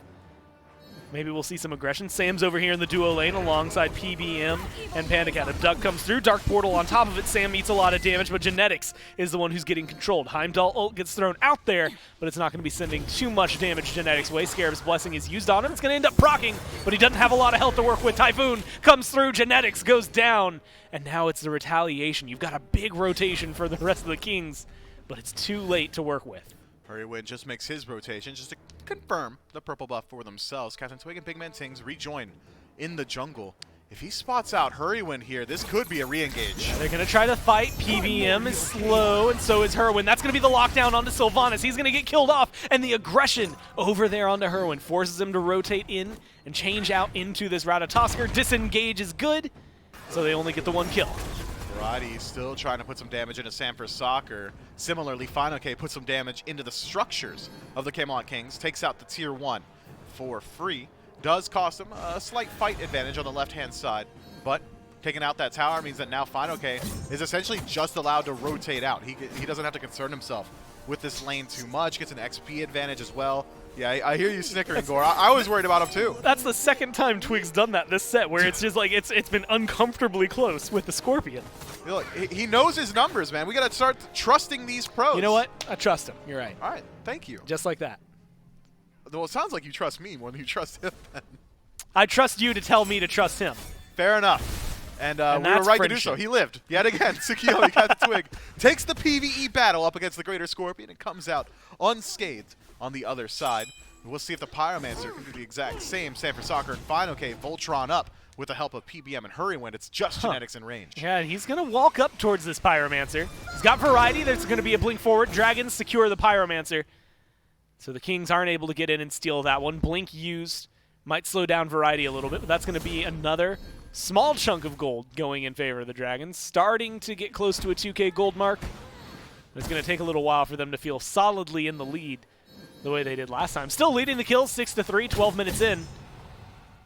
Maybe we'll see some aggression. Sam's over here in the duo lane alongside PBM and Panda Cat. A Duck comes through. Dark Portal on top of it. Sam eats a lot of damage, but Genetics is the one who's getting controlled. Heimdall ult gets thrown out there, but it's not going to be sending too much damage Genetics' way. Scarab's Blessing is used on him. It's going to end up proccing, but he doesn't have a lot of health to work with. Typhoon comes through. Genetics goes down, and now it's the retaliation. You've got a big rotation for the rest of the Kings, but it's too late to work with. Hurrywin just makes his rotation just to confirm the purple buff for themselves. Captain Twig and Big Man Tings rejoin in the jungle. If he spots out Hurrywin here, this could be a re-engage. They're going to try to fight. PBM is slow, and so is Hurrywin. That's going to be the lockdown onto Sylvanas. He's going to get killed off, and the aggression over there onto Hurrywin forces him to rotate in and change out into this Ratatasker. Disengage is good, so they only get the 1 kill. Variety still trying to put some damage into Sanford Soccer. Similarly, FineOK puts some damage into the structures of the Camelot Kings, takes out the tier 1 for free. Does cost him a slight fight advantage on the left-hand side, but taking out that tower means that now FineOK is essentially just allowed to rotate out. He doesn't have to concern himself with this lane too much, gets an XP advantage as well. Yeah, I hear you snickering, Gore. I was worried about him too. That's the second time Twig's done that this set, where it's just like it's been uncomfortably close with the Scorpion. Look, he knows his numbers, man. We got to start trusting these pros. You know what? I trust him. You're right. All right, thank you. Just like that. Well, it sounds like you trust me more than you trust him. I trust you to tell me to trust him. Fair enough. And we were right to do so. He lived. Yet again, Tsukio, Captain Twig, takes the PvE battle up against the Greater Scorpion and comes out unscathed on the other side. We'll see if the Pyromancer can do the exact same. Sanford Soccer and Fine. Okay, Voltron up with the help of PBM and Hurrywind. It's just Genetics in range. Yeah, and he's going to walk up towards this Pyromancer. He's got variety. There's going to be a blink forward. Dragons secure the Pyromancer. So the Kings aren't able to get in and steal that one. Blink used. Might slow down variety a little bit, but that's going to be another small chunk of gold going in favor of the Dragons. Starting to get close to a 2K gold mark. It's going to take a little while for them to feel solidly in the lead the way they did last time. Still leading the kills 6-3, 12 minutes in.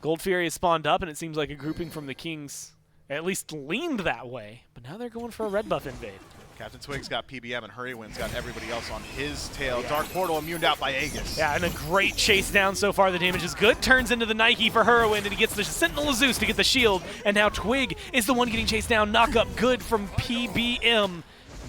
Gold Fury has spawned up, and it seems like a grouping from the Kings at least leaned that way. But now they're going for a red buff invade. Captain Twig's got PBM and Hurrywind's got everybody else on his tail. Dark Portal immuned out by Aegis. Yeah, and a great chase down so far. The damage is good. Turns into the Nike for Hurriwind, and he gets the Sentinel of Zeus to get the shield. And now Twig is the one getting chased down. Knock up good from PBM.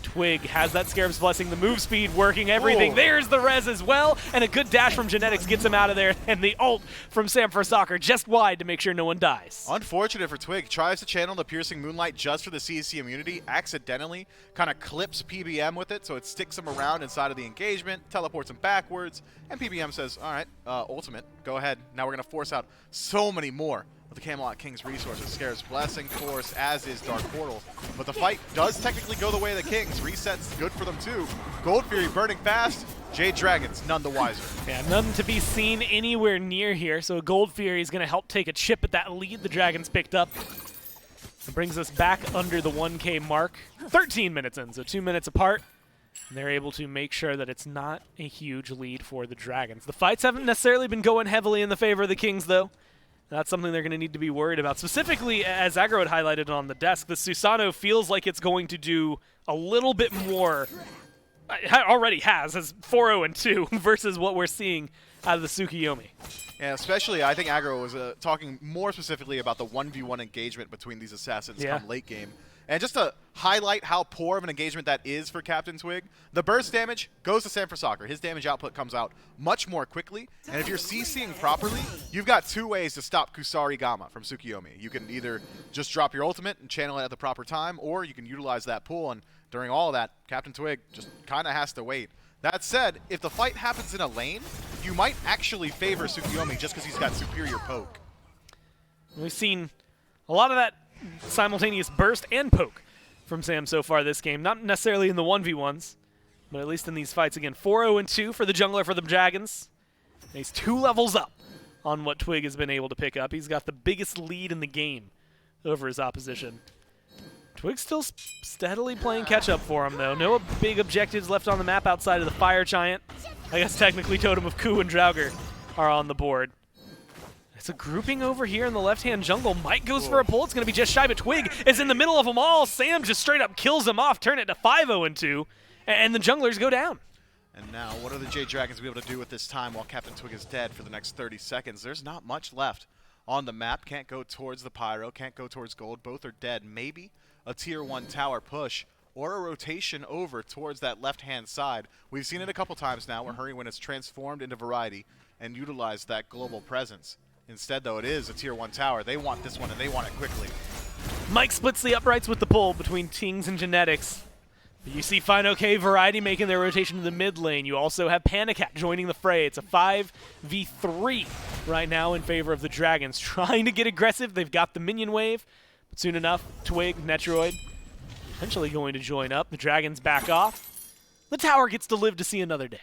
Twig has that Scarab's Blessing, the move speed working, everything. Ooh. There's the res as well, and a good dash from Genetics gets him out of there, and the ult from Sanford Soccer just wide to make sure no one dies. Unfortunate for Twig. Tries to channel the Piercing Moonlight just for the CC immunity, accidentally kind of clips PBM with it, so it sticks him around inside of the engagement, teleports him backwards, and PBM says, all right, ultimate, go ahead. Now we're going to force out so many more of the Camelot Kings resources. Scarab's Blessing, of course, as is Dark Portal. But the fight does technically go the way of the Kings. Resets good for them too. Gold Fury burning fast. Jade Dragons none the wiser. Yeah, none to be seen anywhere near here, so Gold Fury is going to help take a chip at that lead the Dragons picked up. It brings us back under the 1K mark. 13 minutes in, so 2 minutes apart. And they're able to make sure that it's not a huge lead for the Dragons. The fights haven't necessarily been going heavily in the favor of the Kings, though. That's something they're going to need to be worried about. Specifically, as Aggro had highlighted on the desk, the Susano feels like it's going to do a little bit more. It already has, as 4-0-2 versus what we're seeing out of the Tsukiyomi. Yeah, especially I think Aggro was talking more specifically about the 1v1 engagement between these assassins come late game. And just to highlight how poor of an engagement that is for Captain Twig, the burst damage goes to Sanford Soccer. His damage output comes out much more quickly. And if you're CCing properly, you've got two ways to stop Kusari Gamma from Tsukiyomi. You can either just drop your ultimate and channel it at the proper time, or you can utilize that pool. And during all of that, Captain Twig just kind of has to wait. That said, if the fight happens in a lane, you might actually favor Tsukiyomi just because he's got superior poke. We've seen a lot of that simultaneous burst and poke from Sam so far this game. Not necessarily in the 1v1s, but at least in these fights again. 4-0-2 for the jungler for the Dragons. And he's 2 levels up on what Twig has been able to pick up. He's got the biggest lead in the game over his opposition. Twig's still steadily playing catch-up for him, though. No big objectives left on the map outside of the Fire Giant. I guess technically Totem of Ku and Draugr are on the board. It's a grouping over here in the left-hand jungle. Mike goes for a pull. It's going to be just shy, but Twig is in the middle of them all. Sam just straight up kills him off, turn it to 5-0-2, and the junglers go down. And now, what are the Jade Dragons be able to do with this time while Captain Twig is dead for the next 30 seconds? There's not much left on the map. Can't go towards the Pyro, can't go towards Gold. Both are dead. Maybe a Tier 1 tower push or a rotation over towards that left-hand side. We've seen it a couple times now where Hurrywin has transformed into Variety and utilized that global presence. Instead, though, it is a Tier 1 tower. They want this one, and they want it quickly. Mike splits the uprights with the pull between Tings and Genetics. But you see Fine OK Variety making their rotation to the mid lane. You also have Panicat joining the fray. It's a 5v3 right now in favor of the Dragons. Trying to get aggressive. They've got the minion wave. But soon enough, Twig, Netroid, eventually going to join up. The Dragons back off. The tower gets to live to see another day.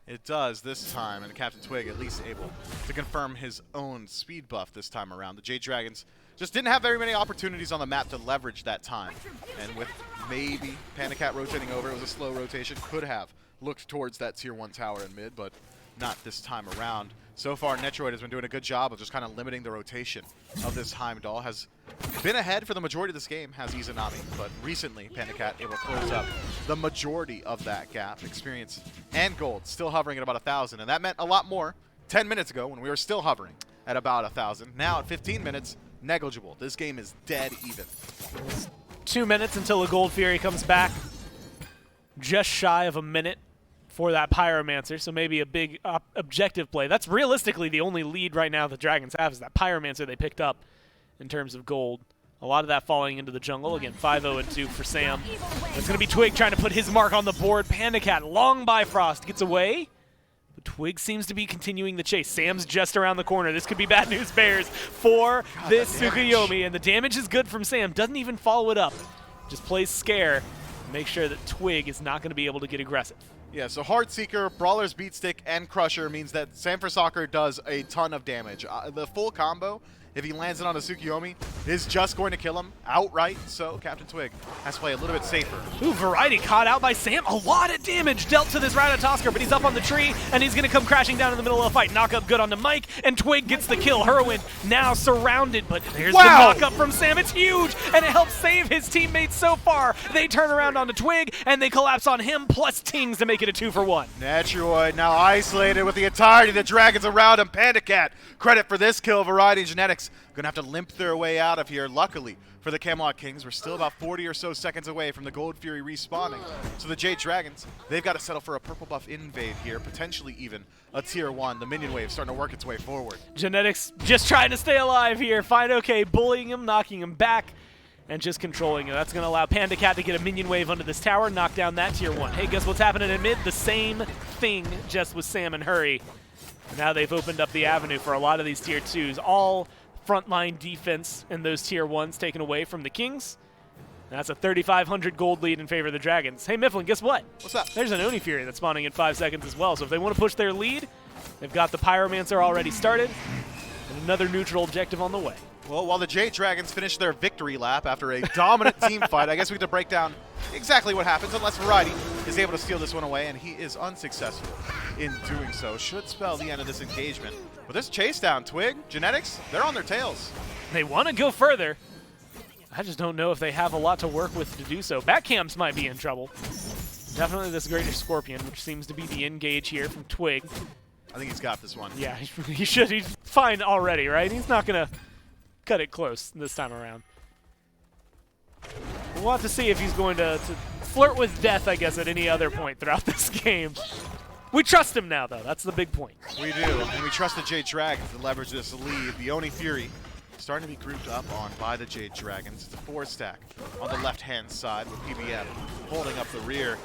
It does this time, and Captain Twig at least able to confirm his own speed buff this time around. The Jade Dragons just didn't have very many opportunities on the map to leverage that time. And with maybe Panicat rotating over, it was a slow rotation, could have looked towards that Tier 1 tower in mid, but not this time around. So far, Netroid has been doing a good job of just kind of limiting the rotation of this Heimdall. Has been ahead for the majority of this game, has Izanami, but recently Panicat able to close up the majority of that gap. Experience and gold still hovering at about 1,000, and that meant a lot more 10 minutes ago when we were still hovering at about 1,000. Now at 15 minutes, negligible. This game is dead even. 2 minutes until the Gold Fury comes back. Just shy of a minute for that Pyromancer, so maybe a big objective play. That's realistically the only lead right now the Dragons have, is that Pyromancer they picked up in terms of gold. A lot of that falling into the jungle. Again, 5-0-2 for Sam. It's going to be Twig trying to put his mark on the board. Panicat, long Bifrost, gets away. But Twig seems to be continuing the chase. Sam's just around the corner. This could be bad news bears for this Tsukuyomi, and the damage is good from Sam. Doesn't even follow it up. Just plays scare. Make sure that Twig is not going to be able to get aggressive. Yeah, so Heartseeker, Brawler's Beatstick, and Crusher means that Sam for Soccer does a ton of damage. The full combo, if he lands it on a Tsukuyomi, is just going to kill him outright, so Captain Twig has to play a little bit safer. Ooh, Variety caught out by Sam. A lot of damage dealt to this Ratatosker, but he's up on the tree, and he's going to come crashing down in the middle of the fight. Knock up good onto Mike, and Twig gets the kill. Heroin now surrounded, but there's the knock up from Sam. It's huge, and it helps save his teammates so far. They turn around onto Twig, and they collapse on him, plus Tings to make it a 2-for-1. Netroid now isolated with the entirety of the Dragons around him. Panda Cat, credit for this kill. Variety and Genetics gonna have to limp their way out of here. Luckily for the Camelot Kings, we're still about 40 or so seconds away from the Gold Fury respawning. So the Jade Dragons, they've got to settle for a purple buff invade here, potentially even a tier 1. The minion wave starting to work its way forward. Genetics just trying to stay alive here. Fine, okay, bullying him, knocking him back, and just controlling him. That's going to allow Panda Cat to get a minion wave under this tower, knock down that tier 1. Hey, guess what's happening in mid? The same thing, just with Sam and Hurry. Now they've opened up the avenue for a lot of these tier 2s. All frontline defense and those tier 1s taken away from the Kings. That's a 3,500 gold lead in favor of the Dragons. Hey, Mifflin, guess what? What's up? There's an Oni Fury that's spawning in 5 seconds as well. So if they want to push their lead, they've got the Pyromancer already started, and another neutral objective on the way. Well, while the Jade Dragons finish their victory lap after a dominant team fight, I guess we have to break down exactly what happens, unless Variety is able to steal this one away, and he is unsuccessful in doing so. Should spell the end of this engagement. But this chase down, Twig, Genetics, they're on their tails. They want to go further. I just don't know if they have a lot to work with to do so. Backcams might be in trouble. Definitely this Greater Scorpion, which seems to be the engage here from Twig. I think he's got this one. Yeah, he should. He's fine already, right? He's not going to cut it close this time around. We'll have to see if he's going to flirt with death, I guess, at any other point throughout this game. We trust him now, though. That's the big point. We do, and we trust the Jade Dragons to leverage this lead. The Oni Fury starting to be grouped up on by the Jade Dragons. It's a 4-stack on the left-hand side with PBM holding up the rear.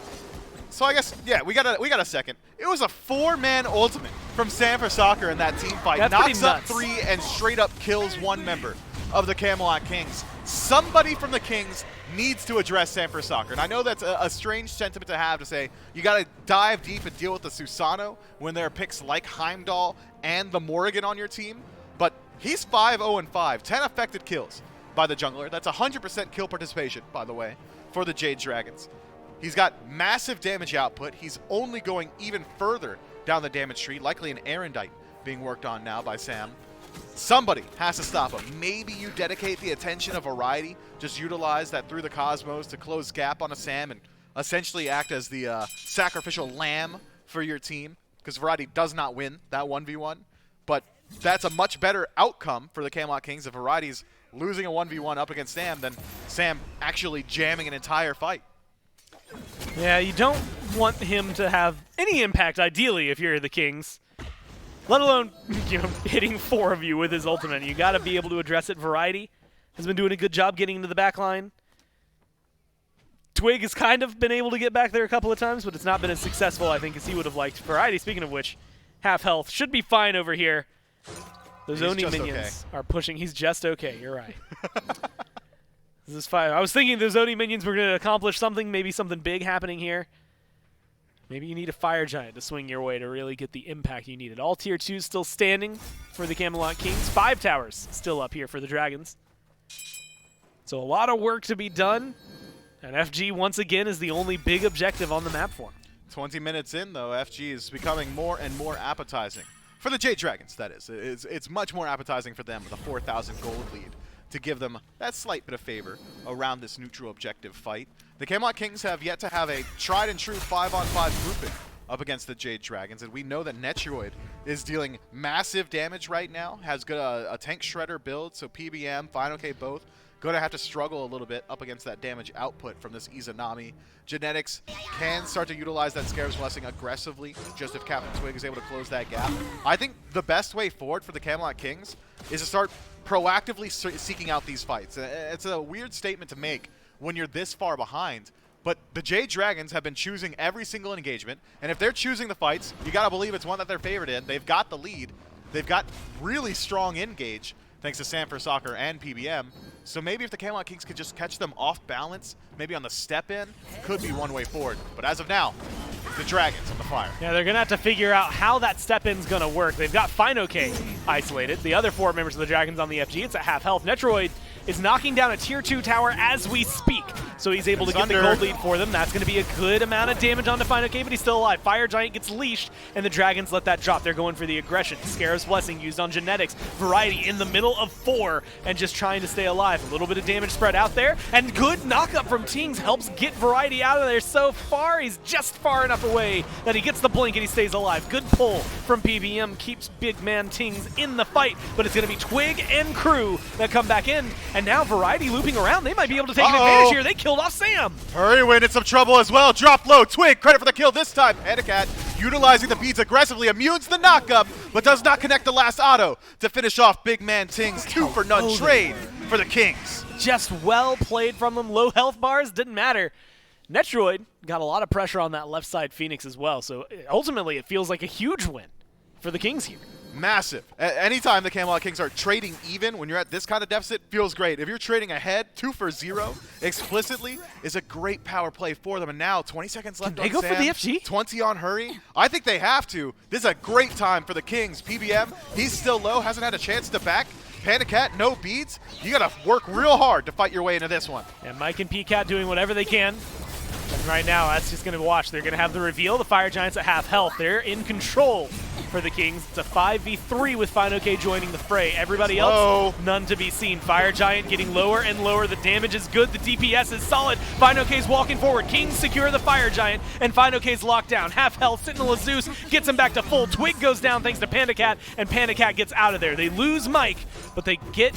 So I guess, yeah, we got a second. It was a 4-man ultimate from Sam for Soccer in that team fight. That's Knocks up nuts. 3 and straight up kills 1 member of the Camelot Kings. Somebody from the Kings needs to address Sam for Soccer. And I know that's a strange sentiment to have, to say you got to dive deep and deal with the Susano when there are picks like Heimdall and the Morrigan on your team. But he's 5-0-5, 10 affected kills by the jungler. That's 100% kill participation, by the way, for the Jade Dragons. He's got massive damage output. He's only going even further down the damage tree, likely an Erendite being worked on now by Sam. Somebody has to stop him. Maybe you dedicate the attention of Variety, just utilize that through the Cosmos to close gap on a Sam and essentially act as the sacrificial lamb for your team, because Variety does not win that 1v1. But that's a much better outcome for the Camelot Kings if Variety's losing a 1v1 up against Sam than Sam actually jamming an entire fight. Yeah, you don't want him to have any impact, ideally, if you're the Kings. Let alone, hitting 4 of you with his ultimate. You got to be able to address it. Variety has been doing a good job getting into the back line. Twig has kind of been able to get back there a couple of times, but it's not been as successful, I think, as he would have liked. Variety, speaking of which, half health, should be fine over here. Those Oni minions are pushing. He's just okay. You're right. This is fine. I was thinking those Oni minions were going to accomplish something, maybe something big happening here. Maybe you need a Fire Giant to swing your way to really get the impact you needed. All tier 2s still standing for the Camelot Kings. 5 towers still up here for the Dragons. So a lot of work to be done. And FG, once again, is the only big objective on the map for him. 20 minutes in, though, FG is becoming more and more appetizing. For the Jade Dragons, that is. It's much more appetizing for them with a 4,000 gold lead to give them that slight bit of favor around this neutral objective fight. The Camelot Kings have yet to have a tried-and-true 5-on-5 grouping up against the Jade Dragons, and we know that Netroid is dealing massive damage right now, has got a tank shredder build, so PBM, Fine OK both, going to have to struggle a little bit up against that damage output from this Izanami. Genetics can start to utilize that Scarab's Blessing aggressively, just if Captain Twig is able to close that gap. I think the best way forward for the Camelot Kings is to start proactively seeking out these fights. It's a weird statement to make when you're this far behind, But the Jade Dragons have been choosing every single engagement, and if they're choosing the fights, you gotta believe it's one that they're favored in. They've got the lead. They've got really strong engage, thanks to Sam for Soccer and PBM. So maybe if the Camelot Kings could just catch them off balance, maybe on the step in, could be one way forward. But as of now, the Dragons on the fire. Yeah, they're going to have to figure out how that step-in's going to work. They've got Fino-K isolated. The other 4 members of the Dragons on the FG, it's at half health. Netroid is knocking down a tier 2 tower as we speak. So he's able to get the gold lead for them. That's going to be a good amount of damage onto Fino-K, but he's still alive. Fire Giant gets leashed, and the Dragons let that drop. They're going for the aggression. Scarab's Blessing used on Genetics. Variety in the middle of 4 and just trying to stay alive. A little bit of damage spread out there, and good knock-up from Tings helps get Variety out of there so far. He's just far enough away that he gets the blink and he stays alive. Good pull from PBM, keeps big man Tings in the fight, but it's going to be Twig and crew that come back in, and now Variety looping around. They might be able to take an advantage here. They killed off Sam. Hurrywin in some trouble as well. Drop low. Twig, credit for the kill this time. Panicat utilizing the beads aggressively, immunes the knockup, but does not connect the last auto to finish off big man Tings. 2 for none trade for the Kings. Just well played from them. Low health bars, didn't matter. Netroid got a lot of pressure on that left side Phoenix as well, so ultimately it feels like a huge win for the Kings here. Massive. Anytime the Camelot Kings are trading even, when you're at this kind of deficit, feels great. If you're trading ahead, 2 for 0 explicitly is a great power play for them. And now 20 seconds left on Sam. They go for the FG? 20 on Hurry. I think they have to. This is a great time for the Kings. PBM, he's still low, hasn't had a chance to back. Panicat, no beads. You got to work real hard to fight your way into this one. And Mike and PCat doing whatever they can. And right now, that's just going to watch. They're going to have the reveal. The Fire Giants at half health. They're in control for the Kings. It's a 5v3 with Fino-K joining the fray. Everybody else, none to be seen. Fire Giant getting lower and lower. The damage is good. The DPS is solid. Fino-K's walking forward. Kings secure the Fire Giant, and Fino-K's locked down. Half health. Sentinel of Zeus gets him back to full. Twig goes down thanks to Panicat, and Panicat gets out of there. They lose Mike, but they get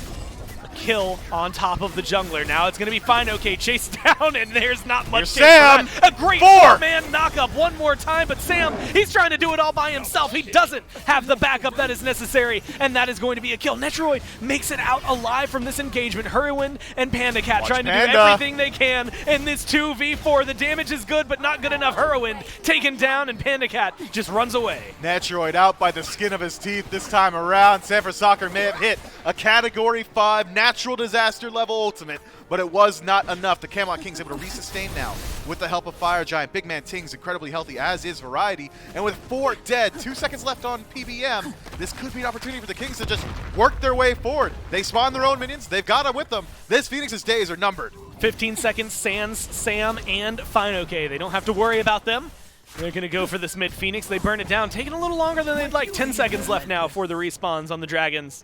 kill on top of the jungler. Now it's going to be Fino-K chased down, and there's not much Sam. A great 4-man knockup one more time, but Sam, he's trying to do it all by himself. He doesn't have the backup that is necessary, and that is going to be a kill. Netroid makes it out alive from this engagement. Hurrywin and Pandacat trying to do everything they can in this 2v4. The damage is good, but not good enough. Hurrywin taken down, and Pandacat just runs away. Netroid out by the skin of his teeth this time around. San for Soccer may have hit a Category 5 natural disaster level ultimate, but it was not enough. The Camelot Kings able to resustain now with the help of Fire Giant. Big man Tings incredibly healthy, as is Variety. And with 4 dead, 2 seconds left on PBM, this could be an opportunity for the Kings to just work their way forward. They spawn their own minions. They've got them with them. This Phoenix's days are numbered. 15 seconds, Sans, Sam, and Fino-K. They don't have to worry about them. They're going to go for this mid-Phoenix. They burn it down, taking a little longer than they'd like. 10 seconds left now for the respawns on the Dragons.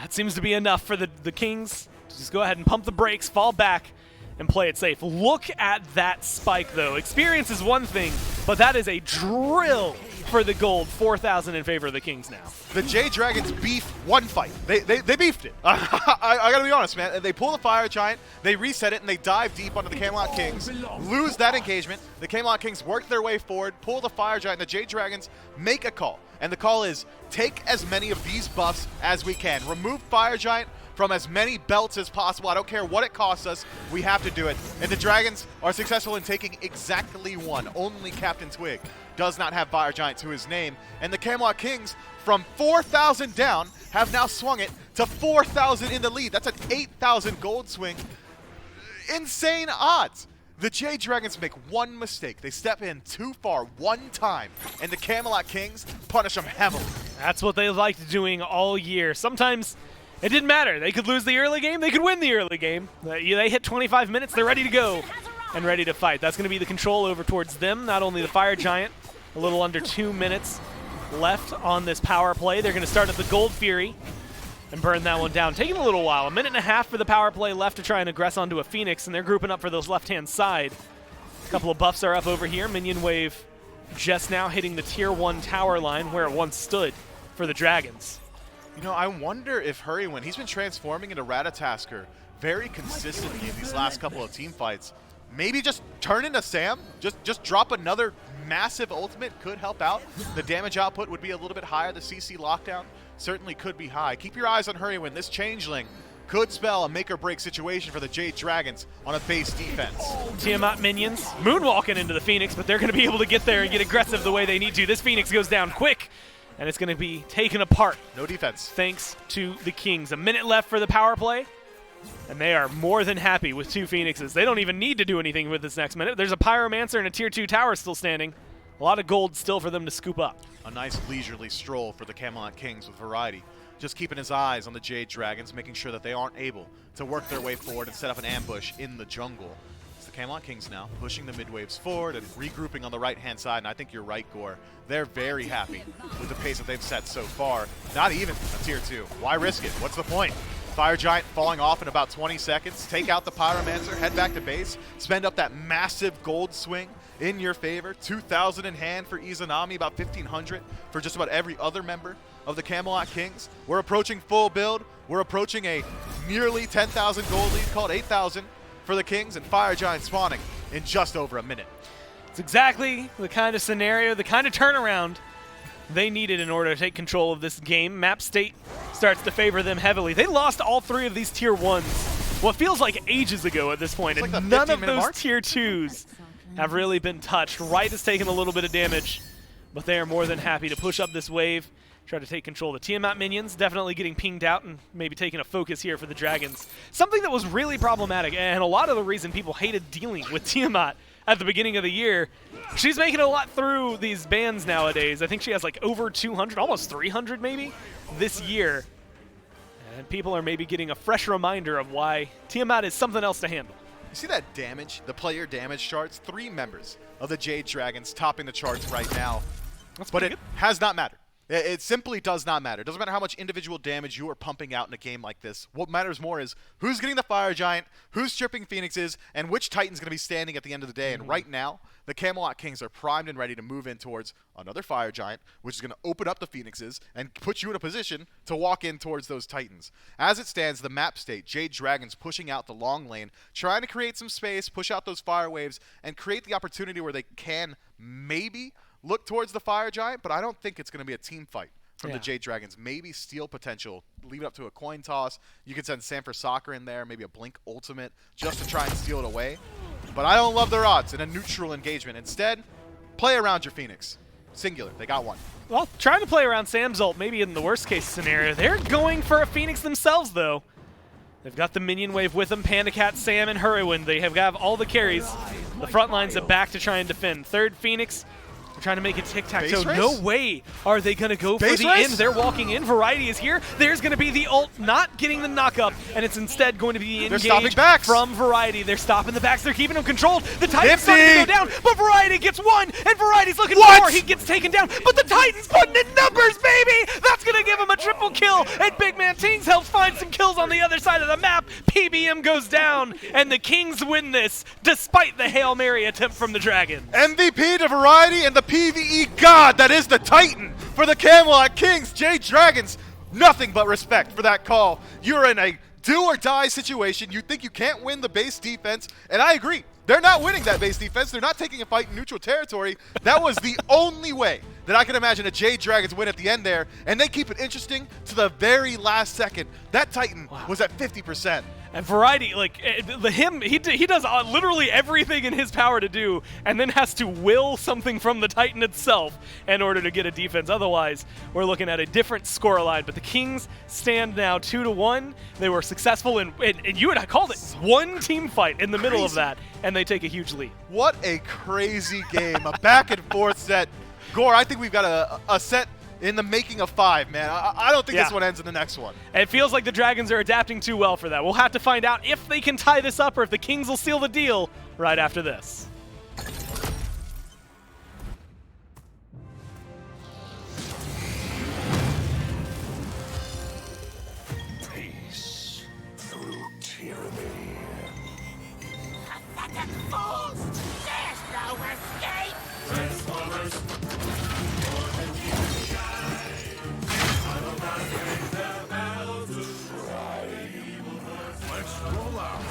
That seems to be enough for the Kings. Just go ahead and pump the brakes, fall back, and play it safe. Look at that spike, though. Experience is one thing, but that is a drill for the gold. 4,000 in favor of the Kings now. The Jade Dragons beef one fight. They beefed it. I gotta be honest, man. They pull the Fire Giant, they reset it, and they dive deep onto the Camelot Kings. Lose that engagement. The Camelot Kings work their way forward, pull the Fire Giant, and the Jade Dragons make a call. And the call is, take as many of these buffs as we can. Remove Fire Giant from as many belts as possible. I don't care what it costs us. We have to do it. And the Dragons are successful in taking exactly one. Only Captain Twig does not have Fire Giant to his name. And the Camelot Kings, from 4,000 down, have now swung it to 4,000 in the lead. That's an 8,000 gold swing. Insane odds. The Jade Dragons make one mistake. They step in too far one time, and the Camelot Kings punish them heavily. That's what they liked doing all year. Sometimes it didn't matter. They could lose the early game. They could win the early game. They hit 25 minutes. They're ready to go and ready to fight. That's going to be the control over towards them. Not only the Fire Giant, a little under 2 minutes left on this power play. They're going to start at the Gold Fury and burn that one down. Taking a little while. 1.5 minutes for the power play left to try and aggress onto a Phoenix, and they're grouping up for those left-hand side. A couple of buffs are up over here. Minion wave just now hitting the tier 1 tower line where it once stood for the Dragons. You know, I wonder if Hurrywin, he's been transforming into Ratatasker very consistently in these last couple of team fights. Maybe just turn into Sam, just drop another massive ultimate could help out. The damage output would be a little bit higher. The CC lockdown certainly could be high. Keep your eyes on Hurrywin. This changeling could spell a make-or-break situation for the Jade Dragons on a base defense. Tiamat minions moonwalking into the Phoenix, but they're going to be able to get there and get aggressive the way they need to. This Phoenix goes down quick, and it's going to be taken apart. No defense. Thanks to the Kings. A minute left for the power play, and they are more than happy with 2 Phoenixes. They don't even need to do anything with this next minute. There's a Pyromancer and a Tier 2 tower still standing. A lot of gold still for them to scoop up. A nice leisurely stroll for the Camelot Kings with variety. Just keeping his eyes on the Jade Dragons, making sure that they aren't able to work their way forward and set up an ambush in the jungle. It's the Camelot Kings now pushing the mid-waves forward and regrouping on the right-hand side, and I think you're right, Gore. They're very happy with the pace that they've set so far. Not even a Tier 2. Why risk it? What's the point? Fire Giant falling off in about 20 seconds. Take out the Pyromancer, head back to base, spend up that massive gold swing in your favor. 2,000 in hand for Izanami, about 1,500 for just about every other member of the Camelot Kings. We're approaching full build. We're approaching a nearly 10,000 gold lead, called 8,000 for the Kings, and Fire Giant spawning in just over a minute. It's exactly the kind of scenario, the kind of turnaround they needed in order to take control of this game. Map state starts to favor them heavily. They lost all 3 of these Tier 1s, what feels like ages ago at this point, and none of those Tier 2s have really been touched. Right has taken a little bit of damage, but they are more than happy to push up this wave, try to take control. The Tiamat minions definitely getting pinged out and maybe taking a focus here for the Dragons. Something that was really problematic, and a lot of the reason people hated dealing with Tiamat at the beginning of the year. She's making a lot through these bans nowadays. I think she has like over 200, almost 300 maybe, this year. And people are maybe getting a fresh reminder of why Tiamat is something else to handle. You see that damage, the player damage charts? 3 members of the Jade Dragons topping the charts right now. But it has not mattered. It simply does not matter. It doesn't matter how much individual damage you are pumping out in a game like this. What matters more is who's getting the Fire Giant, who's stripping Phoenixes, and which Titan's going to be standing at the end of the day. And right now, the Camelot Kings are primed and ready to move in towards another Fire Giant, which is going to open up the Phoenixes and put you in a position to walk in towards those Titans. As it stands, the map state, Jade Dragons pushing out the long lane, trying to create some space, push out those fire waves, and create the opportunity where they can maybe look towards the Fire Giant, but I don't think it's going to be a team fight from the Jade Dragons. Maybe steal potential, leave it up to a coin toss. You could send Sanford Soccer in there, maybe a Blink Ultimate, just to try and steal it away. But I don't love their odds in a neutral engagement. Instead, play around your Phoenix. Singular, they got one. Well, trying to play around Sam's ult, maybe in the worst case scenario. They're going for a Phoenix themselves, though. They've got the minion wave with them, Panda Cat, Sam, and Hurricane. They have got all the carries. The front lines are back to try and defend. Third Phoenix. Trying to make it tic-tac-toe. No way are they going to go for the end. They're walking in. Variety is here. There's going to be the ult, not getting the knock-up, and it's instead going to be the engage from Variety. They're stopping the backs. They're keeping them controlled. The Titan's starting to go down, but Variety gets one, and Variety's looking for more. He gets taken down, but the Titan's putting in numbers, baby! That's going to give him a triple kill, and Big Man Tings helps find some kills on the other side of the map. PBM goes down, and the Kings win this, despite the Hail Mary attempt from the Dragons. MVP to Variety and the PvE god that is the Titan for the Camelot Kings. Jade Dragons, nothing but respect for that call. You're in a do or die situation. You think you can't win the base defense, and I agree. They're not winning that base defense. They're not taking a fight in neutral territory. That was the only way that I can imagine a Jade Dragons win at the end there, and they keep it interesting to the very last second. That Titan was at 50%. And Variety, like, he does literally everything in his power to do, and then has to will something from the Titan itself in order to get a defense. Otherwise, we're looking at a different scoreline. But the Kings stand now 2-1. They were successful in, and you and I called it, one team fight in the middle of that, and they take a huge lead. What a crazy game, a back and forth set. Gore, I think we've got a set in the making of 5, man. I don't think this one ends in the next one. It feels like the Dragons are adapting too well for that. We'll have to find out if they can tie this up or if the Kings will seal the deal right after this. Peace through tyranny. Pathetic fools! There's no escape! Transformers! Let's roll out.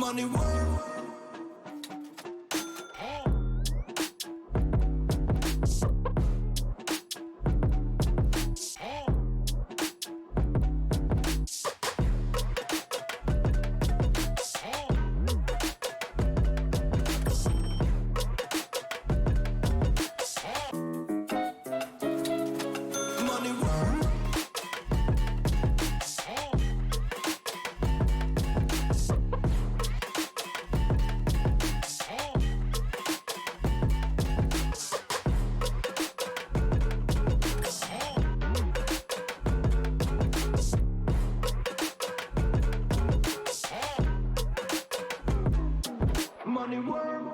Money world. Money world.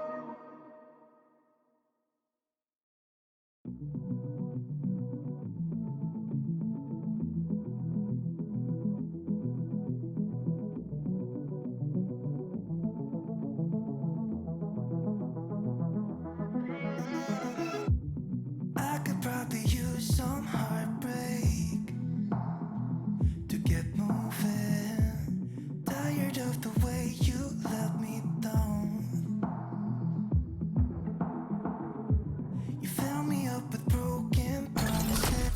I could probably use some heartbreak to get moving. Tired of the way you let me down. You fill me up with broken promises.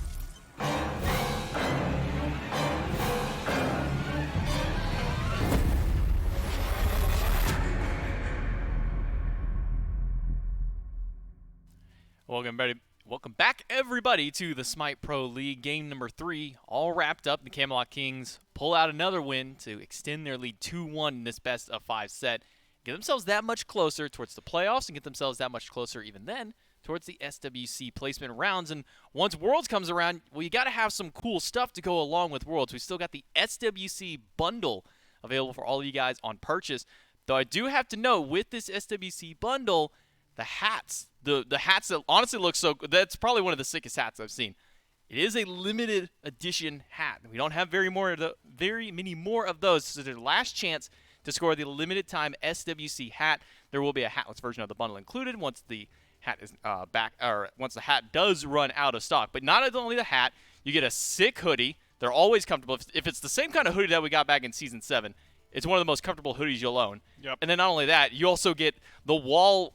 Welcome back, everybody, to the SMITE Pro League game number 3. All wrapped up. The Camelot Kings pull out another win to extend their lead 2-1 in this best of 5 set. Get themselves that much closer towards the playoffs and get themselves that much closer even then towards the SWC placement rounds. And once Worlds comes around, well, you got to have some cool stuff to go along with Worlds. We still got the SWC bundle available for all of you guys on purchase. Though I do have to know, with this SWC bundle, the hats, the hats that honestly look so good, that's probably one of the sickest hats I've seen. It is a limited edition hat. We don't have very many more of those, so their last chance to score the limited time SWC hat. There will be a hatless version of the bundle included once the hat is once the hat does run out of stock. But not only the hat, you get a sick hoodie. They're always comfortable. If it's the same kind of hoodie that we got back in Season 7, it's one of the most comfortable hoodies you'll own. Yep. And then not only that, you also get the wall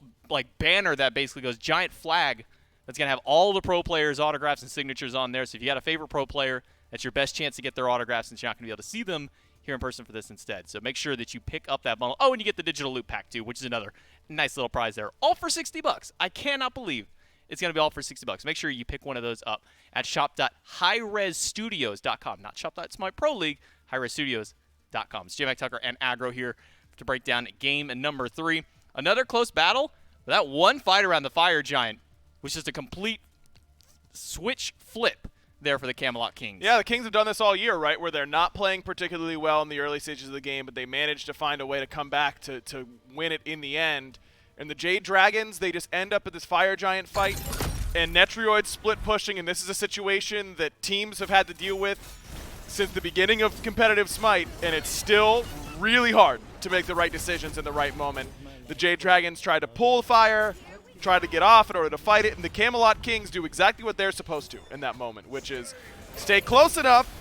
banner that basically goes, giant flag that's going to have all the pro players' autographs and signatures on there. So if you got a favorite pro player, that's your best chance to get their autographs, since you're not going to be able to see them here in person for this instead. So make sure that you pick up that bundle. Oh, and you get the digital loot pack too, which is another nice little prize there. All for $60. I cannot believe it's going to be all for $60. Make sure you pick one of those up at shop.hi-rezstudios.com. Not shop.smiteproleague, hi-rezstudios.com. It's J-Mac Tucker and Aggro here to break down game number 3. Another close battle. That one fight around the Fire Giant was just a complete switch flip there for the Camelot Kings. Yeah, the Kings have done this all year, right, where they're not playing particularly well in the early stages of the game, but they managed to find a way to come back to win it in the end. And the Jade Dragons, they just end up at this Fire Giant fight, and Netrioid split pushing, and this is a situation that teams have had to deal with since the beginning of competitive Smite, and it's still really hard to make the right decisions in the right moment. The Jade Dragons try to pull fire, try to get off in order to fight it, and the Camelot Kings do exactly what they're supposed to in that moment, which is stay close enough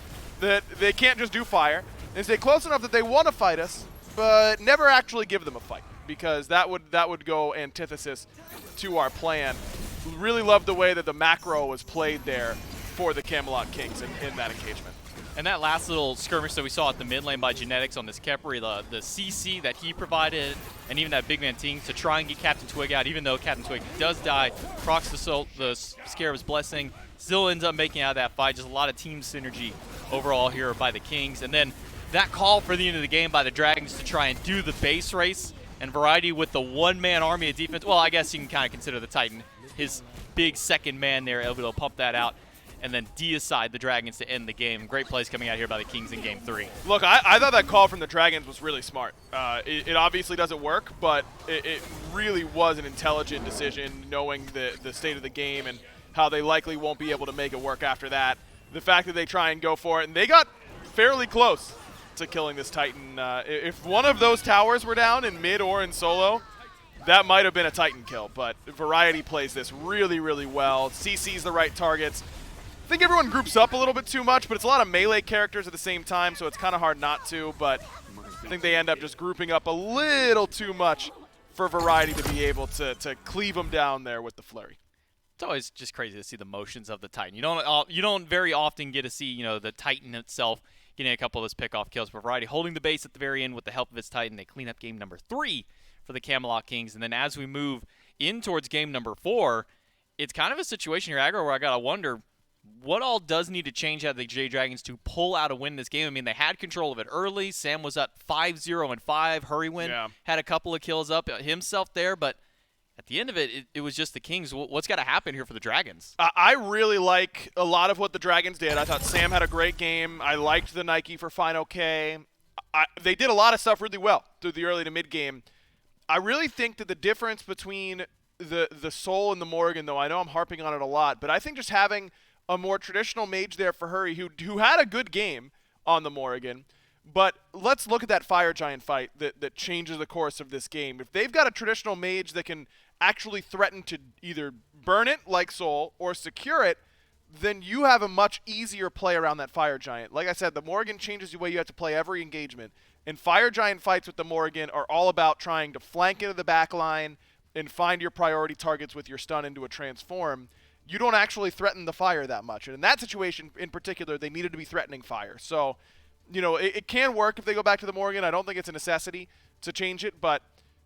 that they can't just do fire, and stay close enough that they want to fight us, but never actually give them a fight, because that would go antithesis to our plan. Really loved the way that the macro was played there for the Camelot Kings in that engagement. And that last little skirmish that we saw at the mid lane by Genetics on this Khepri, the CC that he provided, and even that big man Ting to try and get Captain Twig out, even though Captain Twig does die, procs the Scarab's Blessing, still ends up making out of that fight. Just a lot of team synergy overall here by the Kings. And then that call for the end of the game by the Dragons to try and do the base race, and Variety with the one-man army of defense. Well, I guess you can kind of consider the Titan his big second man there, able to pump that out and then deicide the Dragons to end the game. Great plays coming out here by the Kings in Game 3. Look, I thought that call from the Dragons was really smart. It obviously doesn't work, but it really was an intelligent decision, knowing the state of the game and how they likely won't be able to make it work after that. The fact that they try and go for it, and they got fairly close to killing this Titan. If one of those towers were down in mid or in solo, that might have been a Titan kill, but Variety plays this really, really well, CC's the right targets, think everyone groups up a little bit too much, but it's a lot of melee characters at the same time, so it's kind of hard not to, but I think they end up just grouping up a little too much for variety to be able to cleave them down there with the flurry. It's always just crazy to see the motions of the Titan. You don't very often get to see, the Titan itself getting a couple of those pickoff kills. But Variety holding the base at the very end with the help of his Titan. They clean up game number 3 for the Camelot Kings. And then as we move in towards game number 4, it's kind of a situation here, Aggro, where I got to wonder what all does need to change out of the Jade Dragons to pull out a win in this game. I mean, they had control of it early. Sam was up 5-0 and 5. Hurrywin had a couple of kills up himself there, but at the end of it, it was just the Kings. What's got to happen here for the Dragons? I really like a lot of what the Dragons did. I thought Sam had a great game. I liked the Nike for fine okay. They did a lot of stuff really well through the early to mid game. I really think that the difference between the Soul and the Morgan, though I know I'm harping on it a lot, but I think just having a more traditional mage there for Hurry, who had a good game on the Morgan. But let's look at that Fire Giant fight that changes the course of this game. If they've got a traditional mage that can actually threaten to either burn it like Soul or secure it, then you have a much easier play around that Fire Giant. Like I said, the Morgan changes the way you have to play every engagement. And Fire Giant fights with the Morgan are all about trying to flank into the back line and find your priority targets with your stun into a transform. You don't actually threaten the fire that much. And in that situation in particular, they needed to be threatening fire. So, it can work if they go back to the Morgan. I don't think it's a necessity to change it, but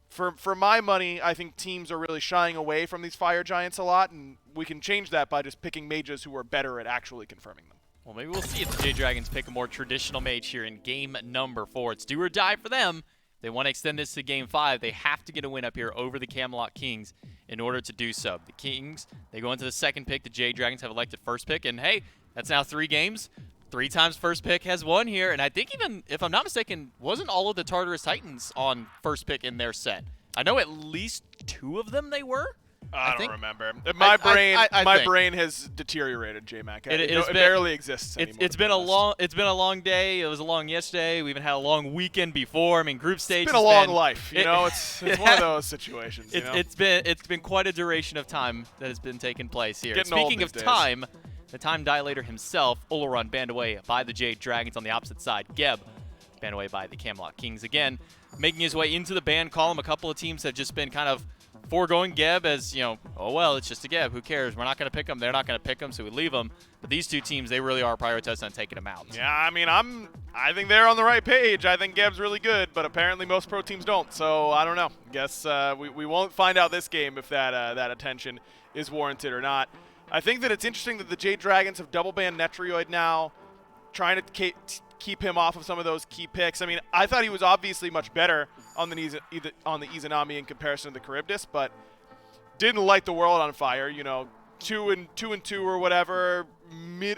for my money, I think teams are really shying away from these Fire Giants a lot, and we can change that by just picking mages who are better at actually confirming them. Well, maybe we'll see if the Jade Dragons pick a more traditional mage here in game number 4. It's do or die for them. They want to extend this to game 5. They have to get a win up here over the Camelot Kings in order to do so. The Kings, they go into the second pick. The Jade Dragons have elected first pick, and hey, that's now 3 games. 3 times first pick has won here, and I think even, if I'm not mistaken, wasn't all of the Tartarus Titans on first pick in their set? I know at least 2 of them they were. I don't remember. My brain has deteriorated, J-Mac. It barely exists anymore. It's been a long day. It was a long yesterday. We even had a long weekend before. I mean, group stage. It's been a long life. It's one of those situations. It's been quite a duration of time that has been taking place here. Speaking of time, the time dilator himself, Oleron, banned away by the Jade Dragons on the opposite side. Geb banned away by the Camelot Kings again, making his way into the ban column. A couple of teams have just been kind of foregoing Geb as, oh, well, it's just a Geb. Who cares? We're not going to pick him. They're not going to pick him, so we leave him. But these 2 teams, they really are prioritizing on taking him out. Yeah, I mean, I think they're on the right page. I think Geb's really good, but apparently most pro teams don't. So I don't know. Guess we won't find out this game if that attention is warranted or not. I think that it's interesting that the Jade Dragons have double banned Netrioid now, trying to keep him off of some of those key picks. I mean, I thought he was obviously much better on the Izanami in comparison to the Charybdis, but didn't light the world on fire. 2 and 2 or whatever,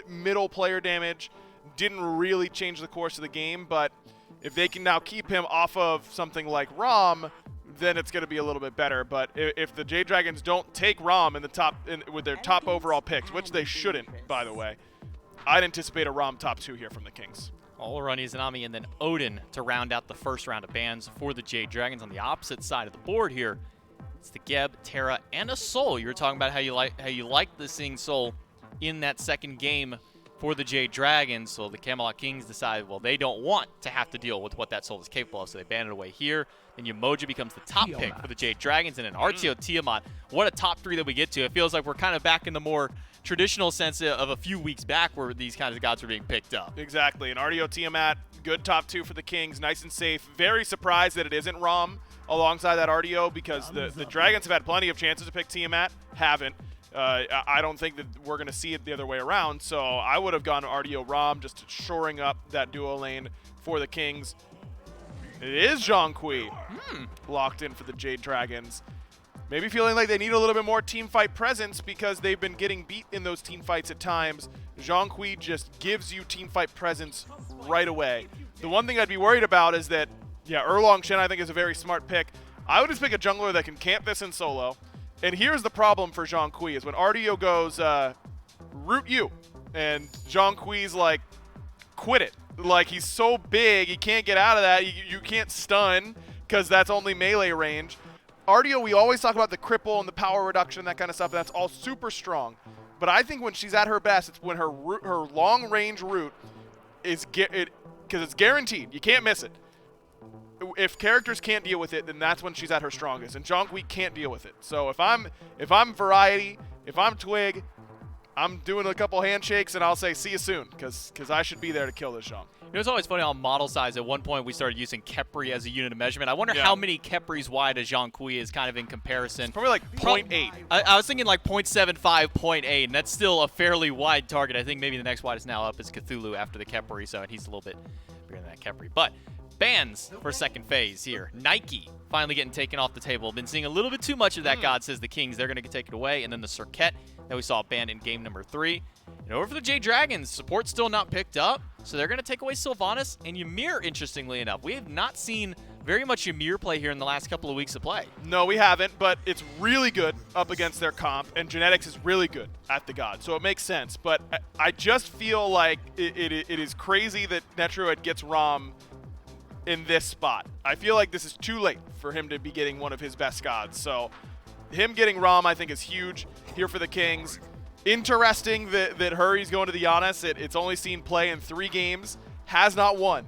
middle player damage, didn't really change the course of the game. But if they can now keep him off of something like Rom, then it's going to be a little bit better. But if the Jade Dragons don't take Rom with their top overall picks, which they shouldn't, by the way, I'd anticipate a Rom top 2 here from the Kings. Oleron, Izanami, and then Odin to round out the first round of bans for the Jade Dragons. On the opposite side of the board here, it's the Geb, Terra, and a Soul. You were talking about how you like the seeing Soul in that second game for the Jade Dragons. So the Camelot Kings decide, well, they don't want to have to deal with what that Soul is capable of, so they ban it away here. And Umoja becomes the top pick for the Jade Dragons, and an RTO Tiamat. What a top 3 that we get to. It feels like we're kind of back in the more traditional sense of a few weeks back where these kinds of gods were being picked up. Exactly. And RDO Tiamat, good top 2 for the Kings, nice and safe. Very surprised that it isn't Rom alongside that RDO, because the Dragons have had plenty of chances to pick Tiamat, haven't. I don't think that we're going to see it the other way around, so I would have gone RDO Rom, just shoring up that duo lane for the Kings. It is Zhang Kui locked in for the Jade Dragons. Maybe feeling like they need a little bit more team fight presence because they've been getting beat in those team fights at times. Zhang Kui just gives you team fight presence right away. The one thing I'd be worried about is that, Erlong Shen I think is a very smart pick. I would just pick a jungler that can camp this in solo. And here's the problem for Zhang Kui is when RDO goes, root you, and Zhang Kui's like, quit it. Like, he's so big, he can't get out of that. You can't stun because that's only melee range. RDO, we always talk about the cripple and the power reduction and that kind of stuff. That's all super strong. but I think when she's at her best, it's when her long range route is because it's guaranteed. You can't miss it. If characters can't deal with it, then that's when she's at her strongest. And Zhonghui can't deal with it. So if I'm Variety, if I'm Twig, I'm doing a couple handshakes and I'll say see you soon, because I should be there to kill this Zhong. You know, it's always funny on model size. At one point, we started using Khepri as a unit of measurement. I wonder how many Khepris wide a Zhang Kui is kind of in comparison. Probably like 0.8. I was thinking like 0.75, 0.8, and that's still a fairly wide target. I think maybe the next widest now up is Cthulhu after the Khepri, so he's a little bit bigger than that Khepri. But bans for second phase here. Nike finally getting taken off the table. Been seeing a little bit too much of that, God says the Kings. They're going to take it away. And then the Circuit that we saw banned in game number 3. And over for the Jade Dragons, support still not picked up, so they're going to take away Sylvanas and Ymir, interestingly enough. We have not seen very much Ymir play here in the last couple of weeks of play. No, we haven't, but it's really good up against their comp, and Genetics is really good at the God, so it makes sense. But I just feel like it is crazy that Netroid gets Rom in this spot. I feel like this is too late for him to be getting one of his best gods, so him getting Rom I think is huge here for the Kings. Interesting that Hurry's going to the Giannis. It's only seen play in 3 games, has not won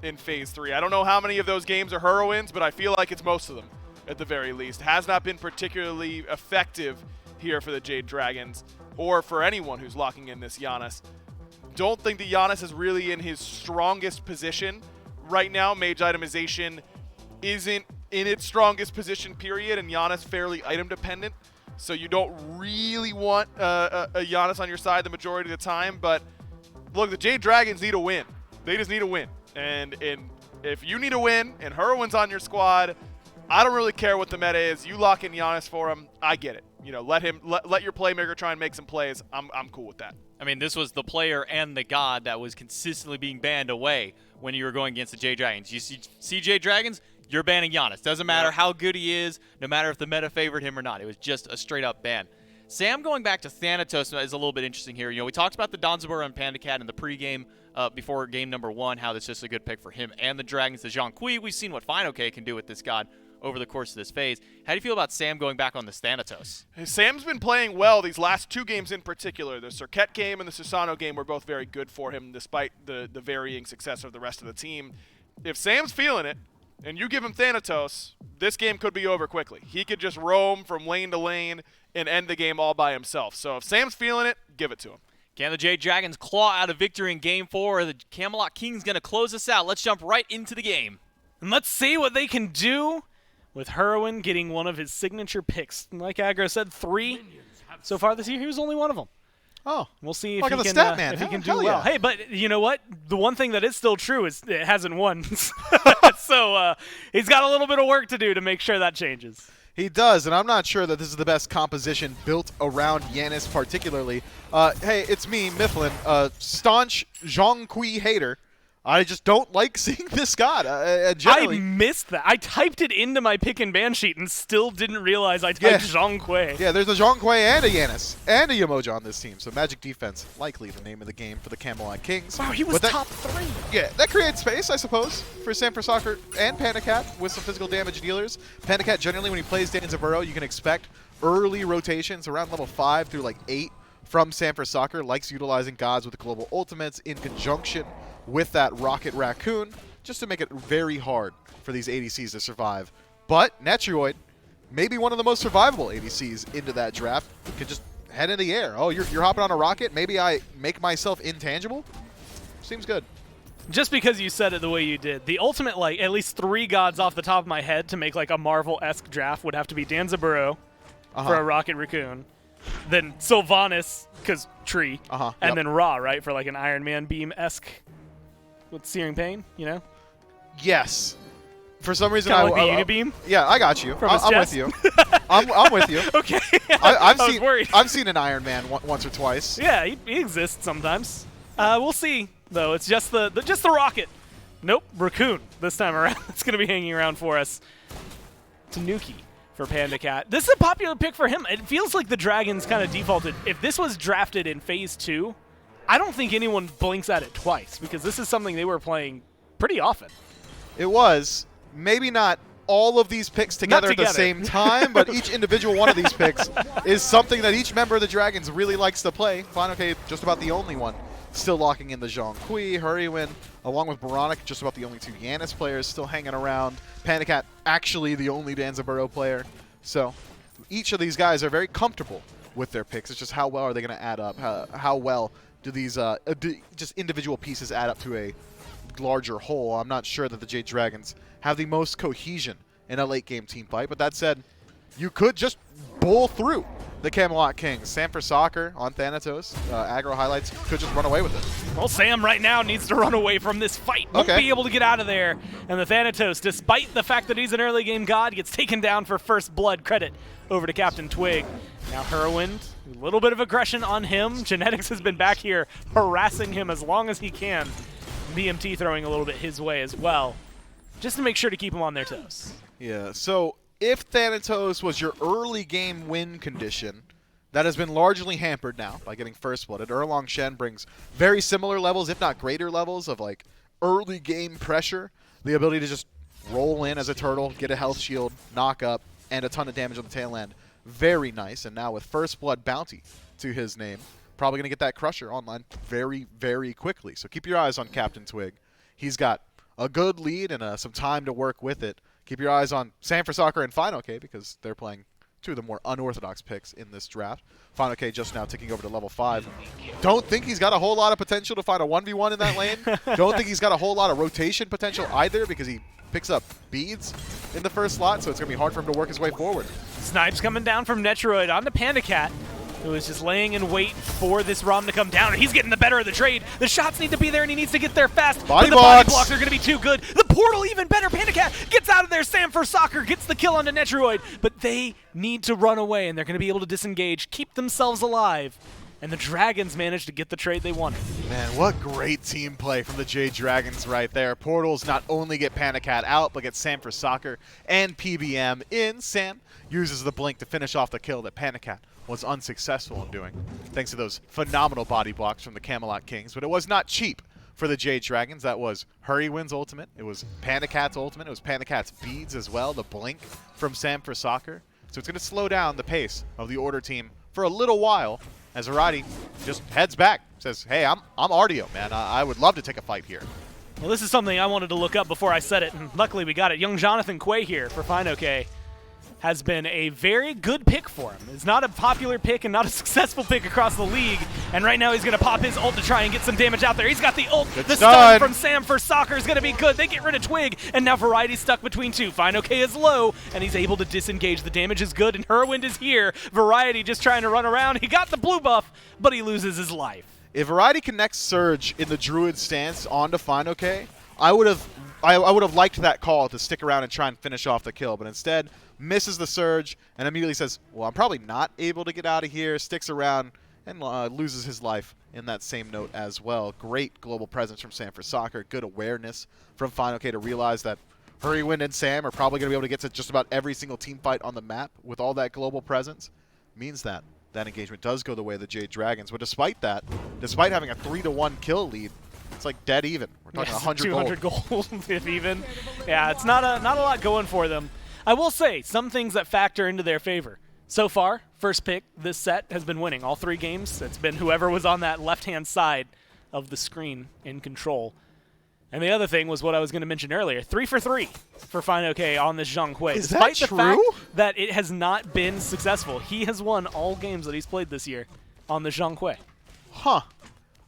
in Phase 3. I don't know how many of those games are Hurrowins, but I feel like it's most of them at the very least. Has not been particularly effective here for the Jade Dragons or for anyone who's locking in this Giannis. Don't think the Giannis is really in his strongest position right now. Mage itemization isn't in its strongest position, period, and Giannis fairly item dependent. So you don't really want a Giannis on your side the majority of the time. But look, the Jade Dragons need a win. They just need a win. And if you need a win and Hurwin's on your squad, I don't really care what the meta is. You lock in Giannis for him. I get it. You know, let your playmaker try and make some plays. I'm cool with that. I mean, this was the player and the God that was consistently being banned away when you were going against the Jade Dragons. You see Jade Dragons, you're banning Giannis. Doesn't matter how good he is, no matter if the meta favored him or not. It was just a straight-up ban. Sam going back to Thanatos is a little bit interesting here. You know, we talked about the Danzaburo and Panda Cat in the pregame before game number 1, how that's just a good pick for him and the Dragons. The Zhang Kui, we've seen what FineOK can do with this God over the course of this phase. How do you feel about Sam going back on this Thanatos? Sam's been playing well these last 2 games in particular. The Circuit game and the Susano game were both very good for him despite the varying success of the rest of the team. If Sam's feeling it, and you give him Thanatos, this game could be over quickly. He could just roam from lane to lane and end the game all by himself. So if Sam's feeling it, give it to him. Can the Jade Dragons claw out a victory in game 4? The Camelot Kings going to close us out. Let's jump right into the game. And let's see what they can do with Hurwin getting one of his signature picks. Like Aggro said, 3 so far this year. He was only one of them. Oh, we'll see if look he at the can, stat man. if he can do Hell well. yeah. Hey, but you know what? The one thing that is still true is it hasn't won. So he's got a little bit of work to do to make sure that changes. He does, and I'm not sure that this is the best composition built around Giannis particularly. Hey, it's me, Mifflin, staunch Zhang Kui hater. I just don't like seeing this God. Generally. I missed that. I typed it into my pick and ban sheet and still didn't realize I typed Zhang Kui. Yeah, there's a Zhang Kui and a Giannis and a Yamoja on this team. So Magic Defense, likely the name of the game for the Camelot Kings. Wow, he was top 3. Yeah, that creates space, I suppose, for Sanford Soccer and Panda Cat with some physical damage dealers. Panda Cat, generally, when he plays Danzaburo, you can expect early rotations around level 5 through like 8 from Sanford Soccer. Likes utilizing gods with global ultimates in conjunction with that Rocket Raccoon, just to make it very hard for these ADCs to survive. But Netroid, maybe one of the most survivable ADCs into that draft, can just head in the air. Oh, you're hopping on a rocket? Maybe I make myself intangible? Seems good. Just because you said it the way you did, the ultimate, like, at least 3 gods off the top of my head to make, like, a Marvel-esque draft would have to be Danzaburo for a Rocket Raccoon, then Sylvanas, because tree, and then Ra, right, for, like, an Iron Man beam-esque with Searing Pain, you know? Yes. For some reason, Kinda like the Unibeam? Yeah, I got you. I'm with you. I'm with you. Okay. I was worried. I've seen an Iron Man once or twice. Yeah, he exists sometimes. We'll see, though. It's just the rocket. Nope, Raccoon this time around. It's going to be hanging around for us. Tanuki for Panda Cat. This is a popular pick for him. It feels like the Dragons kind of defaulted. If this was drafted in Phase 2, I don't think anyone blinks at it twice, because this is something they were playing pretty often. It was. Maybe not all of these picks together at the same time, but each individual one of these picks is something that each member of the Dragons really likes to play. FineOK, just about the only one still locking in the Zhong Kui. Hurrywin, along with Baronic, just about the only 2 Yanis players still hanging around. Panicat, actually the only Danzaburo player. So each of these guys are very comfortable with their picks. It's just how well are they going to add up? How well do these just individual pieces add up to a larger whole? I'm not sure that the Jade Dragons have the most cohesion in a late game team fight, but that said, you could just bowl through the Camelot Kings. Sam for Soccer on Thanatos. Aggro highlights could just run away with it. Well, Sam right now needs to run away from this fight. Won't be able to get out of there. And the Thanatos, despite the fact that he's an early game god, gets taken down for first blood. Credit over to Captain Twig. Now Hurwind, a little bit of aggression on him. Genetics has been back here harassing him as long as he can. BMT throwing a little bit his way as well, just to make sure to keep him on their toes. Yeah, so if Thanatos was your early game win condition, that has been largely hampered now by getting first blooded. Erlong Shen brings very similar levels, if not greater levels, of like early game pressure. The ability to just roll in as a turtle, get a health shield, knock up, and a ton of damage on the tail end. Very nice. And now with first blood bounty to his name, probably going to get that Crusher online very, very quickly. So keep your eyes on Captain Twig. He's got a good lead and some time to work with it. Keep your eyes on Sam for Soccer and FineOK because they're playing 2 of the more unorthodox picks in this draft. FineOK just now ticking over to level 5. Don't think he's got a whole lot of potential to find a 1v1 in that lane. Don't think he's got a whole lot of rotation potential either because he picks up beads in the first slot, so it's going to be hard for him to work his way forward. Snipes coming down from Netroid onto Pandacat, who is just laying in wait for this ROM to come down, and he's getting the better of the trade. The shots need to be there, and he needs to get there fast. Body the body blocks are going to be too good. The portal even better. Pandacat gets out of there. Sam for Soccer gets the kill onto Netroid, but they need to run away, and they're going to be able to disengage, keep themselves alive. And the Dragons managed to get the trade they wanted. Man, what great team play from the Jade Dragons right there. Portals not only get Panicat out, but get Sam for Soccer and PBM in. Sam uses the blink to finish off the kill that Panicat was unsuccessful in doing, thanks to those phenomenal body blocks from the Camelot Kings. But it was not cheap for the Jade Dragons. That was Hurrywin's ultimate. It was Pandacat's ultimate. It was Pandacat's beads as well, the blink from Sam for Soccer. So it's going to slow down the pace of the Order team for a little while, as Variety just heads back, says, hey, I'm Artio, man. I would love to take a fight here. Well, this is something I wanted to look up before I said it, and luckily we got it. Young Jonathan Quay here for FineOK has been a very good pick for him. It's not a popular pick and not a successful pick across the league, and right now he's going to pop his ult to try and get some damage out there. He's got the ult. The stun from Sam for Soccer is going to be good. They get rid of Twig, and now Variety's stuck between 2. FineOK is low, and he's able to disengage. The damage is good, and Hurwind is here. Variety just trying to run around. He got the blue buff, but he loses his life. If Variety connects Surge in the Druid stance onto FineOK, I would have liked that call to stick around and try and finish off the kill, but instead misses the Surge and immediately says, well, I'm probably not able to get out of here, sticks around, and loses his life in that same note as well. Great global presence from Sam for Soccer, good awareness from FineOK to realize that Hurrywin and Sam are probably going to be able to get to just about every single team fight on the map with all that global presence. Means that engagement does go the way of the Jade Dragons, but despite that, despite having a 3-1 kill lead, it's like dead even. We're talking 100 gold if even. Yeah, it's not a lot going for them. I will say some things that factor into their favor. So far, first pick this set has been winning all 3 games. It's been whoever was on that left-hand side of the screen in control. And the other thing was what I was going to mention earlier. 3 for 3 for FineOK on this Zhong Kui. Is Despite that the true? fact that it has not been successful. He has won all games that he's played this year on the Zhong Kui. Huh.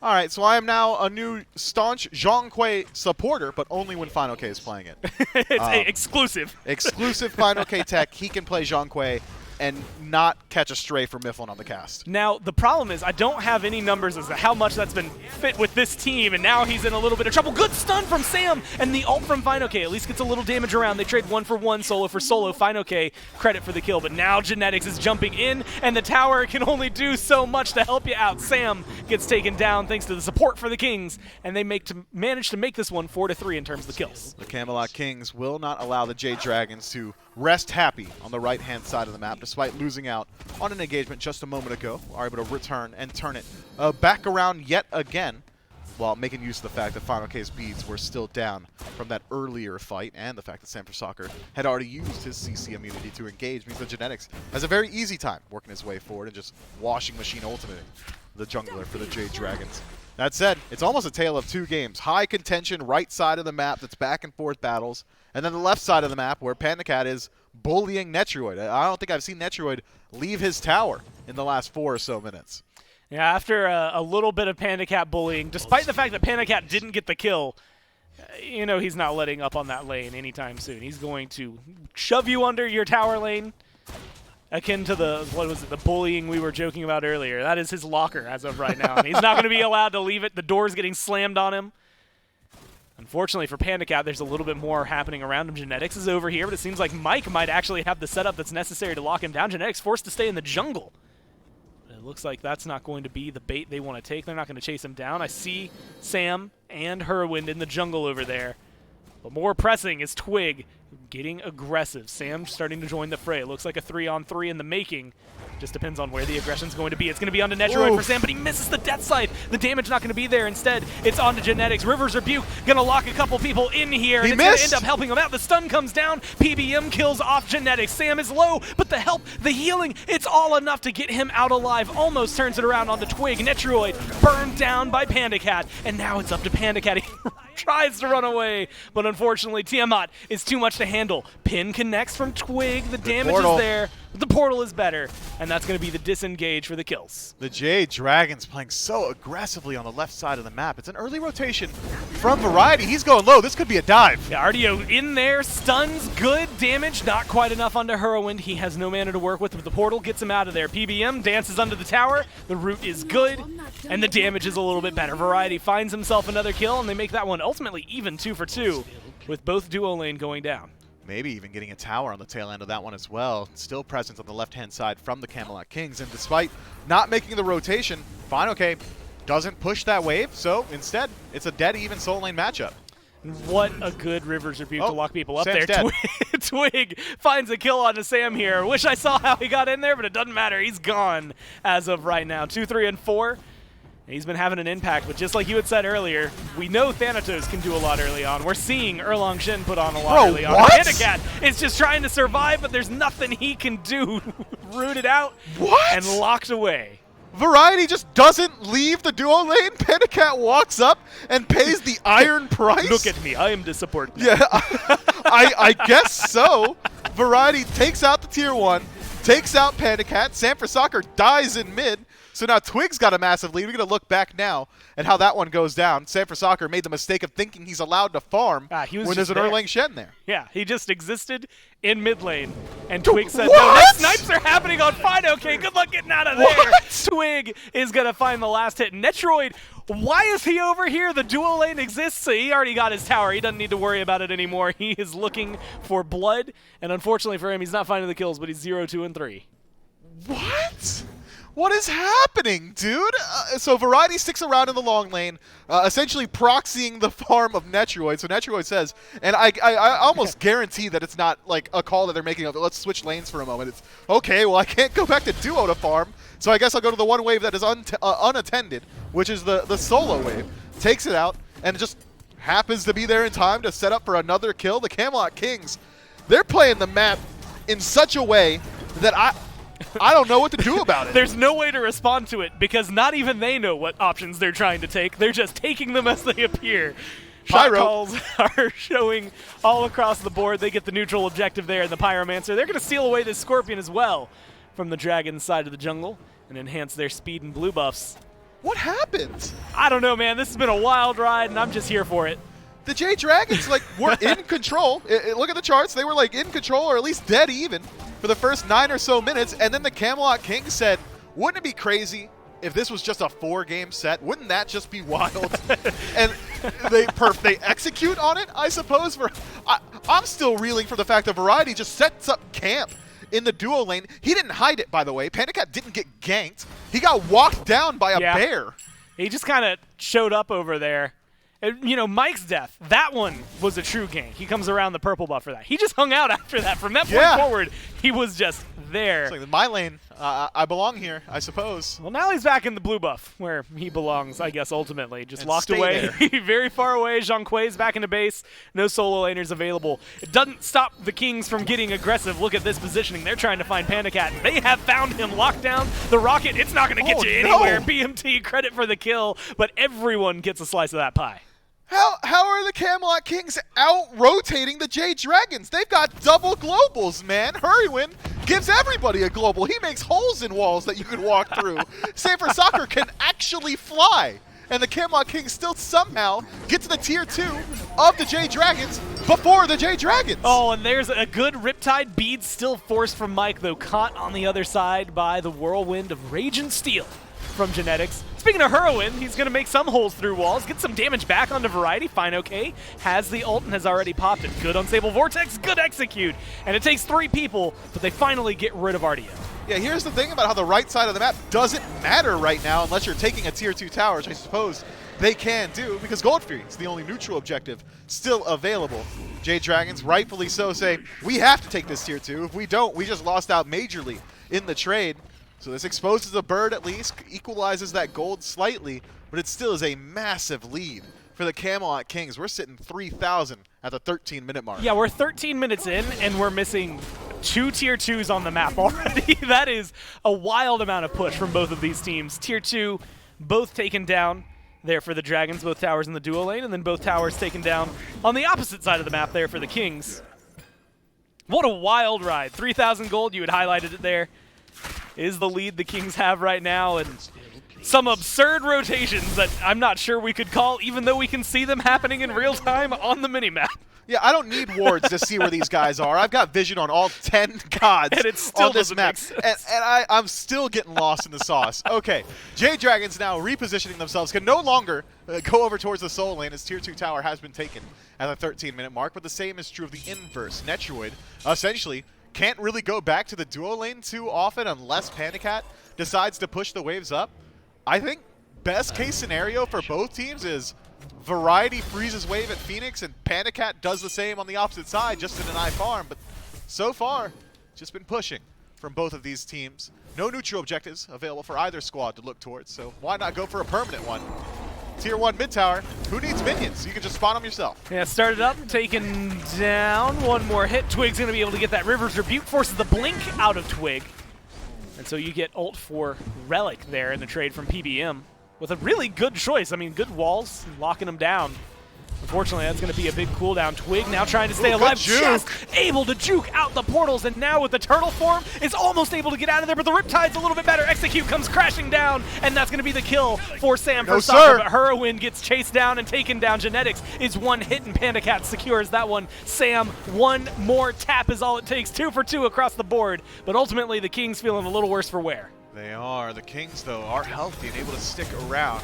All right, so I am now a new staunch Zhong Kui supporter, but only when FineOK is playing it. It's exclusive. Exclusive FineOK tech. He can play Zhong Kui and not catch a stray for Mifflin on the cast. Now, the problem is I don't have any numbers as to how much that's been fit with this team, and now he's in a little bit of trouble. Good stun from Sam, and the ult from FineOK at least gets a little damage around. They trade 1 for 1, solo for solo. FineOK credit for the kill, but now Genetics is jumping in, and the tower can only do so much to help you out. Sam gets taken down thanks to the support for the Kings, and they manage to make this one 4-3 in terms of the kills. The Camelot Kings will not allow the Jade Dragons to rest happy on the right-hand side of the map, despite losing out on an engagement just a moment ago. Are able to return and turn it back around yet again. while making use of the fact that Final K's beads were still down from that earlier fight, and the fact that Sanford Soccer had already used his CC immunity to engage means that Genetics has a very easy time working his way forward and just washing machine ultimating the jungler for the Jade Dragons. That said, it's almost a tale of two games. High contention right side of the map that's back and forth battles, and then the left side of the map where PandaCat is bullying Netroid. I don't think I've seen Netroid leave his tower in the last 4 or so minutes. Yeah, after a little bit of PandaCat bullying, despite the fact that PandaCat didn't get the kill, you know he's not letting up on that lane anytime soon. He's going to shove you under your tower lane, akin to the bullying we were joking about earlier. That is his locker as of right now, and he's not going to be allowed to leave it. The door's getting slammed on him. Unfortunately for PandaCat, there's a little bit more happening around him. Genetics is over here, but it seems like Mike might actually have the setup that's necessary to lock him down. Genetics forced to stay in the jungle. But it looks like that's not going to be the bait they want to take. They're not going to chase him down. I see Sam and Herwind in the jungle over there. But more pressing is Twig getting aggressive. Sam starting to join the fray. It looks like a 3-on-3 in the making. Just depends on where the aggression's going to be. It's going to be onto Netroid for Sam, but he misses the death scythe. The damage not going to be there. Instead, it's onto Genetics. River's Rebuke going to lock a couple people in here. And it's going to end up helping him out. The stun comes down. PBM kills off Genetics. Sam is low, but the help, the healing, it's all enough to get him out alive. Almost turns it around onto Twig. Netroid burned down by PandaCat, and now it's up to PandaCat. He tries to run away, but unfortunately Tiamat is too much to handle. Pin connects from Twig. The damage is there. The portal is better, and that's going to be the disengage for the kills. The Jade Dragons playing so aggressively on the left side of the map. It's an early rotation from Variety. He's going low. This could be a dive. Yeah, Artio in there. Stuns, good damage. Not quite enough onto Herwind. He has no mana to work with, but the portal gets him out of there. PBM dances under the tower. The root is good, and the damage is a little bit better. Variety finds himself another kill, and they make that one ultimately even 2 for 2, with both duo lane going down. Maybe even getting a tower on the tail end of that one as well. Still present on the left-hand side from the Camelot Kings, and despite not making the rotation, Final K doesn't push that wave, so instead, it's a dead even soul lane matchup. What a good Rivers Rebuke to lock people up Sam's there. dead. Twig finds a kill onto Sam here. Wish I saw how he got in there, but it doesn't matter. He's gone as of right now. 2, 3, and 4. He's been having an impact, but just like you had said earlier, we know Thanatos can do a lot early on. We're seeing Erlong Shin put on a lot early on. PandaCat is just trying to survive, but there's nothing he can do. Rooted out and locked away. Variety just doesn't leave the duo lane. PandaCat walks up and pays the iron price. Look at me, I am the support. Yeah, I guess so. Variety takes out the tier 1, takes out PandaCat. Sanford Soccer dies in mid. So now Twig's got a massive lead. We're going to look back now at how that one goes down. Sanford Soccer made the mistake of thinking he's allowed to farm when there's an Erlang Shen there. Yeah, he just existed in mid lane. And Twig said, no, these snipes are happening on Fido. Okay, good luck getting out of there. Twig is going to find the last hit. Netroid, why is he over here? The duo lane exists, so he already got his tower. He doesn't need to worry about it anymore. He is looking for blood. And unfortunately for him, he's not finding the kills, but he's 0, 2, and 3. What? What is happening, dude? So Variety sticks around in the long lane, essentially proxying the farm of Netroid. So Netroid says, and I almost guarantee that it's not like a call that they're making of it. Let's switch lanes for a moment. It's, okay, well, I can't go back to duo to farm, so I guess I'll go to the one wave that is unattended, which is the solo wave. Takes it out, and just happens to be there in time to set up for another kill. The Camelot Kings, they're playing the map in such a way that I don't know what to do about it. There's no way to respond to it because not even they know what options they're trying to take. They're just taking them as they appear. Shot calls are showing all across the board. They get the neutral objective there in the Pyromancer. They're going to steal away this Scorpion as well from the Dragon side of the jungle and enhance their speed and blue buffs. What happened? I don't know, man. This has been a wild ride, and I'm just here for it. The Jade Dragons, like, were in control. Look at the charts. They were, like, in control or at least dead even for the first 9 or so minutes, and then the Camelot King said, wouldn't it be crazy if this was just a 4-game set? Wouldn't that just be wild? And they execute on it, I suppose. I'm still reeling for the fact that Variety just sets up camp in the duo lane. He didn't hide it, by the way. PandaCat didn't get ganked. He got walked down by a bear. He just kind of showed up over there. You know, Mike's death, that one was a true gank. He comes around the purple buff for that. He just hung out after that. From that point forward, he was just there. It's like my lane, I belong here, I suppose. Well, now he's back in the blue buff, where he belongs, I guess, ultimately. Just And locked stay away there. very far away. Jean-Quay's back into base. No solo laners available. It doesn't stop the Kings from getting aggressive. Look at this positioning. They're trying to find Panda Cat. They have found him. Locked down the rocket. It's not going to get you anywhere. BMT, credit for the kill, but everyone gets a slice of that pie. How are the Camelot Kings out-rotating the Jade Dragons? They've got double globals, man. Hurrywin gives everybody a global. He makes holes in walls that you can walk through. Same for Soccer can actually fly. And the Camelot Kings still somehow get to the tier 2 of the Jade Dragons before the Jade Dragons. Oh, and there's a good Riptide bead still forced from Mike, though caught on the other side by the whirlwind of Rage and Steel from Genetics. Speaking of Hurrywin, he's going to make some holes through walls, get some damage back onto Variety. Fine, okay. Has the ult and has already popped it. Good Unstable Vortex, good execute. And it takes 3 people, but they finally get rid of Artio. Yeah, here's the thing about how the right side of the map doesn't matter right now unless you're taking a tier 2 tower, which I suppose they can do, because Gold Fury is the only neutral objective still available. Jade Dragons, rightfully so, say, we have to take this tier 2. If we don't, we just lost out majorly in the trade. So this exposes the bird at least, equalizes that gold slightly, but it still is a massive lead for the Camelot Kings. We're sitting 3,000 at the 13-minute mark. Yeah, we're 13 minutes in, and we're missing 2 tier 2s on the map already. That is a wild amount of push from both of these teams. Tier 2, both taken down there for the Dragons, both towers in the duo lane, and then both towers taken down on the opposite side of the map there for the Kings. What a wild ride. 3,000 gold, you had highlighted it there, is the lead the Kings have right now, and some absurd rotations that I'm not sure we could call, even though we can see them happening in real time on the minimap. Yeah, I don't need wards to see where these guys are. I've got vision on all 10 gods And it still on this doesn't map. make sense. And I'm still getting lost in the sauce. Okay, Jade Dragons now repositioning themselves, can no longer go over towards the soul lane as tier 2 tower has been taken at the 13-minute mark, but the same is true of the inverse. Netroid essentially can't really go back to the duo lane too often unless Panda Cat decides to push the waves up. I think best case scenario for both teams is Variety freezes wave at Phoenix and Panda Cat does the same on the opposite side, just to deny farm. But so far, just been pushing from both of these teams. No neutral objectives available for either squad to look towards, so why not go for a permanent one? Tier 1 mid tower, who needs minions? You can just spawn them yourself. Yeah, started up, taken down. One more hit. Twig's going to be able to get that River's Rebuke, forces the blink out of Twig. And so you get ult for Relic there in the trade from PBM with a really good choice. I mean, good walls, locking them down. Unfortunately, that's going to be a big cooldown. Twig now trying to stay alive. Just able to juke out the portals, and now with the turtle form, is almost able to get out of there, but the Riptide's a little bit better. Execute comes crashing down, and that's going to be the kill for Sam for Soccer, but Hurrywin gets chased down and taken down. Genetics is one hit, and Panda Cat secures that one. Sam, one more tap is all it takes. 2 for 2 across the board, but ultimately the Kings feeling a little worse for wear. They are. The Kings, though, are healthy and able to stick around.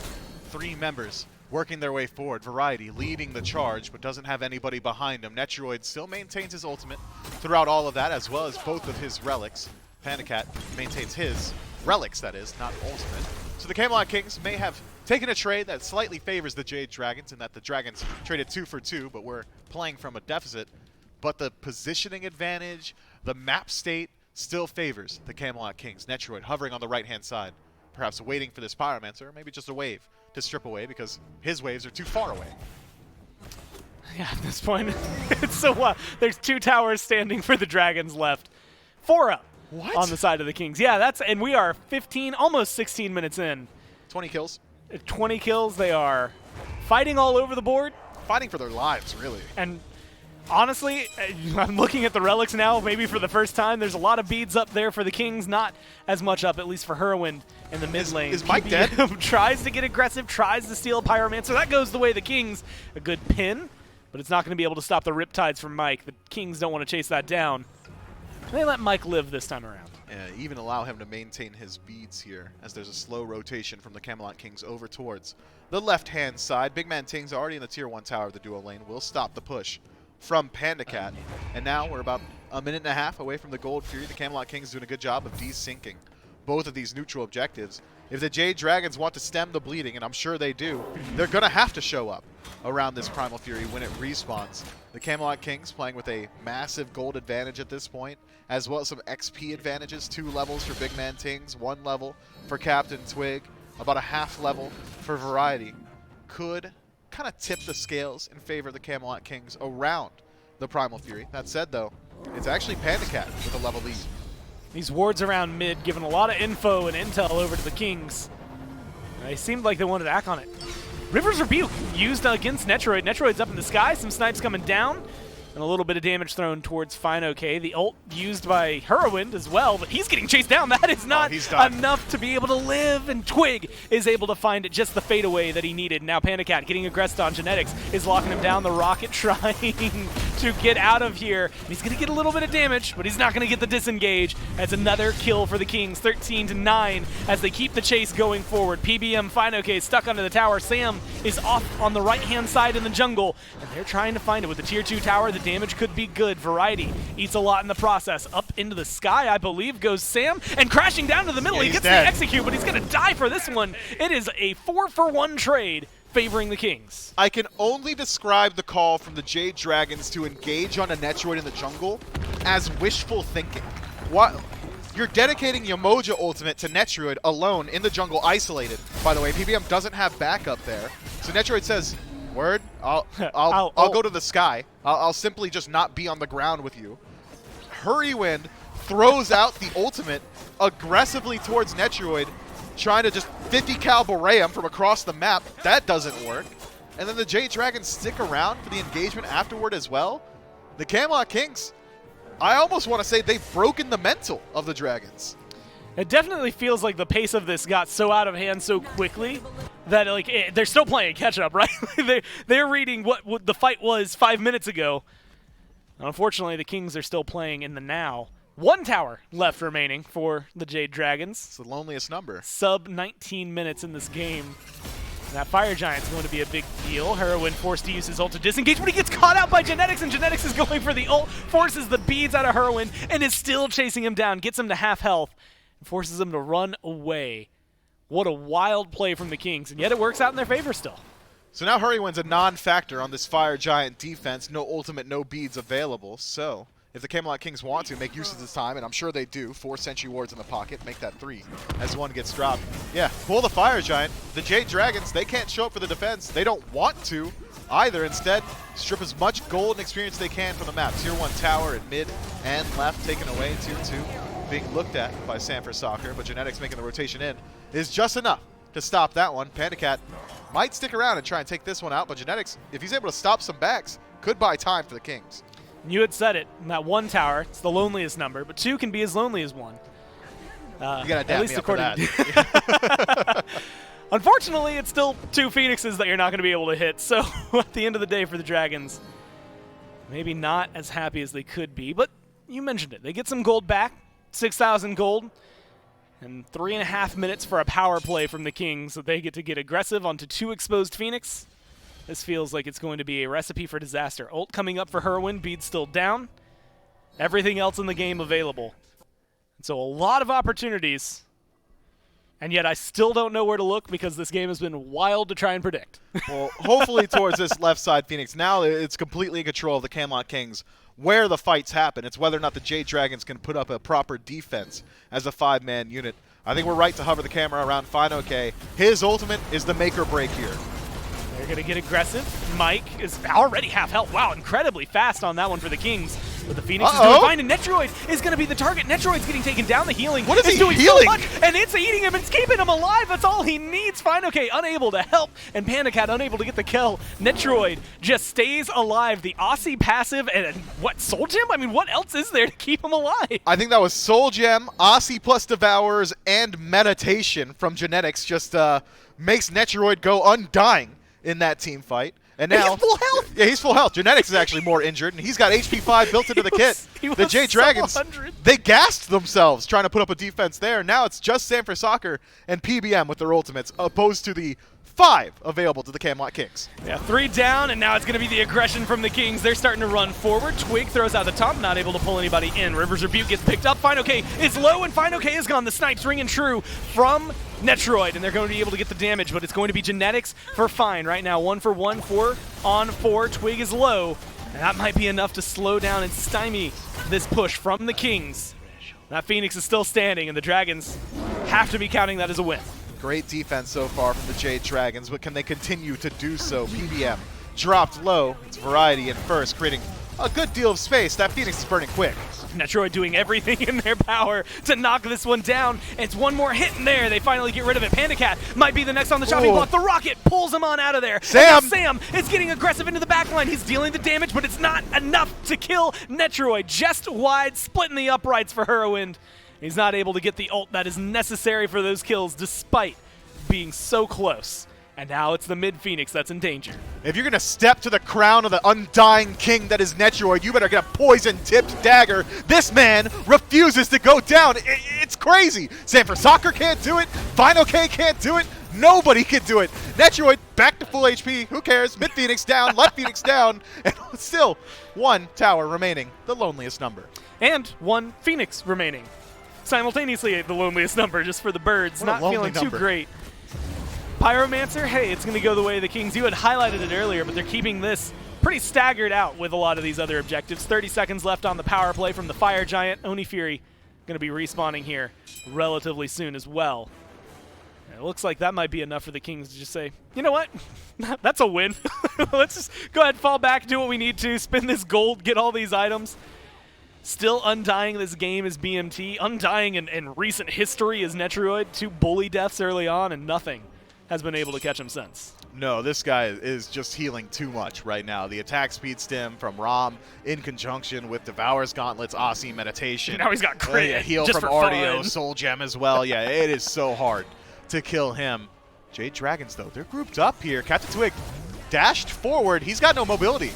3 members working their way forward. Variety leading the charge, but doesn't have anybody behind him. Netroid still maintains his ultimate throughout all of that, as well as both of his relics. Panda Cat maintains his relics, that is, not ultimate. So the Camelot Kings may have taken a trade that slightly favors the Jade Dragons, in that the Dragons traded 2 for 2, but we're playing from a deficit. But the positioning advantage, the map state, still favors the Camelot Kings. Netroid hovering on the right-hand side, perhaps waiting for this Pyromancer, or maybe just a wave to strip away because his waves are too far away. Yeah, at this point, it's so wild. There's 2 towers standing for the Dragons left. 4 up on the side of the Kings. Yeah, and we are 15, almost 16 minutes in. 20 kills. 20 kills. They are fighting all over the board. Fighting for their lives, really. And honestly, I'm looking at the relics now, maybe for the first time. There's a lot of beads up there for the Kings, not as much up, at least for Hurrywin in the mid lane. Is Mike dead? Tries to get aggressive, tries to steal a Pyromancer. That goes the way of the Kings. A good pin, but it's not going to be able to stop the Riptides from Mike. The Kings don't want to chase that down. They let Mike live this time around. Even allow him to maintain his beads here, as there's a slow rotation from the Camelot Kings over towards the left-hand side. Big Man Ting's already in the tier 1 tower of the duo lane. Will stop the push from Panda Cat. And now we're about a minute and a half away from the Gold Fury. The Camelot Kings doing a good job of desyncing both of these neutral objectives. if the Jade Dragons want to stem the bleeding, and I'm sure they do, they're going to have to show up around this Primal Fury when it respawns. The Camelot Kings playing with a massive gold advantage at this point, as well as some XP advantages, 2 levels for Big Man Tings, 1 level for Captain Twig, about a half level for Variety. Could kind of tip the scales in favor of the Camelot Kings around the Primal Fury. That said, though, it's actually PandaCat with a level lead. These wards around mid giving a lot of info and intel over to the Kings. They seemed like they wanted to act on it. River's Rebuke used against Netroid. Netroid's up in the sky, some snipes coming down, and a little bit of damage thrown towards Fine OK. The ult used by Hurwind as well, but he's getting chased down. That is not enough to be able to live, and Twig is able to find it just the fadeaway that he needed. Now PandaCat getting aggressed on Genetics is locking him down. The Rocket trying to get out of here. He's going to get a little bit of damage, but he's not going to get the disengage. That's another kill for the Kings, 13-9 as they keep the chase going forward. PBM Fine OK stuck under the tower. Sam is off on the right-hand side in the jungle, and they're trying to find it with the tier 2 tower. The damage could be good. Variety eats a lot in the process. Up into the sky, I believe, goes Sam, and crashing down to the middle. He gets the execute, but he's going to die for this one. It is a 4-for-1 trade favoring the Kings. I can only describe the call from the Jade Dragons to engage on a Netroid in the jungle as wishful thinking. What? You're dedicating Yamoja ultimate to Netroid alone in the jungle, isolated. By the way, PBM doesn't have backup there. So Netroid says, word, I'll go to the sky. I'll simply just not be on the ground with you. Hurriwind throws out the ultimate aggressively towards Netroid, trying to just 50 cal beret him from across the map. That doesn't work. And then the Jade Dragons stick around for the engagement afterward as well. The Camelot Kings, I almost want to say they've broken the mental of the Dragons. It definitely feels like the pace of this got so out of hand so quickly that they're still playing catch-up, right? they're reading what the fight was 5 minutes ago. Unfortunately, the Kings are still playing in the now. 1 tower left remaining for the Jade Dragons. It's the loneliest number. Sub 19 minutes in this game. And that Fire Giant's going to be a big deal. Heroin forced to use his ult to disengage, but he gets caught out by Genetics, and Genetics is going for the ult, forces the beads out of Heroin, and is still chasing him down, gets him to half health, and forces him to run away. What a wild play from the Kings, and yet it works out in their favor still. So now Hurriwind's a non-factor on this Fire Giant defense. No ultimate, no beads available. So if the Camelot Kings want to make use of this time, and I'm sure they do, 4 Sentry Wards in the pocket, make that 3 as one gets dropped. Yeah, pull the Fire Giant. The Jade Dragons, they can't show up for the defense. They don't want to either. Instead, strip as much gold and experience they can from the map. Tier 1 tower in mid and left taken away. Tier 2 being looked at by Sanford Soccer, but Genetics making the rotation in is just enough to stop that one. PandaCat might stick around and try and take this one out, but Genetics, if he's able to stop some backs, could buy time for the Kings. You had said it, in that 1 tower, it's the loneliest number, but 2 can be as lonely as 1. You gotta dap me up for that. Unfortunately, it's still 2 Phoenixes that you're not going to be able to hit, so at the end of the day for the Dragons, maybe not as happy as they could be, but you mentioned it. They get some gold back, 6,000 gold, and 3.5 minutes for a power play from the Kings, so they get to get aggressive onto 2 exposed Phoenix. This feels like it's going to be a recipe for disaster. Ult coming up for Hurwind, bead still down. Everything else in the game available. And so a lot of opportunities, and yet I still don't know where to look because this game has been wild to try and predict. Well, hopefully towards this left side Phoenix. Now it's completely in control of the Camelot Kings where the fights happen. It's whether or not the Jade Dragons can put up a proper defense as a 5-man unit. I think we're right to hover the camera around Fine OK. His ultimate is the make or break here. They're going to get aggressive. Mike is already half health. Wow, incredibly fast on that one for the Kings. But the Phoenix is going to find, and Netroid is going to be the target. Netroid's getting taken down. The healing What is he doing healing? So much, and it's eating him. It's keeping him alive. That's all he needs. Fine, okay, unable to help, and PandaCat unable to get the kill. Netroid just stays alive. The Aussie passive, and what, Soul Gem? I mean, what else is there to keep him alive? I think that was Soul Gem, Aussie plus Devourers, and Meditation from Genetics just makes Netroid go undying in that team fight. And now, he's full health. Yeah, he's full health. Genetics is actually more injured, and he's got HP 5 built into the kit. The Jade Dragons, they gassed themselves trying to put up a defense there. Now it's just Sanford Soccer and PBM with their ultimates, opposed to the 5 available to the Camelot Kings. Yeah, 3 down, and now it's going to be the aggression from the Kings. They're starting to run forward. Twig throws out the top, not able to pull anybody in. Rivers Rebuke gets picked up. Final K is low, and Final K is gone. The snipes ringing true from Netroid, and they're going to be able to get the damage, but it's going to be Genetics for Fine right now. 1 for 1, 4 on 4. Twig is low, and that might be enough to slow down and stymie this push from the Kings. That Phoenix is still standing, and the Dragons have to be counting that as a win. Great defense so far from the Jade Dragons, but can they continue to do so? PBM dropped low. It's Variety in first, creating a good deal of space. That Phoenix is burning quick. Netroid doing everything in their power to knock this one down. It's one more hit in there. They finally get rid of it. Panda Cat might be the next on the chopping block. The rocket pulls him on out of there. Sam! Sam is getting aggressive into the backline. He's dealing the damage, but it's not enough to kill Netroid. Just wide, splitting the uprights for Whirlwind. He's not able to get the ult that is necessary for those kills despite being so close. And now it's the mid-Phoenix that's in danger. If you're going to step to the crown of the undying king that is Netroid, you better get a poison-tipped dagger. This man refuses to go down. It's crazy. Sanford Soccer can't do it. Final K can't do it. Nobody can do it. Netroid back to full HP. Who cares? Mid-Phoenix down, left Phoenix down, and still 1 tower remaining, the loneliest number. And 1 Phoenix remaining. Simultaneously the loneliest number, just for the birds. Not feeling too great. Pyromancer, hey, it's going to go the way of the Kings. You had highlighted it earlier, but they're keeping this pretty staggered out with a lot of these other objectives. 30 seconds left on the power play from the Fire Giant. Oni Fury going to be respawning here relatively soon as well. And it looks like that might be enough for the Kings to just say, you know what? That's a win. Let's just go ahead, fall back, do what we need to, spin this gold, get all these items. Still undying this game is BMT. Undying in recent history is Netroid. 2 bully deaths early on, and nothing has been able to catch him since. No, this guy is just healing too much right now. The attack speed stem from Rom in conjunction with Devour's Gauntlets, Aussie Meditation. Now he's got crit. Heal just from for Artio, fun. Soul Gem as well. Yeah, it is so hard to kill him. Jade Dragons, though, they're grouped up here. Captain Twig dashed forward. He's got no mobility.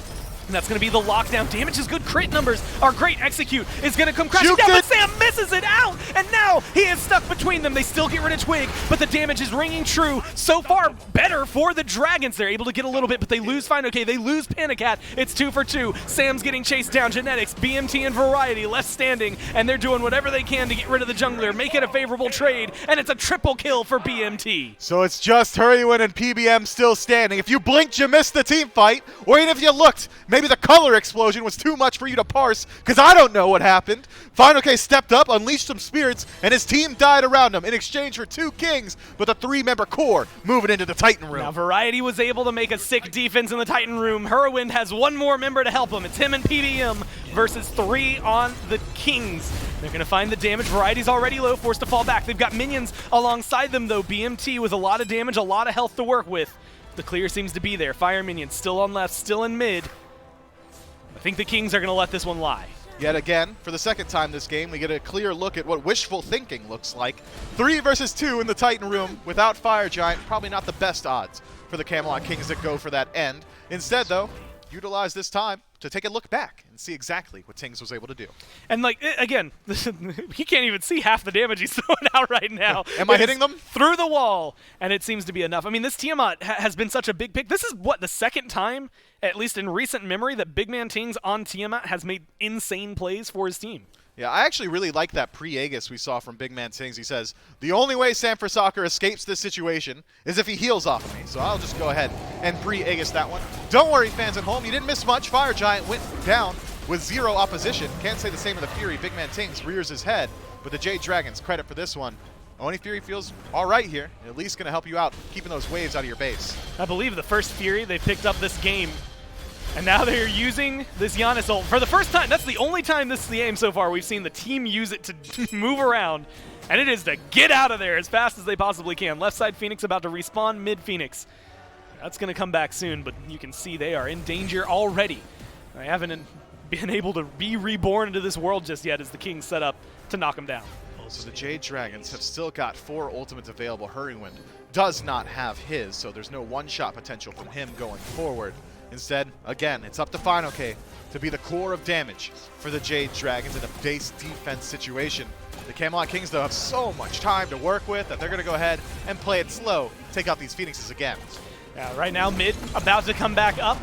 And that's going to be the lockdown. Damage is good. Crit numbers are great. Execute is going to come crashing down, but Sam misses it out. And now he is stuck between them. They still get rid of Twig, but the damage is ringing true. So far, better for the Dragons. They're able to get a little bit, but they lose Fine. Okay, they lose Panda Cat. It's 2 for 2. Sam's getting chased down. Genetics, BMT, and Variety left standing, and they're doing whatever they can to get rid of the jungler, make it a favorable trade, and it's a triple kill for BMT. So it's just Hurrywin and PBM still standing. If you blinked, you missed the team fight, or even if you looked, maybe the color explosion was too much for you to parse, because I don't know what happened. Final K stepped up, unleashed some spirits, and his team died around him in exchange for 2 kings, but the 3-member core moving into the Titan room. Now Variety was able to make a sick defense in the Titan room. Whirlwind has 1 more member to help him. It's him and PBM versus 3 on the Kings. They're going to find the damage. Variety's already low, forced to fall back. They've got minions alongside them, though. BMT with a lot of damage, a lot of health to work with. The clear seems to be there. Fire minions still on left, still in mid. I think the Kings are going to let this one lie. Yet again, for the second time this game, we get a clear look at what wishful thinking looks like. 3 versus 2 in the Titan room without Fire Giant. Probably not the best odds for the Camelot Kings to go for that end. Instead, though, utilize this time to take a look back and see exactly what Tings was able to do. And, like, again, he can't even see half the damage he's throwing out right now. Am I hitting them? Through the wall, and it seems to be enough. I mean, this Tiamat has been such a big pick. This is, what, the second time, at least in recent memory, that Big Man Tings on Tiamat has made insane plays for his team. Yeah, I actually really like that pre-Aegis we saw from Big Man Tings. He says, the only way Sanford Soccer escapes this situation is if he heals off of me. So I'll just go ahead and pre-Aegis that one. Don't worry, fans at home. You didn't miss much. Fire Giant went down with 0 opposition. Can't say the same of the Fury. Big Man Tings rears his head. But the Jade Dragons, credit for this one. Oni Fury feels all right here. At least going to help you out, keeping those waves out of your base. I believe the first Fury they picked up this game. And now they're using this Giannis ult for the first time. That's the only time this is the game so far we've seen the team use it to move around. And it is to get out of there as fast as they possibly can. Left side Phoenix about to respawn, mid Phoenix. That's going to come back soon, but you can see they are in danger already. They haven't been able to be reborn into this world just yet as the Kings set up to knock them down. So the Jade Dragons have still got 4 ultimates available. Hurrywin does not have his, so there's no one-shot potential from him going forward. Instead, again, it's up to FineOK to be the core of damage for the Jade Dragons in a base defense situation. The Camelot Kings, though, have so much time to work with that they're going to go ahead and play it slow, take out these Phoenixes again. Yeah, right now mid about to come back up.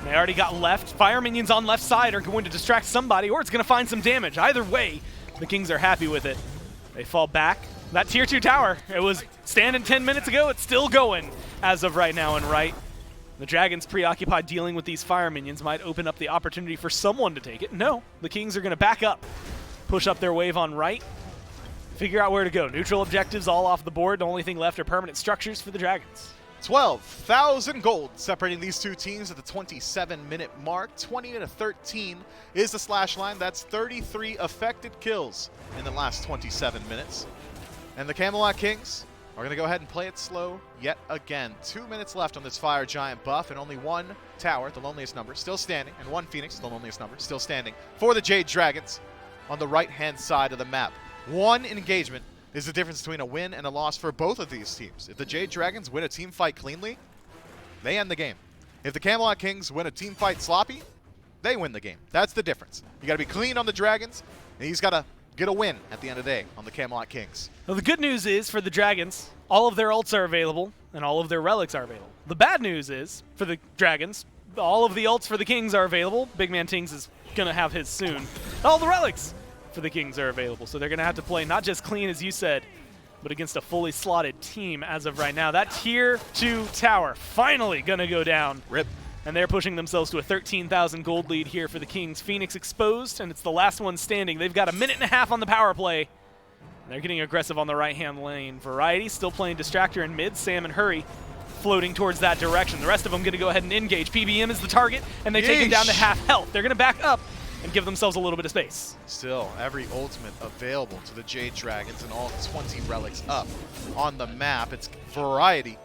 They already got left. Fire minions on left side are going to distract somebody, or it's going to find some damage. Either way, the Kings are happy with it. They fall back. That tier 2 tower, it was standing 10 minutes ago. It's still going as of right now and right. The Dragons preoccupied dealing with these fire minions might open up the opportunity for someone to take it. No, the Kings are going to back up, push up their wave on right, figure out where to go. Neutral objectives all off the board. The only thing left are permanent structures for the Dragons. 12,000 gold separating these two teams at the 27-minute mark. 20-13 is the slash line. That's 33 affected kills in the last 27 minutes. And the Camelot Kings are going to go ahead and play it slow yet again. 2 minutes left on this Fire Giant buff, and only one tower, the loneliest number, still standing, and one Phoenix, the loneliest number, still standing for the Jade Dragons on the right-hand side of the map. One engagement is the difference between a win and a loss for both of these teams. If the Jade Dragons win a team fight cleanly, they end the game. If the Camelot Kings win a team fight sloppy, they win the game. That's the difference. You got to be clean on the Dragons, and he's got to get a win at the end of the day on the Camelot Kings. Well, the good news is for the Dragons, all of their ults are available, and all of their relics are available. The bad news is for the Dragons, all of the ults for the Kings are available. Big Man Tings is going to have his soon. All the relics for the Kings are available, so they're going to have to play not just clean, as you said, but against a fully slotted team as of right now. That tier 2 tower finally going to go down. Rip. And they're pushing themselves to a 13,000 gold lead here for the Kings. Phoenix exposed, and it's the last one standing. They've got a minute and a half on the power play. And they're getting aggressive on the right-hand lane. Variety still playing Distractor in mid. Sam and Hurry floating towards that direction. The rest of them going to go ahead and engage. PBM is the target, and they take him down to half health. They're going to back up and give themselves a little bit of space. Still, every ultimate available to the Jade Dragons and all 20 relics up on the map. It's Variety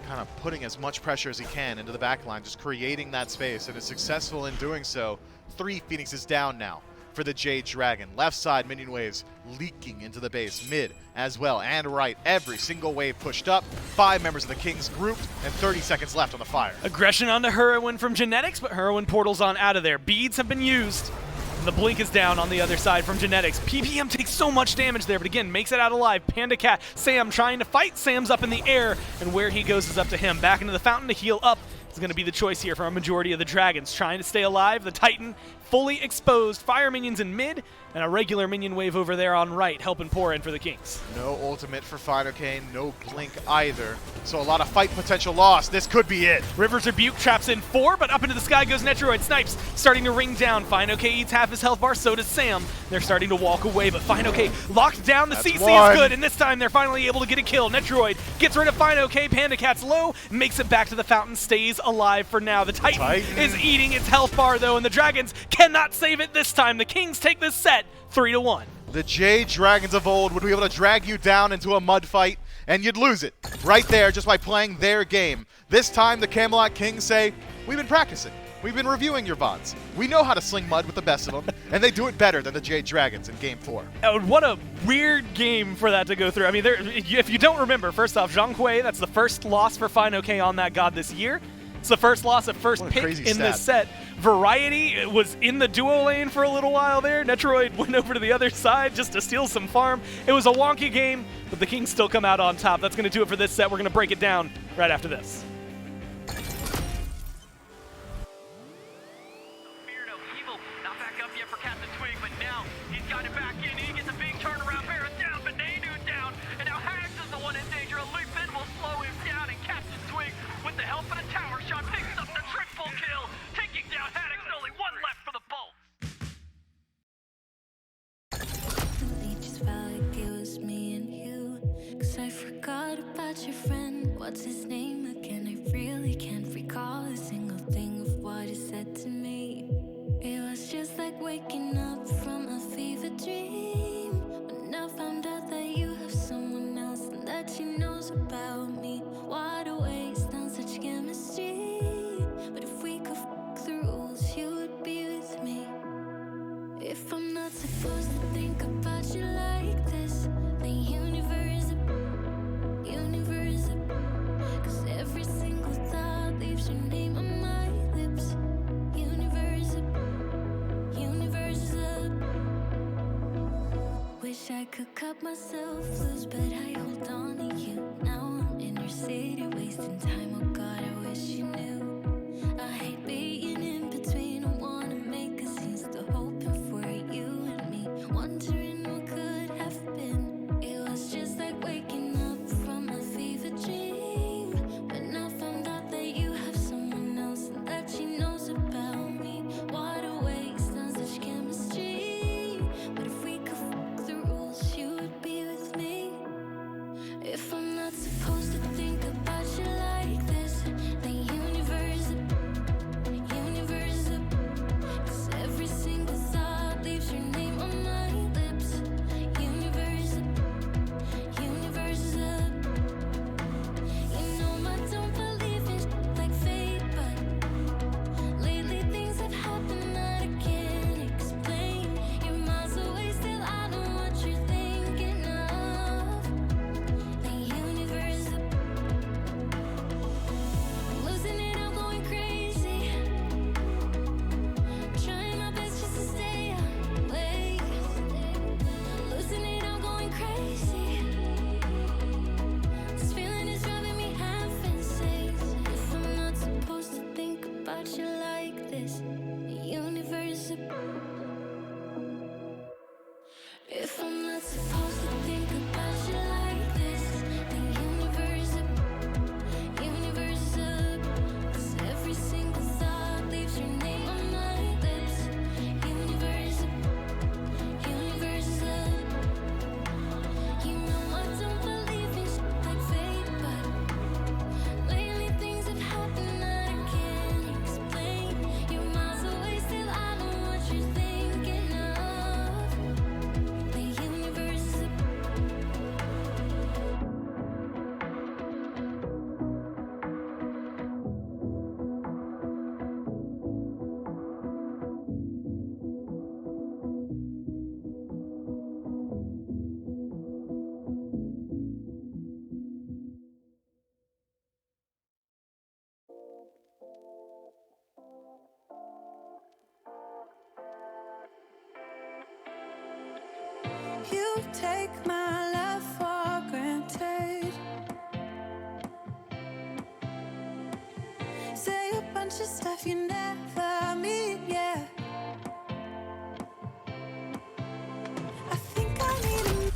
kind of putting as much pressure as he can into the backline, just creating that space, and is successful in doing so. 3 Phoenixes down now for the Jade Dragon. Left side minion waves leaking into the base, mid as well, and right. Every single wave pushed up. 5 members of the Kings grouped, and 30 seconds left on the fire. Aggression onto Heroin from Genetics, but Heroin portals on out of there. Beads have been used. And the blink is down on the other side from Genetics. PPM takes so much damage there, but again, makes it out alive. Panda Cat, Sam trying to fight. Sam's up in the air, and where he goes is up to him. Back into the fountain to heal up is going to be the choice here for a majority of the Dragons. Trying to stay alive. The Titan fully exposed. Fire minions in mid, and a regular minion wave over there on right, helping pour in for the Kings. No ultimate for FineOK, no blink either. So a lot of fight potential lost. This could be it. River's Rebuke traps in 4, but up into the sky goes Netroid. Snipes starting to ring down. FineOK eats half his health bar, so does Sam. They're starting to walk away, but FineOK locked down. The CC is good, and this time they're finally able to get a kill. Netroid gets rid of FineOK. Panda Cat's low, makes it back to the fountain, stays alive for now. The Titan is eating its health bar, though, and the Dragons cannot save it this time. The Kings take this set 3-1. The Jade Dragons of old would be able to drag you down into a mud fight, and you'd lose it right there just by playing their game. This time, the Camelot Kings say, we've been practicing. We've been reviewing your VODs. We know how to sling mud with the best of them, and they do it better than the Jade Dragons in Game 4. What a weird game for that to go through. I mean, if you don't remember, first off, Zhang Hui, that's the first loss for FineOK on that god this year. It's the first loss of first pick in this set. Variety was in the duo lane for a little while there. Netroid went over to the other side just to steal some farm. It was a wonky game, but the Kings still come out on top. That's going to do it for this set. We're going to break it down right after this. Your friend, what's his name again? I really can't recall a single thing of what he said to me. It was just like waking up from a fever dream. When I found out that you have someone else and that she knows about me. What a waste on such chemistry. But if we could f the rules, you would be with me. If I'm not supposed to think about you like this, the universe. Cause every single thought leaves your name on my lips. could cut myself loose, but I hold on to you. Now I'm in your city, wasting time. Oh God, I wish you knew. I hate being in between. I wanna make a scene, still hoping for you and me. Wondering what could have been. It was just like waking up from a fever dream. When I found out that you have someone else and that she knows about me. What a waste on such chemistry. But if we could fuck the rules, you would be with me. If I'm not supposed to think about you like this, then universe up. 'Cause every single thought leaves your name on my lips. Universe up. You know I don't believe in shit like fate, but lately things have happened that I can't explain. You're miles away, still I know what you're thinking of. The universe up. I'm losing it, I'm going crazy. Trying my best just to stay awake. Losing it, I'm going crazy. This feeling is driving me half insane. If I'm not supposed to think about you like this, the universe. If I'm not supposed to think about you like this, the universe. Universe up. 'Cause every single thought leaves your name on my lips. Universe up. Universe up. You know I don't believe in shit like fate, but lately things have happened that I can't explain. You're miles away, still I know what you're thinking of. The universe up. You take my love for granted. Say a bunch of stuff you never mean, yeah. I think I need a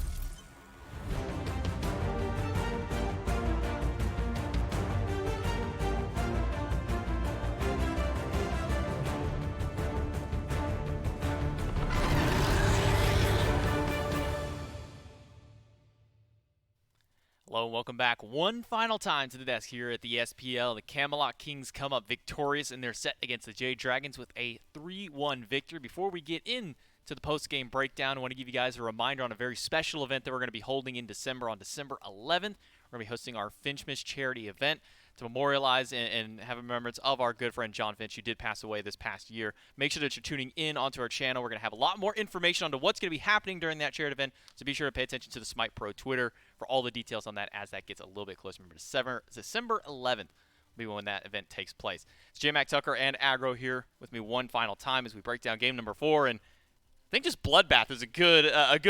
Hello and welcome back one final time to the desk here at the SPL. The Camelot Kings come up victorious in their set against the Jade Dragons with a 3-1 victory. Before we get into the post-game breakdown, I want to give you guys a reminder on a very special event that we're going to be holding in December. On December 11th, we're going to be hosting our Finchmas charity event to memorialize and have a remembrance of our good friend John Finch, who did pass away this past year. Make sure that you're tuning in onto our channel. We're going to have a lot more information on what's going to be happening during that charity event, so be sure to pay attention to the SMITE Pro Twitter for all the details on that as that gets a little bit closer. Remember, December 11th will be when that event takes place. It's J-Mac Tucker and Aggro here with me one final time as we break down game number 4, and I think just bloodbath is a good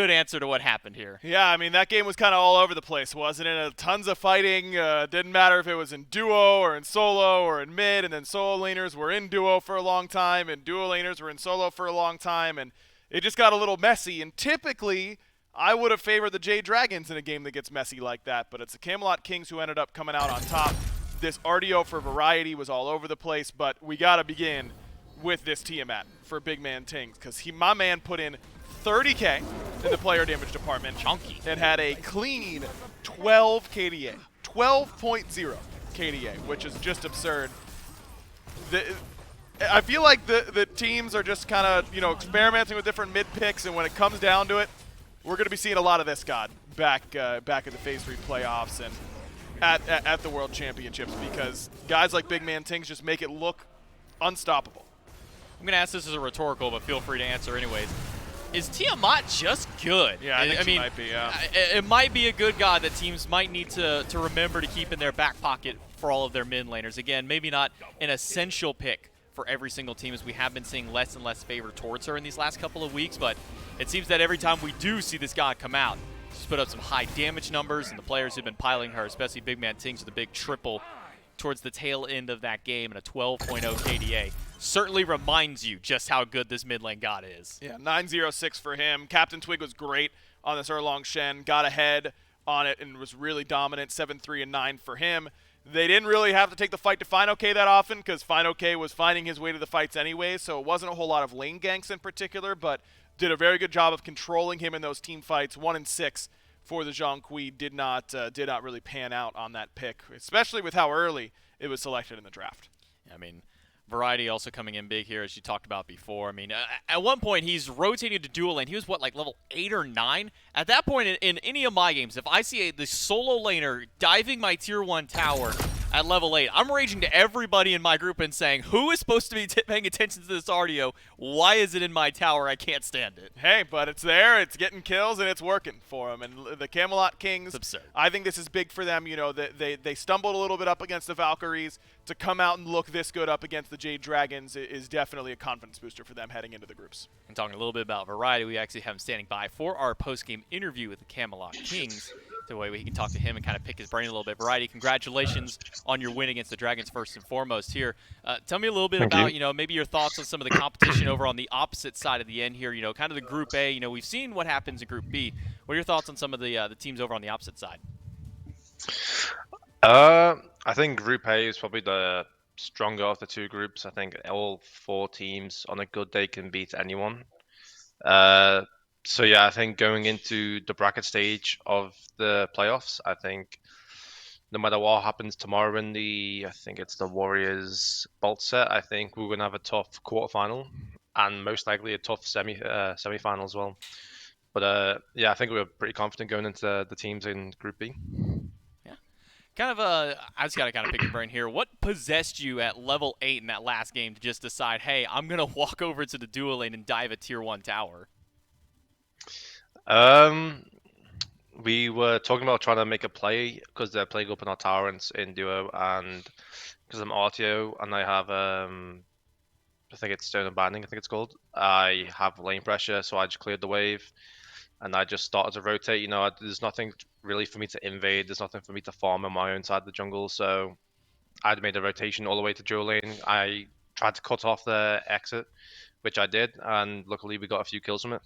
answer to what happened here. Yeah, I mean, that game was kind of all over the place, wasn't it? Tons of fighting. Didn't matter if it was in duo or in solo or in mid, and then solo laners were in duo for a long time, and duo laners were in solo for a long time, and it just got a little messy. And typically, I would have favored the Jade Dragons in a game that gets messy like that, but it's the Camelot Kings who ended up coming out on top. This RDO for variety was all over the place, but we got to begin with this Tiamat for Big Man Tings, because my man put in 30K in the player damage department. Chunky. And had a clean 12 KDA. 12.0 KDA, which is just absurd. I feel like the teams are just kind of, experimenting with different mid picks, and when it comes down to it, we're going to be seeing a lot of this god back at the Phase 3 playoffs and at the World Championships, because guys like Big Man Tings just make it look unstoppable. I'm going to ask this as a rhetorical, but feel free to answer anyways. Is Tiamat just good? Yeah, I think she might be, yeah. It might be a good god that teams might need to remember to keep in their back pocket for all of their mid laners. Again, maybe not an essential pick for every single team, as we have been seeing less and less favor towards her in these last couple of weeks. But it seems that every time we do see this god come out, she's put up some high damage numbers, and the players who've been piling her, especially Big Man Tings with a big triple towards the tail end of that game and a 12.0 KDA, certainly reminds you just how good this mid lane god is. Yeah, 9-0-6 for him. Captain Twig was great on this Erlong Shen, got ahead on it and was really dominant, 7-3 and 9 for him. They didn't really have to take the fight to FineOK that often because FineOK was finding his way to the fights anyway, so it wasn't a whole lot of lane ganks in particular, but did a very good job of controlling him in those team fights. 1-6 for the Zhong Kui did not really pan out on that pick, especially with how early it was selected in the draft. I mean, Variety also coming in big here, as you talked about before. I mean, at one point, he's rotated to dual lane. He was, what, like level 8 or 9? At that point in any of my games, if I see the solo laner diving my tier 1 tower at level 8, I'm raging to everybody in my group and saying, who is supposed to be paying attention to this RDO? Why is it in my tower? I can't stand it. Hey, but it's there, it's getting kills, and it's working for them. And the Camelot Kings, It's absurd. I think this is big for them. You know, they stumbled a little bit up against the Valkyries. To come out and look this good up against the Jade Dragons is definitely a confidence booster for them heading into the groups. And talking a little bit about Variety, we actually have him standing by for our post-game interview with the Camelot Kings. The way we can talk to him and kind of pick his brain a little bit. Variety, congratulations on your win against the Dragons first and foremost here. Tell me a little bit about, maybe your thoughts on some of the competition over on the opposite side of the end here, kind of the Group A. We've seen what happens in Group B. What are your thoughts on some of the teams over on the opposite side? I think Group A is probably the stronger of the two groups. I think all 4 teams on a good day can beat anyone. So yeah, I think going into the bracket stage of the playoffs, I think no matter what happens tomorrow in I think it's the Warriors Bolt set, I think we're gonna have a tough quarterfinal and most likely a tough semi-final as well. But yeah, I think we're pretty confident going into the teams in Group B. I just got to kind of pick your brain here. What possessed you at level 8 in that last game to just decide, hey, I'm going to walk over to the dual lane and dive a tier 1 tower? We were talking about trying to make a play because they're playing up in our tower in duo, and because I'm RTO and I have, I think it's Stone and Binding, I think it's called. I have lane pressure, so I just cleared the wave. And I just started to rotate. There's nothing really for me to invade. There's nothing for me to farm on my own side of the jungle. So I made a rotation all the way to dual lane. I tried to cut off the exit, which I did. And luckily, we got a few kills from it.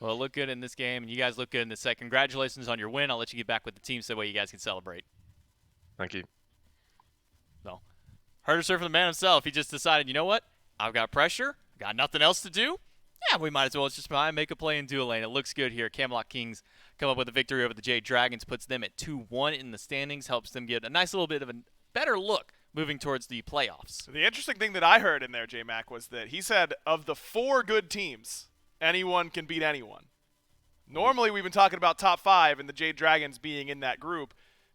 Well, it looked good in this game, and you guys look good in this set. Congratulations on your win. I'll let you get back with the team so that way you guys can celebrate. Thank you. Well, Herder Surf for the man himself. He just decided, you know what? I've got pressure. Got nothing else to do. Yeah, we might as well just make a play in dual lane. It looks good here. Camelot Kings come up with a victory over the Jade Dragons, puts them at 2-1 in the standings, helps them get a nice little bit of a better look moving towards the playoffs. The interesting thing that I heard in there, J-Mac, was that he said of the 4 good teams, anyone can beat anyone. Normally we've been talking about top 5 and the Jade Dragons being in that group.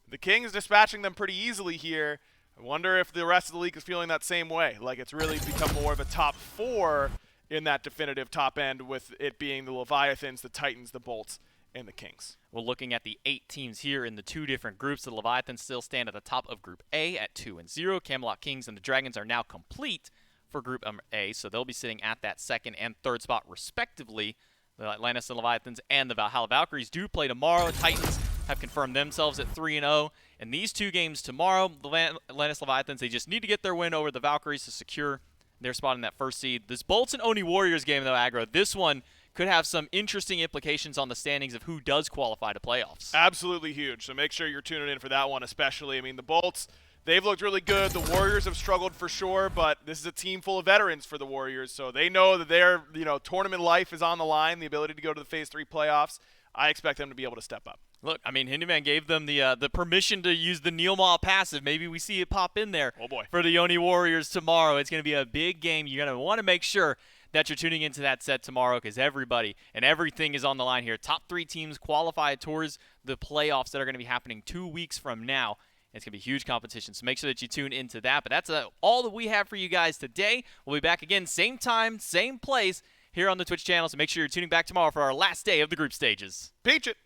The Kings dispatching them pretty easily here. I wonder if the rest of the league is feeling that same way. Like it's really become more of a top 4 in that definitive top end, with it being the Leviathans, the Titans, the Bolts, and the Kings. Well, looking at the 8 teams here in the 2 different groups, the Leviathans still stand at the top of Group A at 2-0. Camelot Kings and the Dragons are now complete for Group A, so they'll be sitting at that 2nd and 3rd spot respectively. The Atlantis and Leviathans and the Valhalla Valkyries do play tomorrow. Titans have confirmed themselves at 3-0. In these 2 games tomorrow, the Atlantis Leviathans, they just need to get their win over the Valkyries to secure their spot in that 1st seed. This Bolts and Oni Warriors game, though, Aggro, this one could have some interesting implications on the standings of who does qualify to playoffs. Absolutely huge, so make sure you're tuning in for that one especially. I mean, the Bolts, they've looked really good. The Warriors have struggled for sure, but this is a team full of veterans for the Warriors, so they know that their tournament life is on the line, the ability to go to the Phase 3 playoffs. I expect them to be able to step up. Look, I mean, Hinduman gave them the permission to use the Neilmaw passive. Maybe we see it pop in there for the Oni Warriors tomorrow. It's going to be a big game. You're going to want to make sure that you're tuning into that set tomorrow because everybody and everything is on the line here. Top 3 teams qualify towards the playoffs that are going to be happening 2 weeks from now. It's going to be huge competition, so make sure that you tune into that. But that's all that we have for you guys today. We'll be back again, same time, same place, here on the Twitch channel, so make sure you're tuning back tomorrow for our last day of the group stages. Peach it!